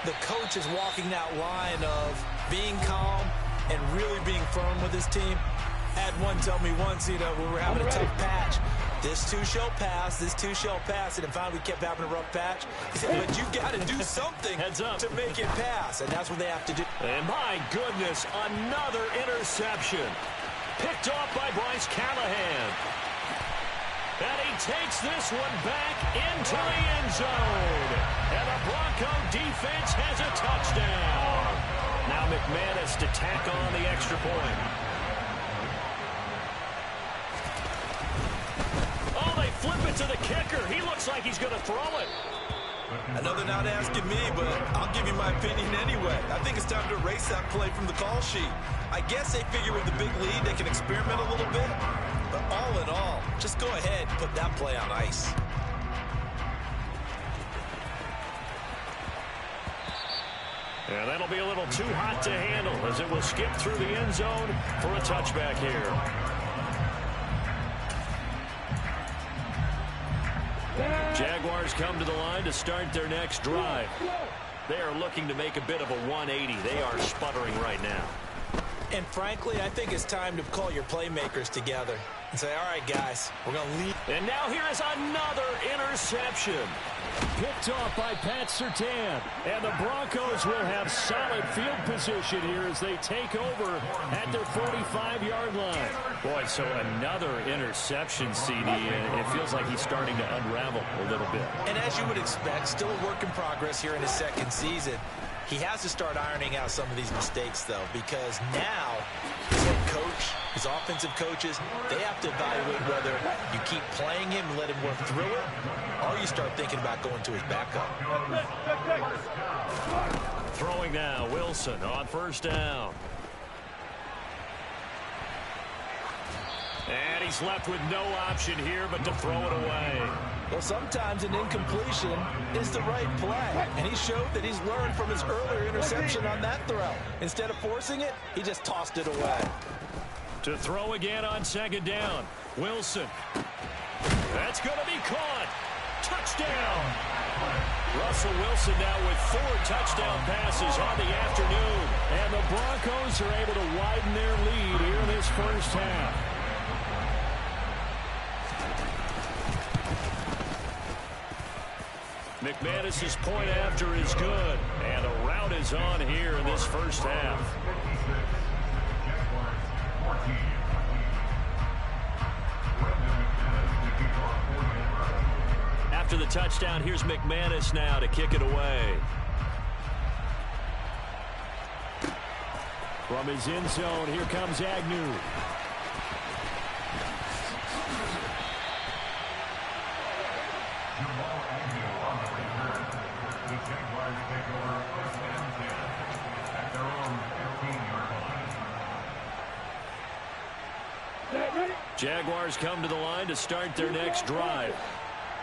the coach is walking that line of being calm and really being firm with his team. I had one tell me once, when we were having a tough patch, this too shall pass, this too shall pass, and finally we kept having a rough patch. He said, but you got to do something to make it pass, and that's what they have to do. And my goodness, another interception. Picked off by Bryce Callahan. And he takes this one back into the end zone. And the Bronco defense has a touchdown. Now McManus to tack on the extra point. Oh, they flip it to the kicker. He looks like he's going to throw it. I know they're not asking me, but I'll give you my opinion anyway. I think it's time to erase that play from the call sheet. I guess they figure with the big lead, they can experiment a little bit. But all in all, just go ahead and put that play on ice. And that'll be a little too hot to handle as it will skip through the end zone for a touchback here. Jaguars come to the line to start their next drive. They are looking to make a bit of a 180. They are sputtering right now. And frankly, I think it's time to call your playmakers together and say, all right, guys, we're going to lead. And now here is another interception. Picked off by Pat Surtain. And the Broncos will have solid field position here as they take over at their 45-yard line. Boy, so another interception, CD, and it feels like he's starting to unravel a little bit. And as you would expect, still a work in progress here in his second season. He has to start ironing out some of these mistakes, though, because now his head coach, his offensive coaches, they have to evaluate whether you keep playing him and let him work through it, or you start thinking about going to his backup. Throwing now, Wilson on first down. And he's left with no option here but to throw it away. Well, sometimes an incompletion is the right play, and he showed that he's learned from his earlier interception on that throw. Instead of forcing it, he just tossed it away. To throw again on second down, Wilson. That's going to be caught. Touchdown. Russell Wilson now with 4 touchdown passes on the afternoon. And the Broncos are able to widen their lead here in this first half. McManus's point after is good. And a rout is on here in this first half. After the touchdown, here's McManus now to kick it away. From his end zone, here comes Agnew. Jaguars come to the line to start their next drive.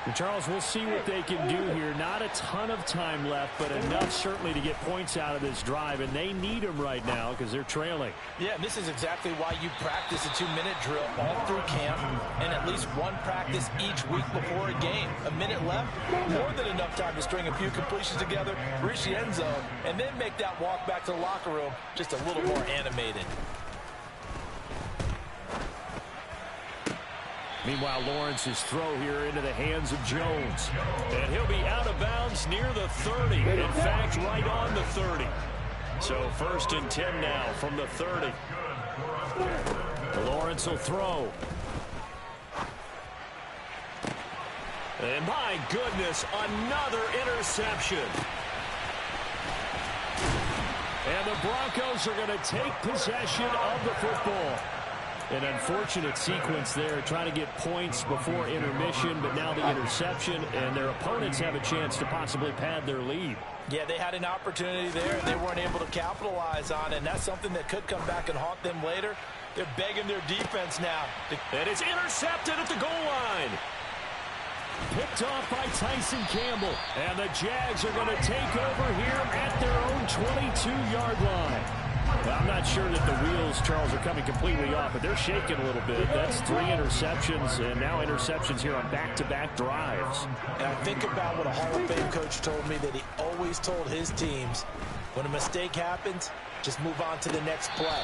And Charles, we'll see what they can do here. Not a ton of time left, but enough certainly to get points out of this drive, and they need them right now because they're trailing. Yeah, and this is exactly why you practice a 2-minute drill all through camp and at least one practice each week before a game. A minute left, more than enough time to string a few completions together, reach the end zone, and then make that walk back to the locker room just a little more animated. Meanwhile, Lawrence's throw here into the hands of Jones. And he'll be out of bounds near the 30. In fact, right on the 30. So 1st and 10 now from the 30. Lawrence will throw. And my goodness, another interception. And the Broncos are going to take possession of the football. An unfortunate sequence there, trying to get points before intermission, but now the interception, and their opponents have a chance to possibly pad their lead. Yeah, they had an opportunity there, and they weren't able to capitalize on it, and that's something that could come back and haunt them later. They're begging their defense now. And it's intercepted at the goal line. Picked off by Tyson Campbell, and the Jags are going to take over here at their own 22-yard line. Well, I'm not sure that the wheels, Charles, are coming completely off, but they're shaking a little bit. That's 3 interceptions, and now interceptions here on back-to-back drives. And I think about what a Hall of Fame coach told me, that he always told his teams, when a mistake happens, just move on to the next play.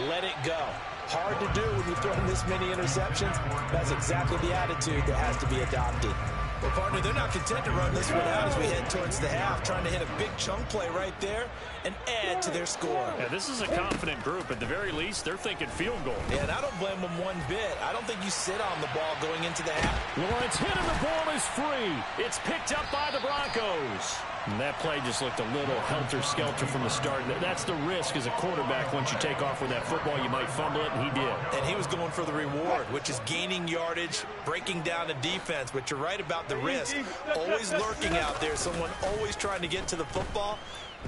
Let it go. Hard to do when you're throwing this many interceptions. That's exactly the attitude that has to be adopted. Well, partner, they're not content to run this one out as we head towards the half, trying to hit a big chunk play right there and add to their score. Yeah, this is a confident group. At the very least, they're thinking field goal. Yeah, and I don't blame them one bit. I don't think you sit on the ball going into the half. Lawrence hit and the ball is free. It's picked up by the Broncos. And that play just looked a little helter-skelter from the start. That's the risk as a quarterback. Once you take off with that football, you might fumble it, and he did. And he was going for the reward, which is gaining yardage, breaking down the defense. But you're right about the risk. Always lurking out there, someone always trying to get to the football.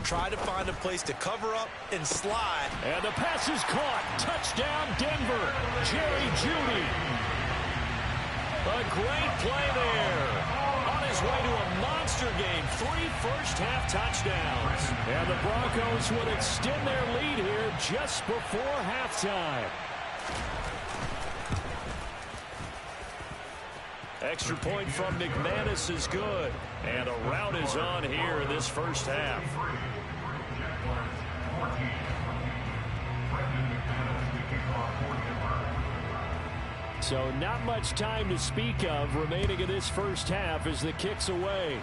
Try to find a place to cover up and slide. And the pass is caught. Touchdown, Denver. Jerry Jeudy. A great play there. On his way to a monster game. 3 first-half touchdowns. And the Broncos will extend their lead here just before halftime. Extra point from McManus is good. And a rout is on here in this first half. So not much time to speak of remaining in this first half as the kick's away.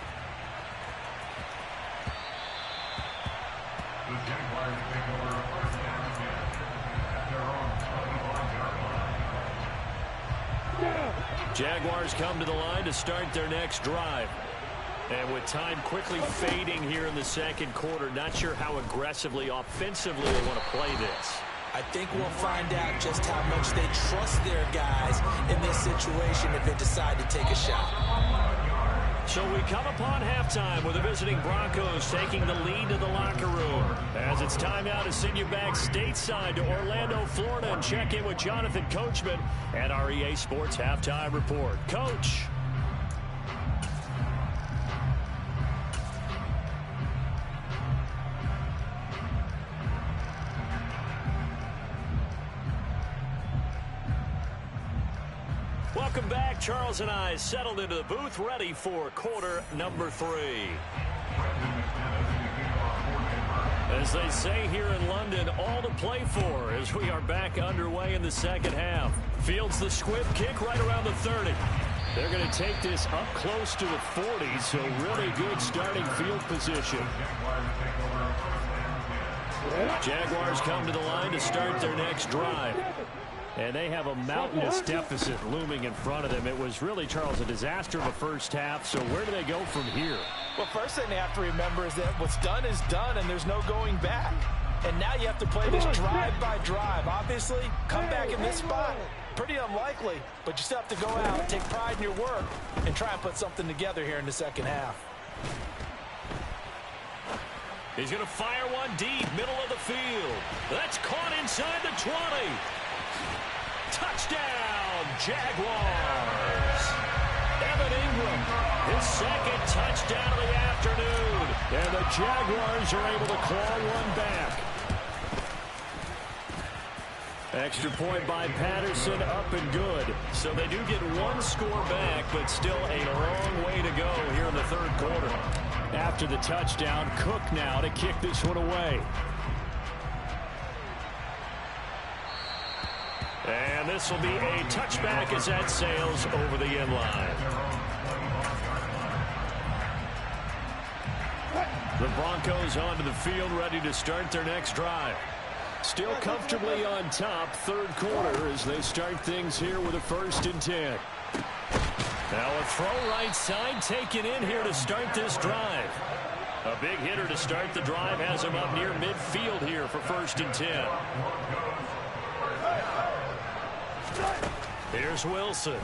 Jaguars come to the line to start their next drive. And with time quickly fading here in the second quarter, not sure how aggressively, offensively they want to play this. I think we'll find out just how much they trust their guys in this situation if they decide to take a shot. So we come upon halftime with the visiting Broncos taking the lead to the locker room. As it's time now to send you back stateside to Orlando, Florida, and check in with Jonathan Coachman at our EA Sports Halftime Report. Coach. Welcome back. Charles and I settled into the booth, ready for quarter number 3. As they say here in London, all to play for as we are back underway in the second half. Fields the squib kick right around the 30. They're going to take this up close to the 40, so really good starting field position. Jaguars come to the line to start their next drive. And they have a mountainous deficit looming in front of them. It was really, Charles, a disaster of a first half. So where do they go from here? Well, first thing they have to remember is that what's done is done, and there's no going back. And now you have to play this drive by drive. Obviously, come back in this spot, pretty unlikely. But you still have to go out, take pride in your work, and try and put something together here in the second half. He's going to fire one deep, middle of the field. That's caught inside the 20. Touchdown, Jaguars. Evan Ingram, his second touchdown of the afternoon. And the Jaguars are able to claw one back. Extra point by Patterson, up and good. So they do get one score back, but still a long way to go here in the third quarter. After the touchdown, Cook now to kick this one away. And this will be a touchback as that sails over the end line. The Broncos onto the field, ready to start their next drive. Still comfortably on top, third quarter, as they start things here with a 1st and 10. Now a throw right side taken in here to start this drive. A big hitter to start the drive has him up near midfield here for 1st and 10. Here's Wilson.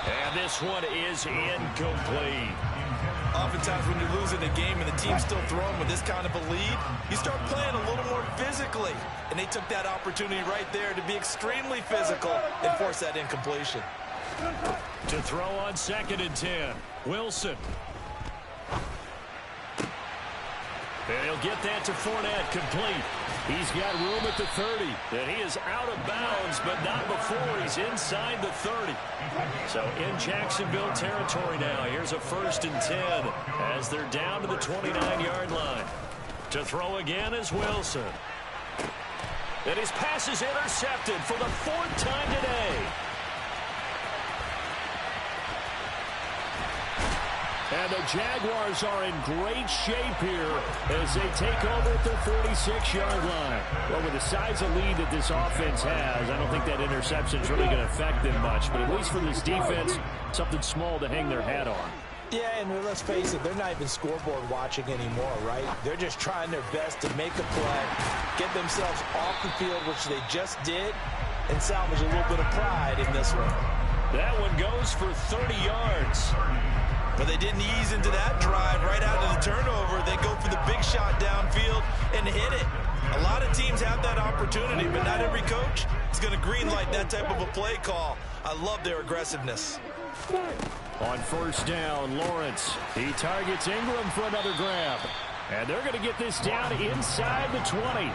And this one is incomplete. Oftentimes when you're losing a game and the team's still throwing with this kind of a lead, you start playing a little more physically. And they took that opportunity right there to be extremely physical and force that incompletion. To throw on 2nd and 10, Wilson. And he'll get that to Fournette, complete. He's got room at the 30. And he is out of bounds, but not before he's inside the 30. So in Jacksonville territory now. Here's a 1st and 10 as they're down to the 29-yard line. To throw again is Wilson. And his pass is intercepted for the 4th time today. And the Jaguars are in great shape here as they take over at their 46-yard line. Well, with the size of lead that this offense has, I don't think that interception is really going to affect them much. But at least for this defense, something small to hang their hat on. Yeah, and let's face it, they're not even scoreboard watching anymore, right? They're just trying their best to make a play, get themselves off the field, which they just did, and salvage a little bit of pride in this one. That one goes for 30 yards. But they didn't ease into that drive right out of the turnover. They go for the big shot downfield and hit it. A lot of teams have that opportunity, but not every coach is going to greenlight that type of a play call. I love their aggressiveness. On 1st down, Lawrence. He targets Ingram for another grab. And they're going to get this down inside the 20.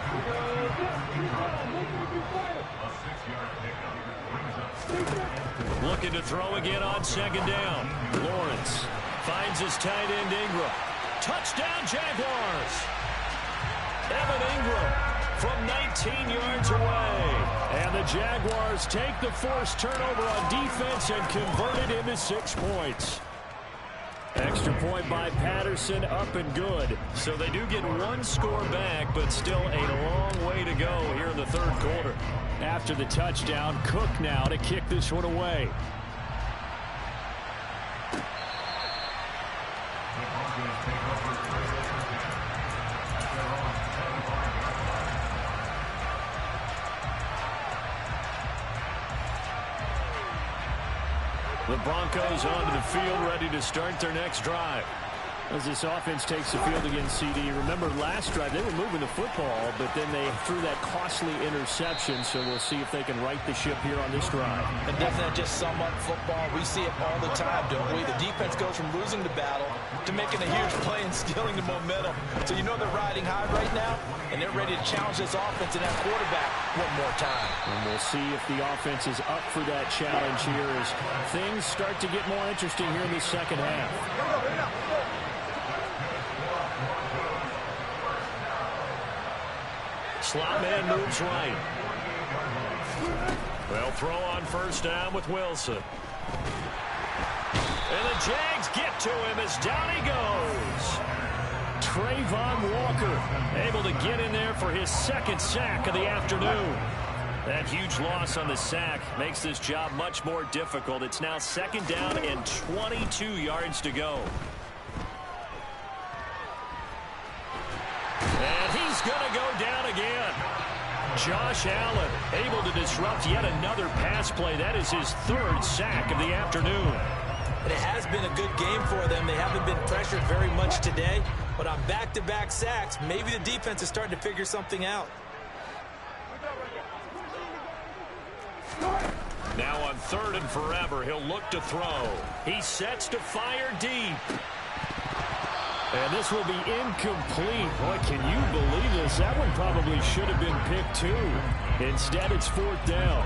Looking to throw again on 2nd down. Lawrence finds his tight end Ingram. Touchdown Jaguars. Evan Ingram from 19 yards away. And the Jaguars take the forced turnover on defense and convert it into 6 points. Extra point by Patterson, up and good. So they do get one score back, but still a long way to go here in the third quarter. After the touchdown, Cook now to kick this one away. The Broncos onto the field, ready to start their next drive. As this offense takes the field against CD, remember last drive they were moving the football, but then they threw that costly interception, so we'll see if they can right the ship here on this drive. And doesn't that just sum up football? We see it all the time, don't we? The defense goes from losing the battle to making a huge play and stealing the momentum. So you know they're riding high right now, and they're ready to challenge this offense and that quarterback one more time. And we'll see if the offense is up for that challenge here as things start to get more interesting here in the second half. Slot man moves right. They'll throw on 1st down with Wilson. And the Jags get to him as down he goes. Trayvon Walker able to get in there for his 2nd sack of the afternoon. That huge loss on the sack makes this job much more difficult. It's now 2nd down and 22 yards to go. And he's going to go down again. Josh Allen able to disrupt yet another pass play. That is his 3rd sack of the afternoon. And it has been a good game for them. They haven't been pressured very much today, But on back-to-back sacks, maybe the defense is starting to figure something out. Now on 3rd and forever, he'll look to throw. He sets to fire deep. And this will be incomplete. Boy, can you believe this? That one probably should have been picked too. Instead, it's 4th down.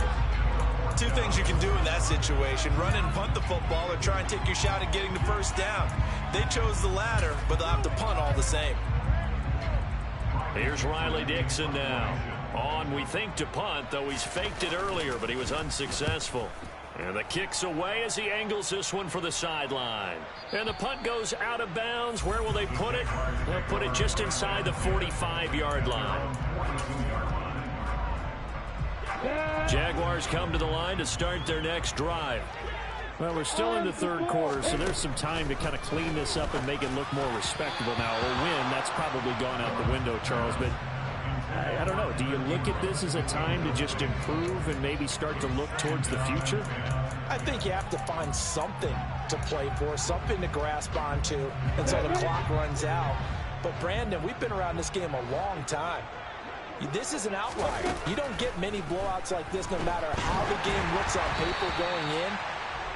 Two things you can do in that situation: run and punt the football, or try and take your shot at getting the first down. They chose the latter, but they'll have to punt all the same. Here's Riley Dixon now. On, we think, to punt, though he's faked it earlier, but he was unsuccessful. And the kick's away as he angles this one for the sideline. And the punt goes out of bounds. Where will they put it? They'll put it just inside the 45-yard line. Jaguars come to the line to start their next drive. Well, we're still in the 3rd quarter, so there's some time to kind of clean this up and make it look more respectable now. A win, that's probably gone out the window, Charles, but I don't know. Do you look at this as a time to just improve and maybe start to look towards the future? I think you have to find something to play for, something to grasp onto until the clock runs out. But, Brandon, we've been around this game a long time. This is an outlier. You don't get many blowouts like this no matter how the game looks on paper going in.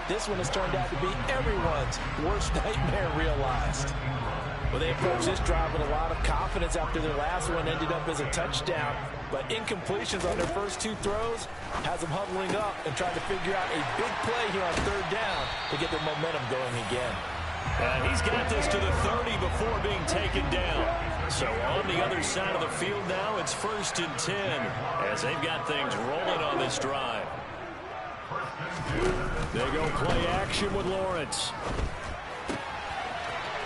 This one has turned out to be everyone's worst nightmare realized. Well, they approached this drive with a lot of confidence after their last one ended up as a touchdown. But incompletions on their first 2 throws has them huddling up and trying to figure out a big play here on 3rd down to get their momentum going again. And he's got this to the 30 before being taken down. So on the other side of the field now, it's 1st and 10 as they've got things rolling on this drive. They go play action with Lawrence.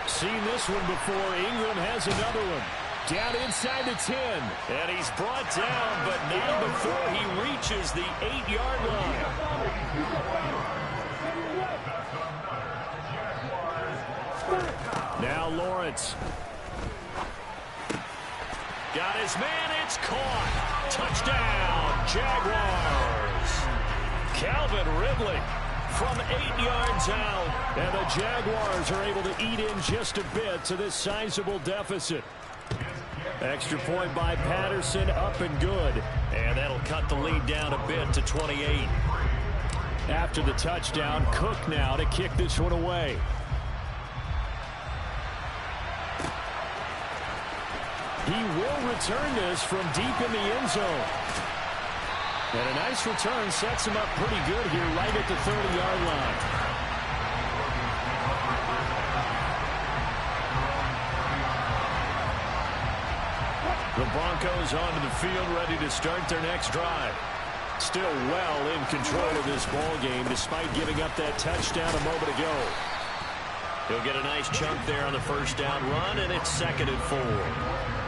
Seen this one before. Ingram has another one. Down inside the 10. And he's brought down, but not before he reaches the 8-yard line. Now Lawrence. Got his man, it's caught. Touchdown, Jaguars. Calvin Ridley from 8 yards out. And the Jaguars are able to eat in just a bit to this sizable deficit. Extra point by Patterson, up and good. And that'll cut the lead down a bit to 28. After the touchdown, Cook now to kick this one away. He will return this from deep in the end zone. And a nice return sets him up pretty good here right at the 30-yard line. The Broncos onto the field ready to start their next drive. Still well in control of this ball game despite giving up that touchdown a moment ago. He'll get a nice chunk there on the first down run, and it's 2nd and 4.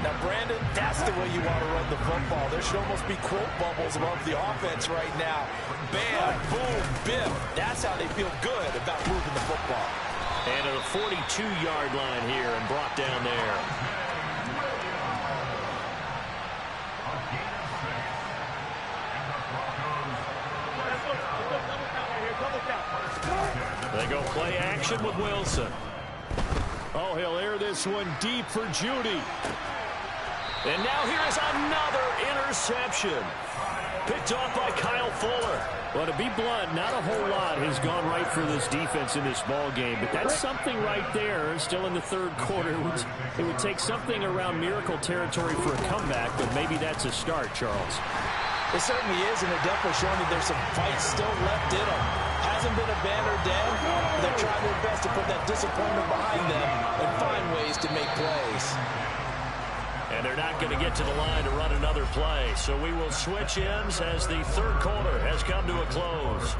Now, Brandon, that's the way you want to run the football. There should almost be quote bubbles above the offense right now. Bam, boom, bim. That's how they feel good about moving the football. And to the 42-yard line here and brought down there. They go play action with Wilson. Oh, he'll air this one deep for Judy. And now here is another interception. Picked off by Kyle Fuller. Well, to be blunt, not a whole lot has gone right for this defense in this ball game, but that's something right there. Still in the 3rd quarter. It would take something around miracle territory for a comeback, but maybe that's a start, Charles. It certainly is, and they're definitely showing that there's some fight still left in them. Hasn't been a banner day. They're trying their best to put that disappointment behind them and find ways to make plays. And they're not going to get to the line to run another play. So we will switch ends as the 3rd quarter has come to a close.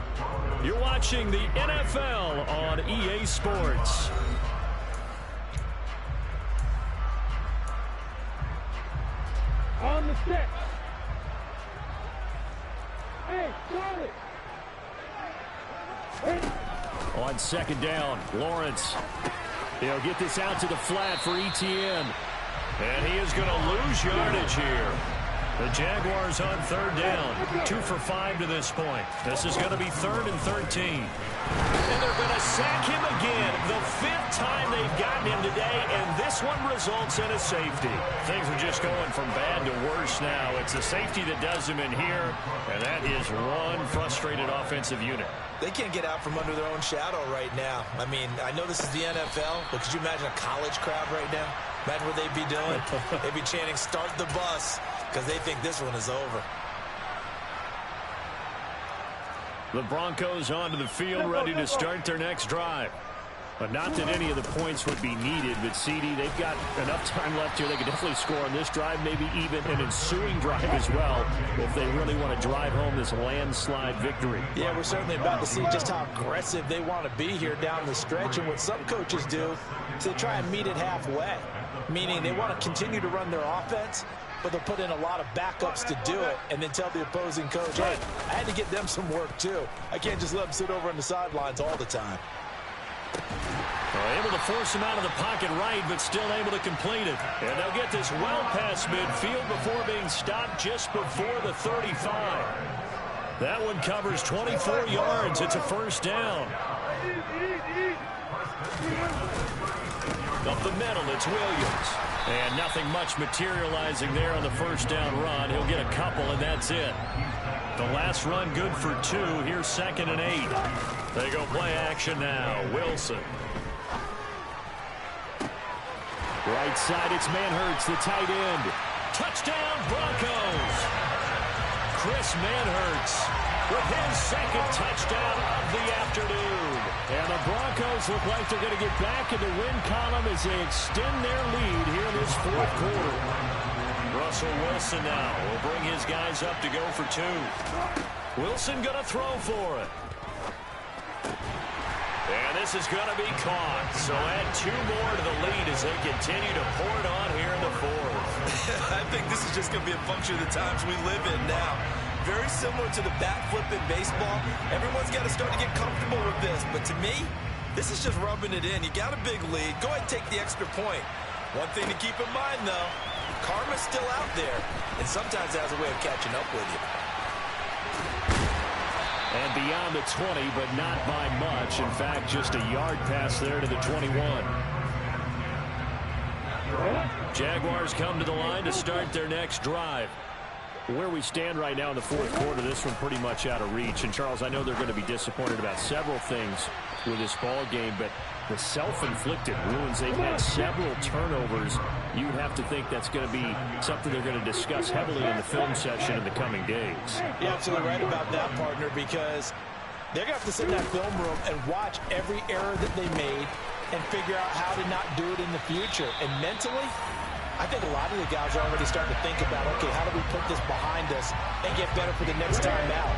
You're watching the NFL on EA Sports. On the stick. Hey, Charlie. On 2nd down, Lawrence. He'll get this out to the flat for ETN. And he is going to lose yardage here. The Jaguars on third down. 2 for 5 to this point. This is going to be 3rd and 13. And they're going to sack him again. The 5th time they've gotten him today, and this one results in a safety. Things are just going from bad to worse now. It's the safety that does him in here, and that is one frustrated offensive unit. They can't get out from under their own shadow right now. I mean, I know this is the NFL, but could you imagine a college crowd right now? Imagine what they'd be doing. They'd be chanting, "Start the bus," because they think this one is over. The Broncos onto the field, ready to start their next drive. But not that any of the points would be needed, but CD, they've got enough time left here. They could definitely score on this drive, maybe even an ensuing drive as well, if they really want to drive home this landslide victory. Yeah, we're certainly about to see just how aggressive they want to be here down the stretch. And what some coaches do is they try and meet it halfway, meaning they want to continue to run their offense, but they'll put in a lot of backups to do it and then tell the opposing coach, hey, I had to get them some work too. I can't just let them sit over on the sidelines all the time. Able to force him out of the pocket right, but still able to complete it. And they'll get this well past midfield before being stopped just before the 35. That one covers 24 yards. It's a first down. Up the middle, it's Williams. And nothing much materializing there on the first down run. He'll get a couple, and that's it. The last run good for 2. Here's 2nd and 8. They go play action now. Wilson. Right side, it's Manhertz, the tight end. Touchdown, Broncos. Chris Manhertz with his 2nd touchdown of the afternoon. And the Broncos look like they're going to get back in the win column as they extend their lead here in this 4th quarter. Russell Wilson now will bring his guys up to go for 2. Wilson going to throw for it. And this is going to be caught. So add 2 more to the lead as they continue to pour it on here in the 4th. I think this is just going to be a function of the times we live in now. Very similar to the bat flip in baseball. Everyone's got to start to get comfortable with this. But to me, this is just rubbing it in. You got a big lead. Go ahead and take the extra point. One thing to keep in mind, though, karma's still out there. And sometimes it has a way of catching up with you. And beyond the 20, but not by much. In fact, just a yard pass there to the 21. Jaguars come to the line to start their next drive. Where we stand right now in the 4th quarter, this one pretty much out of reach. And, Charles, I know they're going to be disappointed about several things with this ball game, but the self-inflicted wounds, they've had several turnovers. You'd have to think that's going to be something they're going to discuss heavily in the film session in the coming days. You're absolutely right about that, partner, because they're going to have to sit in that film room and watch every error that they made and figure out how to not do it in the future. And mentally, I think a lot of the guys are already starting to think about, okay, how do we put this behind us and get better for the next time out?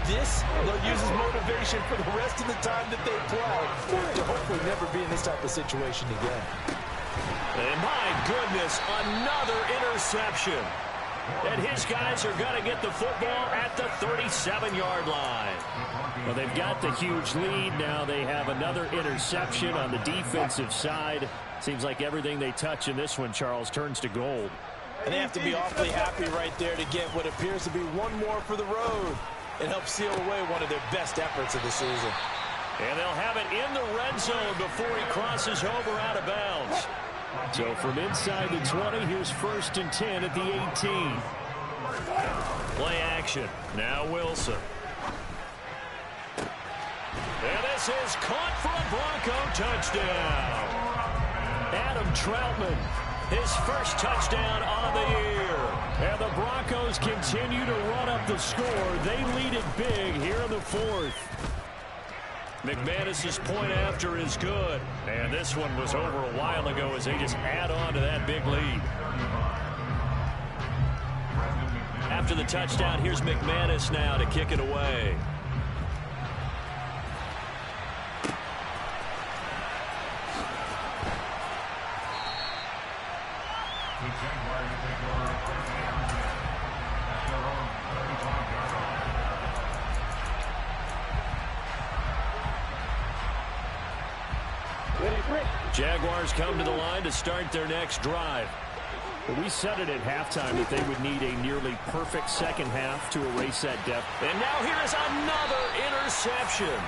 This, they'll use as motivation for the rest of the time that they play to hopefully never be in this type of situation again. And my goodness, another interception. And his guys are going to get the football at the 37-yard line. Well, they've got the huge lead. Now they have another interception on the defensive side. Seems like everything they touch in this one, Charles, turns to gold. And they have to be awfully happy right there to get what appears to be one more for the road and help seal away one of their best efforts of the season. And they'll have it in the red zone before he crosses over out of bounds. So from inside the 20, here's 1st and 10 at the 18. Play action. Now Wilson. And this is caught for a Bronco touchdown. Adam Troutman, his first touchdown on the year. And the Broncos continue to run up the score. They lead it big here in the 4th. McManus's point after is good. And this one was over a while ago as they just add on to that big lead. After the touchdown, here's McManus now to kick it away. Jaguars come to the line to start their next drive. We said it at halftime that they would need a nearly perfect second half to erase that deficit. And now here is another interception.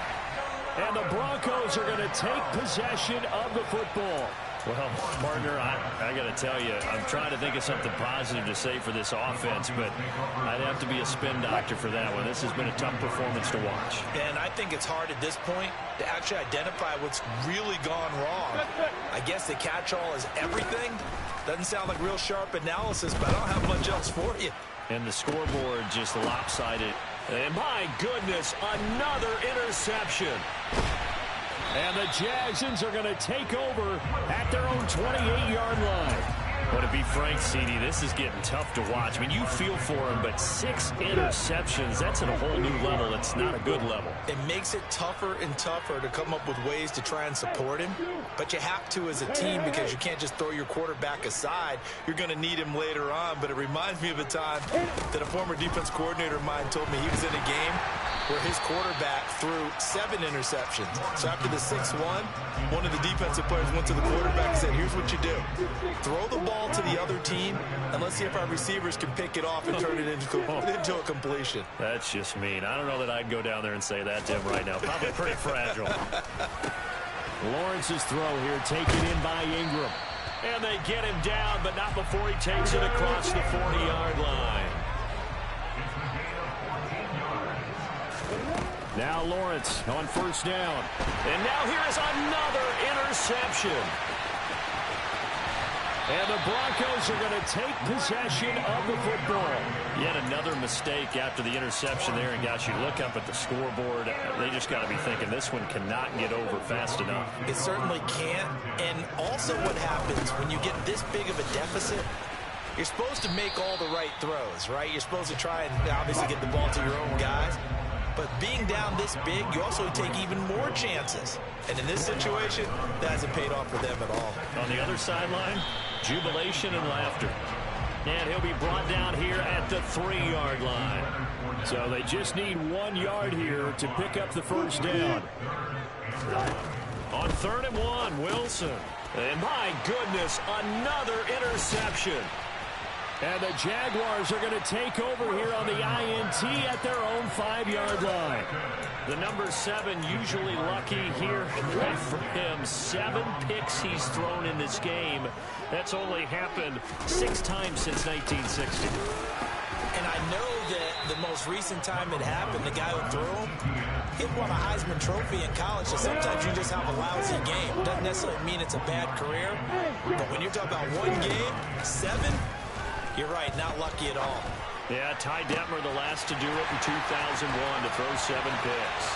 And the Broncos are going to take possession of the football. Well, partner, I got to tell you, I'm trying to think of something positive to say for this offense, but I'd have to be a spin doctor for that one. This has been a tough performance to watch. And I think it's hard at this point to actually identify what's really gone wrong. I guess the catch-all is everything. Doesn't sound like real sharp analysis, but I don't have much else for you. And the scoreboard just lopsided. And my goodness, another interception. And the Jagsons are going to take over at their own 28-yard line. But to be frank, CD, this is getting tough to watch. I mean, you feel for him, but 6 interceptions, that's at a whole new level. It's not a good level. It makes it tougher and tougher to come up with ways to try and support him. But you have to as a team because you can't just throw your quarterback aside. You're going to need him later on. But it reminds me of a time that a former defense coordinator of mine told me he was in a game where his quarterback threw 7 interceptions. So after the 6th one of the defensive players went to the quarterback and said, here's what you do. Throw the ball to the other team, and let's see if our receivers can pick it off and turn it into a completion. That's just mean. I don't know that I'd go down there and say that to him right now. Probably pretty fragile. Lawrence's throw here taken in by Ingram. And they get him down, but not before he takes it across the 40-yard line. Now Lawrence on first down. And now here is another interception. And the Broncos are going to take possession of the football. Yet another mistake after the interception there. And, gosh, you look up at the scoreboard. They just got to be thinking this one cannot get over fast enough. It certainly can't. And also what happens when you get this big of a deficit, you're supposed to make all the right throws, right? You're supposed to try and obviously get the ball to your own guys. But being down this big, you also take even more chances. And in this situation, that hasn't paid off for them at all. On the other sideline, jubilation and laughter. And he'll be brought down here at the 3-yard line. So they just need 1 yard here to pick up the first down. On 3rd and 1, Wilson. And my goodness, another interception. And the Jaguars are going to take over here on the INT at their own 5-yard line. The number 7 usually lucky here for him. 7 picks he's thrown in this game. That's only happened 6 times since 1960. And I know that the most recent time it happened, the guy who threw him, he won a Heisman Trophy in college. So sometimes you just have a lousy game. Doesn't necessarily mean it's a bad career. But when you're talking about 1 game, 7, you're right, not lucky at all. Yeah, Ty Detmer, the last to do it in 2001 to throw 7 picks.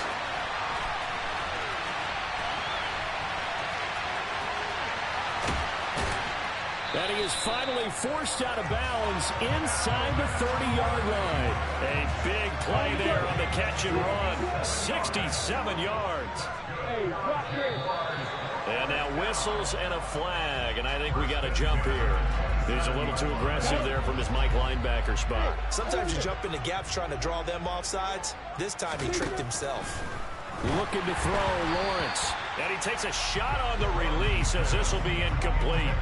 And he is finally forced out of bounds inside the 30-yard line. A big play there on the catch and run. 67 yards. And now whistles and a flag, and I think we got to jump here. He's a little too aggressive there from his Mike linebacker spot. Sometimes you jump into gaps trying to draw them off sides. This time he tricked himself. Looking to throw, Lawrence. And he takes a shot on the release as this will be incomplete.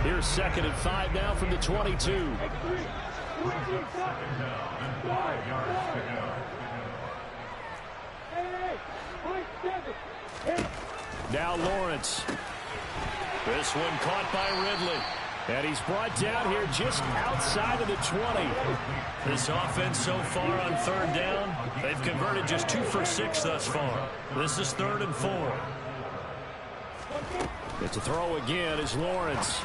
Here's 2nd and 5 now from the 22. Now Lawrence. This one caught by Ridley. And he's brought down here just outside of the 20. This offense so far on 3rd down, they've converted just 2 for 6 thus far. This is 3rd and 4. It's a throw again is Lawrence.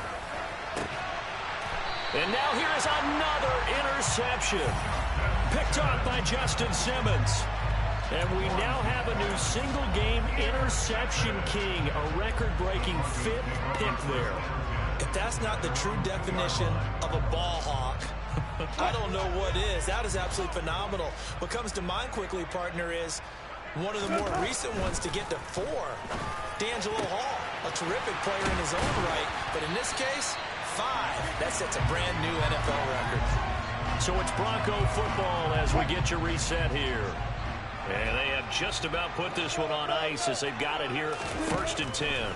And now here is another interception. Picked off by Justin Simmons. And we now have a new single-game interception king, a record-breaking 5th pick there. If that's not the true definition of a ball hawk, I don't know what is. That is absolutely phenomenal. What comes to mind quickly, partner, is one of the more recent ones to get to 4. D'Angelo Hall, a terrific player in his own right. But in this case, 5. That sets a brand new NFL record. So it's Bronco football as we get your reset here. And they have just about put this one on ice as they've got it here, 1st and 10.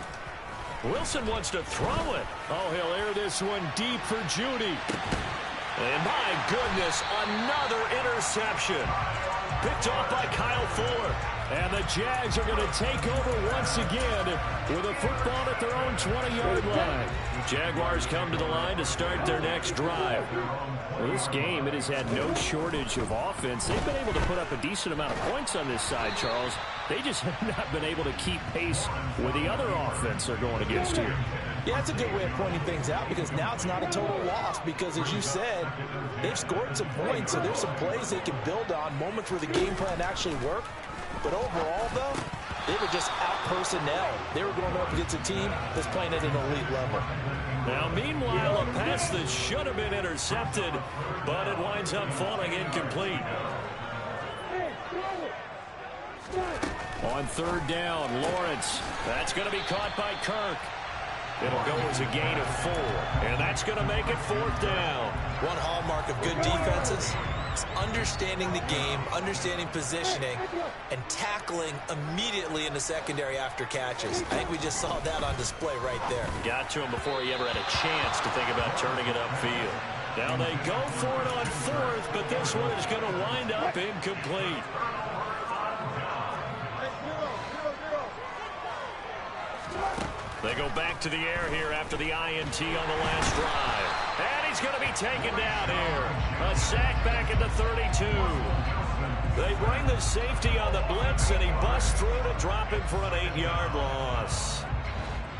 Wilson wants to throw it. Oh, he'll air this one deep for Judy. And my goodness, another interception. Picked off by Kyle Fuller. And the Jags are going to take over once again with a football at their own 20-yard line. Jaguars come to the line to start their next drive. Well, this game, it has had no shortage of offense. They've been able to put up a decent amount of points on this side, Charles. They just have not been able to keep pace with the other offense they're going against here. Yeah, that's a good way of pointing things out because now it's not a total loss because, as you said, they've scored some points, so there's some plays they can build on, moments where the game plan actually worked. But overall, though, they were just out-personnel. They were going up against a team that's playing at an elite level. Now, meanwhile, a pass that should have been intercepted, but it winds up falling incomplete. On third down, Lawrence. That's going to be caught by Kirk. It'll go as a gain of 4, and that's going to make it 4th down. One hallmark of good defenses is understanding the game, understanding positioning, and tackling immediately in the secondary after catches. I think we just saw that on display right there. Got to him before he ever had a chance to think about turning it upfield. Now they go for it on 4th, but this one is going to wind up incomplete. They go back to the air here after the INT on the last drive. And he's going to be taken down here. A sack back at the 32. They bring the safety on the blitz, and he busts through to drop him for an 8-yard loss.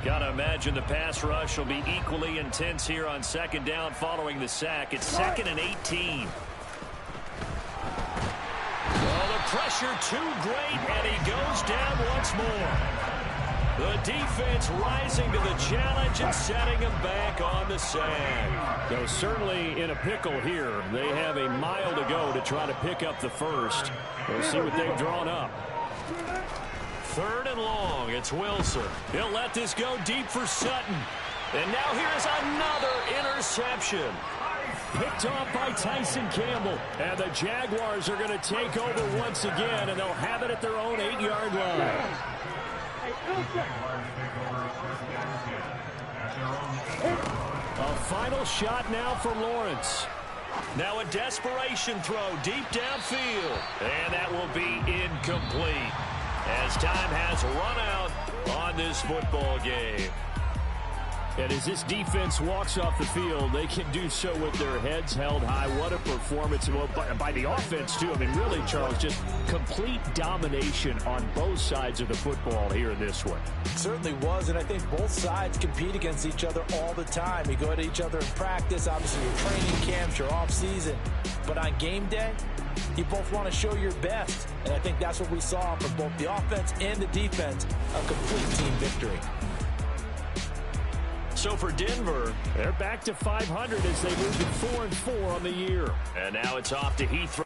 Got to imagine the pass rush will be equally intense here on second down following the sack. It's 2nd and 18. Well, the pressure too great, and he goes down once more. The defense rising to the challenge and setting him back on the sack. They're certainly in a pickle here. They have a mile to go to try to pick up the first. We'll see what they've drawn up. 3rd and long. It's Wilson. He'll let this go deep for Sutton. And now here's another interception. Picked off by Tyson Campbell. And the Jaguars are going to take over once again, and they'll have it at their own 8-yard line. A final shot now for Lawrence. Now a desperation throw deep downfield. And that will be incomplete as time has run out on this football game. And as this defense walks off the field, they can do so with their heads held high. What a performance by the offense, too. I mean, really, Charles, just complete domination on both sides of the football here in this one. It certainly was, and I think both sides compete against each other all the time. You go at each other in practice, obviously your training camps, your off-season. But on game day, you both want to show your best. And I think that's what we saw from both the offense and the defense, a complete team victory. So for Denver, they're back to 500 as they move to 4-4 on the year. And now it's off to Heathrow.